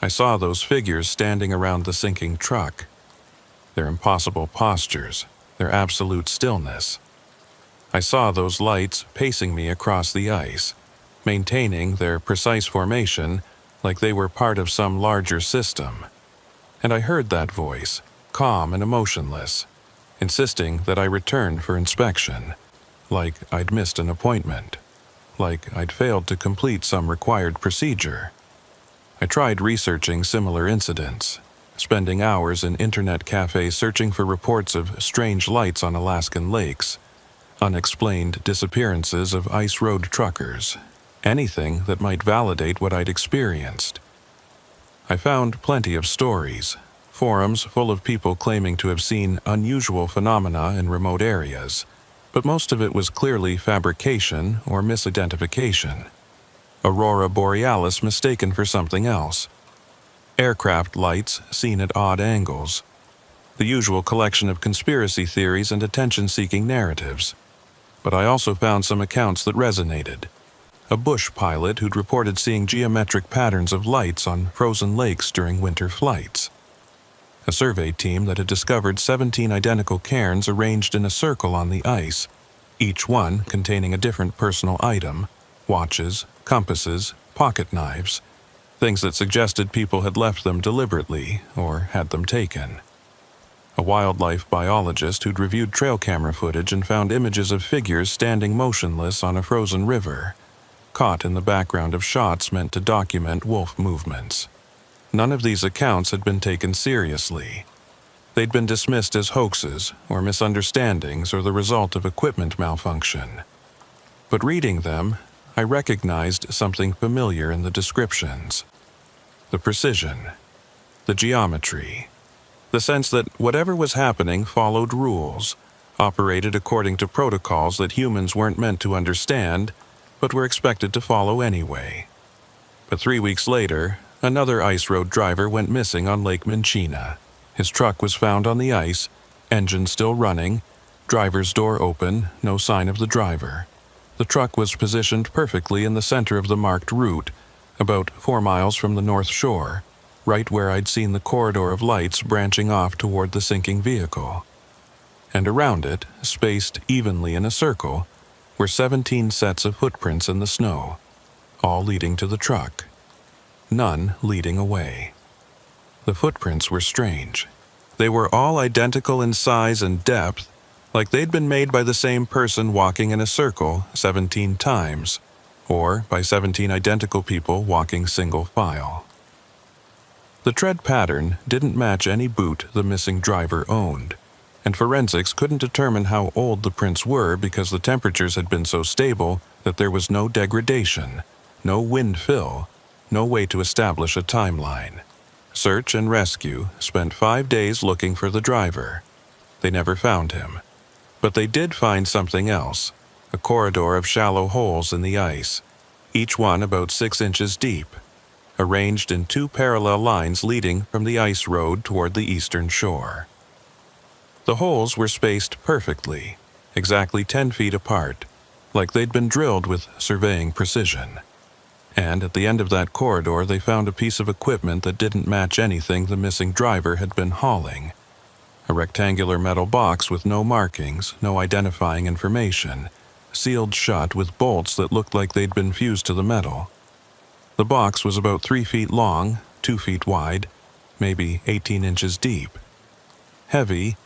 I saw those figures standing around the sinking truck, their impossible postures, their absolute stillness. I saw those lights pacing me across the ice, maintaining their precise formation like they were part of some larger system. And I heard that voice, calm and emotionless, insisting that I return for inspection, like I'd missed an appointment, like I'd failed to complete some required procedure. I tried researching similar incidents, spending hours in internet cafes searching for reports of strange lights on Alaskan lakes, unexplained disappearances of ice road truckers, anything that might validate what I'd experienced. I found plenty of stories, forums full of people claiming to have seen unusual phenomena in remote areas, but most of it was clearly fabrication or misidentification. Aurora borealis mistaken for something else. Aircraft lights seen at odd angles. The usual collection of conspiracy theories and attention-seeking narratives. But I also found some accounts that resonated. A bush pilot who'd reported seeing geometric patterns of lights on frozen lakes during winter flights. A survey team that had discovered 17 identical cairns arranged in a circle on the ice, each one containing a different personal item, watches, compasses, pocket knives, things that suggested people had left them deliberately or had them taken. A wildlife biologist who'd reviewed trail camera footage and found images of figures standing motionless on a frozen river, caught in the background of shots meant to document wolf movements. None of these accounts had been taken seriously. They'd been dismissed as hoaxes or misunderstandings or the result of equipment malfunction. But reading them, I recognized something familiar in the descriptions. The precision, the geometry, the sense that whatever was happening followed rules, operated according to protocols that humans weren't meant to understand, but were expected to follow anyway. But 3 weeks later, another ice road driver went missing on Lake Minchina. His truck was found on the ice, engine still running, driver's door open, no sign of the driver. The truck was positioned perfectly in the center of the marked route, about 4 miles from the North Shore, right where I'd seen the corridor of lights branching off toward the sinking vehicle. And around it, spaced evenly in a circle, were 17 sets of footprints in the snow, all leading to the truck. None leading away. The footprints were strange. They were all identical in size and depth, like they'd been made by the same person walking in a circle 17 times, or by 17 identical people walking single file. The tread pattern didn't match any boot the missing driver owned, and forensics couldn't determine how old the prints were because the temperatures had been so stable that there was no degradation, no wind fill, no way to establish a timeline. Search and rescue spent 5 days looking for the driver. They never found him. But they did find something else, a corridor of shallow holes in the ice, each one about 6 inches deep, arranged in 2 parallel lines leading from the ice road toward the eastern shore. The holes were spaced perfectly, exactly 10 feet apart, like they'd been drilled with surveying precision. And at the end of that corridor they found a piece of equipment that didn't match anything the missing driver had been hauling. A rectangular metal box with no markings, no identifying information, sealed shut with bolts that looked like they'd been fused to the metal. The box was about 3 feet long, 2 feet wide, maybe 18 inches deep. Heavy,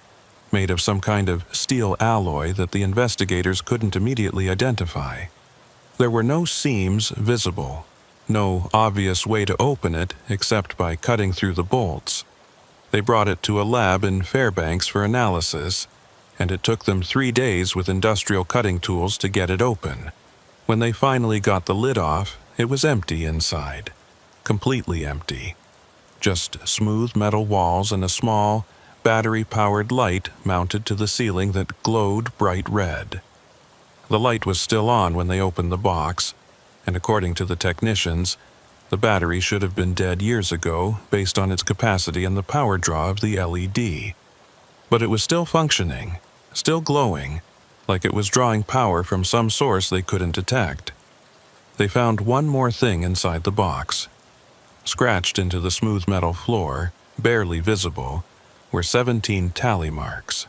made of some kind of steel alloy that the investigators couldn't immediately identify. There were no seams visible, no obvious way to open it except by cutting through the bolts. They brought it to a lab in Fairbanks for analysis, and it took them 3 days with industrial cutting tools to get it open. When they finally got the lid off, it was empty inside. Completely empty. Just smooth metal walls and a small, battery-powered light mounted to the ceiling that glowed bright red. The light was still on when they opened the box, and according to the technicians, the battery should have been dead years ago based on its capacity and the power draw of the LED. But it was still functioning, still glowing, like it was drawing power from some source they couldn't detect. They found one more thing inside the box. Scratched into the smooth metal floor, barely visible, were 17 tally marks.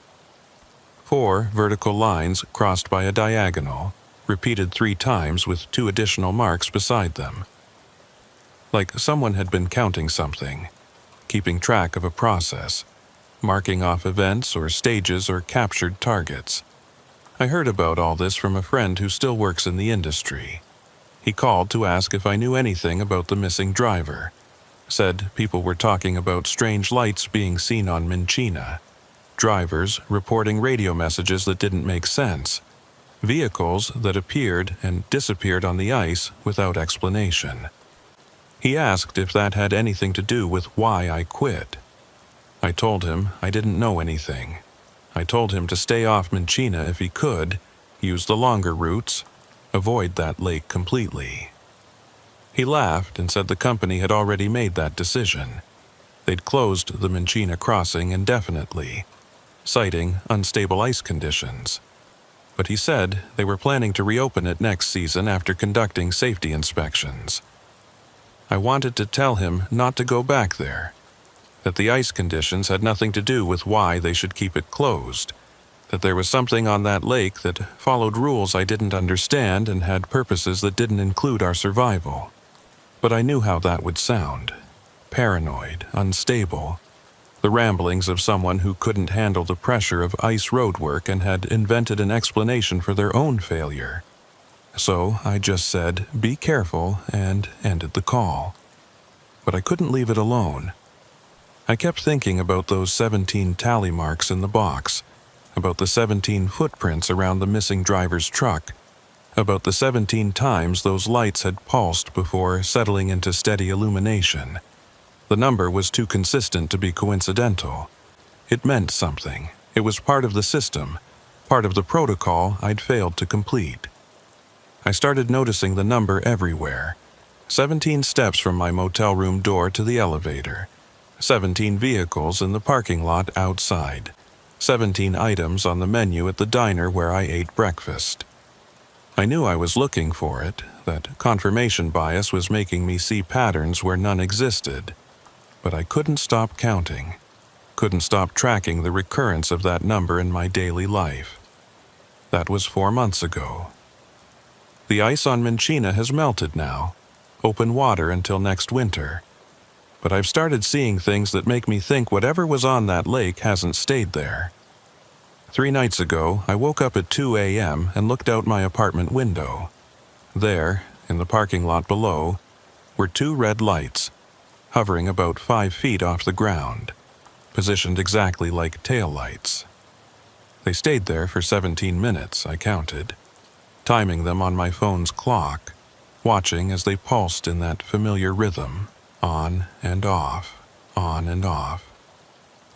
4 vertical lines crossed by a diagonal, repeated 3 times with 2 additional marks beside them. Like someone had been counting something, keeping track of a process, marking off events or stages or captured targets. I heard about all this from a friend who still works in the industry. He called to ask if I knew anything about the missing driver, Said people were talking about strange lights being seen on Minchina, drivers reporting radio messages that didn't make sense, vehicles that appeared and disappeared on the ice without explanation. He asked if that had anything to do with why I quit. I told him I didn't know anything. I told him to stay off Minchina if he could, use the longer routes, avoid that lake completely. He laughed and said the company had already made that decision. They'd closed the Minchina crossing indefinitely, citing unstable ice conditions. But he said they were planning to reopen it next season after conducting safety inspections. I wanted to tell him not to go back there, that the ice conditions had nothing to do with why they should keep it closed, that there was something on that lake that followed rules I didn't understand and had purposes that didn't include our survival. But I knew how that would sound. Paranoid, unstable, the ramblings of someone who couldn't handle the pressure of ice roadwork and had invented an explanation for their own failure. So I just said, "Be careful," and ended the call. But I couldn't leave it alone. I kept thinking about those 17 tally marks in the box, about the 17 footprints around the missing driver's truck, about the 17 times those lights had pulsed before settling into steady illumination. The number was too consistent to be coincidental. It meant something. It was part of the system, part of the protocol I'd failed to complete. I started noticing the number everywhere. 17 steps from my motel room door to the elevator. 17 vehicles in the parking lot outside. 17 items on the menu at the diner where I ate breakfast. I knew I was looking for it, that confirmation bias was making me see patterns where none existed. But I couldn't stop counting, couldn't stop tracking the recurrence of that number in my daily life. That was 4 months ago. The ice on Minchina has melted now, open water until next winter. But I've started seeing things that make me think whatever was on that lake hasn't stayed there. 3 nights ago, I woke up at 2 a.m. and looked out my apartment window. There, in the parking lot below, were 2 red lights, hovering about 5 feet off the ground, positioned exactly like taillights. They stayed there for 17 minutes, I counted, timing them on my phone's clock, watching as they pulsed in that familiar rhythm, on and off,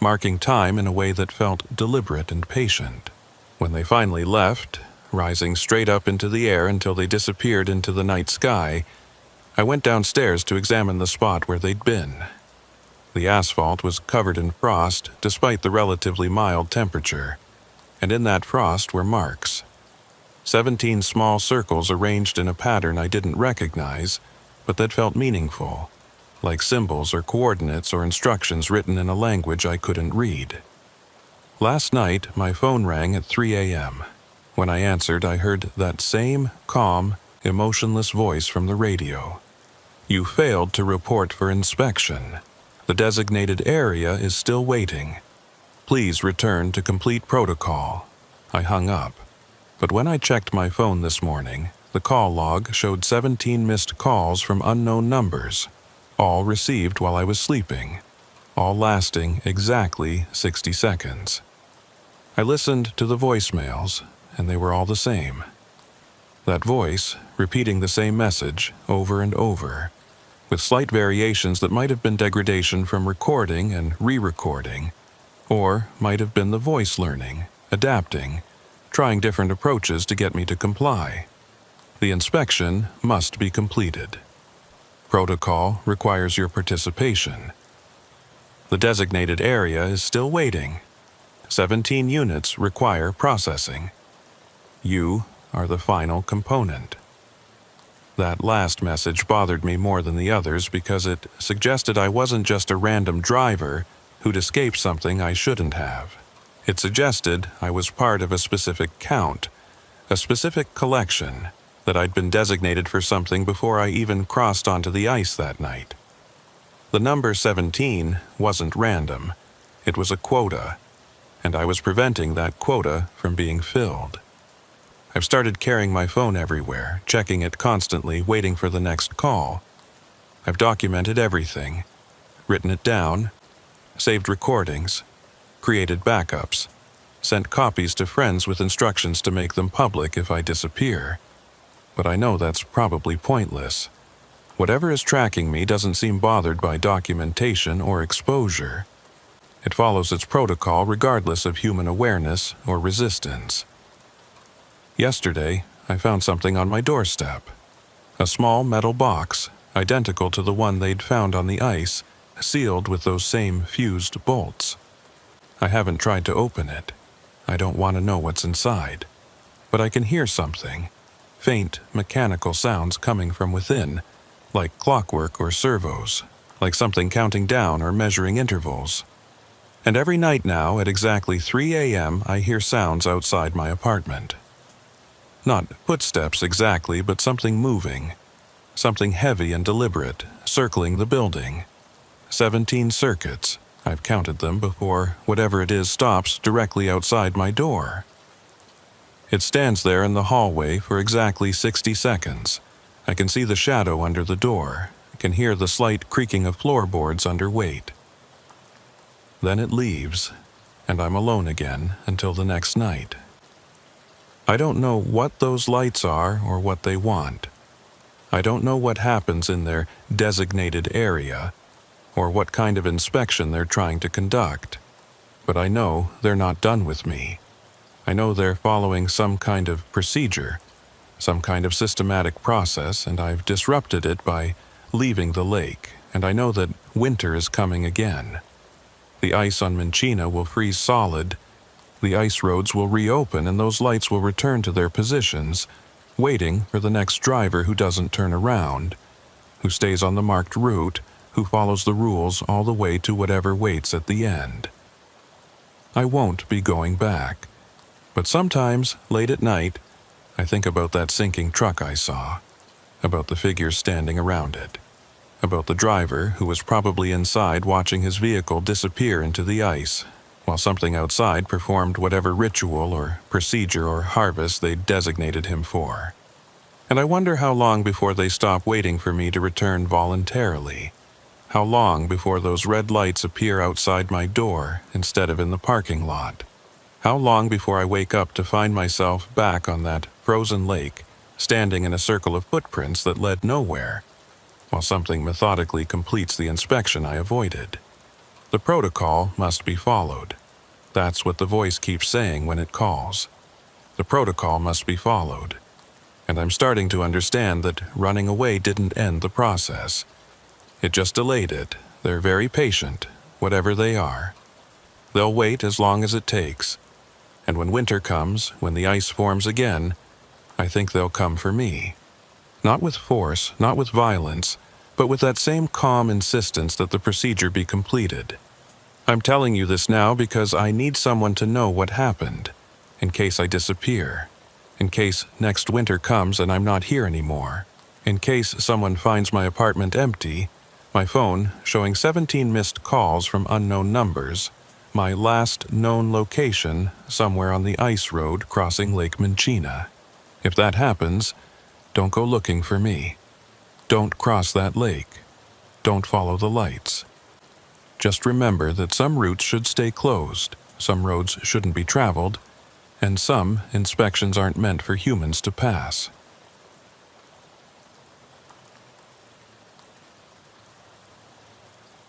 marking time in a way that felt deliberate and patient. When they finally left, rising straight up into the air until they disappeared into the night sky, I went downstairs to examine the spot where they'd been. The asphalt was covered in frost despite the relatively mild temperature, and in that frost were marks. 17 small circles arranged in a pattern I didn't recognize, but that felt meaningful, like symbols or coordinates or instructions written in a language I couldn't read. Last night, my phone rang at 3 a.m. When I answered, I heard that same calm, emotionless voice from the radio. "You failed to report for inspection. The designated area is still waiting. Please return to complete protocol." I hung up. But when I checked my phone this morning, the call log showed 17 missed calls from unknown numbers, all received while I was sleeping, all lasting exactly 60 seconds. I listened to the voicemails, and they were all the same. That voice, repeating the same message over and over, with slight variations that might have been degradation from recording and re-recording, or might have been the voice learning, adapting, trying different approaches to get me to comply. The inspection must be completed. Protocol requires your participation. The designated area is still waiting. 17 units require processing. You are the final component. That last message bothered me more than the others because it suggested I wasn't just a random driver who'd escaped something I shouldn't have. It suggested I was part of a specific count, a specific collection, that I'd been designated for something before I even crossed onto the ice that night. The number 17 wasn't random. It was a quota, and I was preventing that quota from being filled. I've started carrying my phone everywhere, checking it constantly, waiting for the next call. I've documented everything, written it down, saved recordings, created backups, sent copies to friends with instructions to make them public if I disappear. But I know that's probably pointless. Whatever is tracking me doesn't seem bothered by documentation or exposure. It follows its protocol regardless of human awareness or resistance. Yesterday, I found something on my doorstep. A small metal box, identical to the one they'd found on the ice, sealed with those same fused bolts. I haven't tried to open it. I don't want to know what's inside. But I can hear something. Faint, mechanical sounds coming from within, like clockwork or servos, like something counting down or measuring intervals. And every night now, at exactly 3 a.m., I hear sounds outside my apartment. Not footsteps exactly, but something moving. Something heavy and deliberate, circling the building. 17 circuits. I've counted them before whatever it is stops directly outside my door. It stands there in the hallway for exactly 60 seconds. I can see the shadow under the door. I can hear the slight creaking of floorboards under weight. Then it leaves, and I'm alone again until the next night. I don't know what those lights are or what they want. I don't know what happens in their designated area, or what kind of inspection they're trying to conduct. But I know they're not done with me. I know they're following some kind of procedure, some kind of systematic process, and I've disrupted it by leaving the lake, and I know that winter is coming again. The ice on Minchina will freeze solid, the ice roads will reopen, and those lights will return to their positions, waiting for the next driver who doesn't turn around, who stays on the marked route, who follows the rules all the way to whatever waits at the end. I won't be going back, but sometimes, late at night, I think about that sinking truck I saw, about the figures standing around it, about the driver who was probably inside watching his vehicle disappear into the ice, while something outside performed whatever ritual or procedure or harvest they'd designated him for. And I wonder how long before they stop waiting for me to return voluntarily. How long before those red lights appear outside my door instead of in the parking lot? How long before I wake up to find myself back on that frozen lake, standing in a circle of footprints that led nowhere, while something methodically completes the inspection I avoided? The protocol must be followed. That's what the voice keeps saying when it calls. The protocol must be followed. And I'm starting to understand that running away didn't end the process. It just delayed it. They're very patient, whatever they are. They'll wait as long as it takes. And when winter comes, when the ice forms again, I think they'll come for me. Not with force, not with violence, but with that same calm insistence that the procedure be completed. I'm telling you this now because I need someone to know what happened, in case I disappear, in case next winter comes and I'm not here anymore, in case someone finds my apartment empty, my phone showing 17 missed calls from unknown numbers, my last known location somewhere on the ice road crossing Lake Minchina. If that happens, don't go looking for me. Don't cross that lake. Don't follow the lights. Just remember that some routes should stay closed, some roads shouldn't be traveled, and some inspections aren't meant for humans to pass.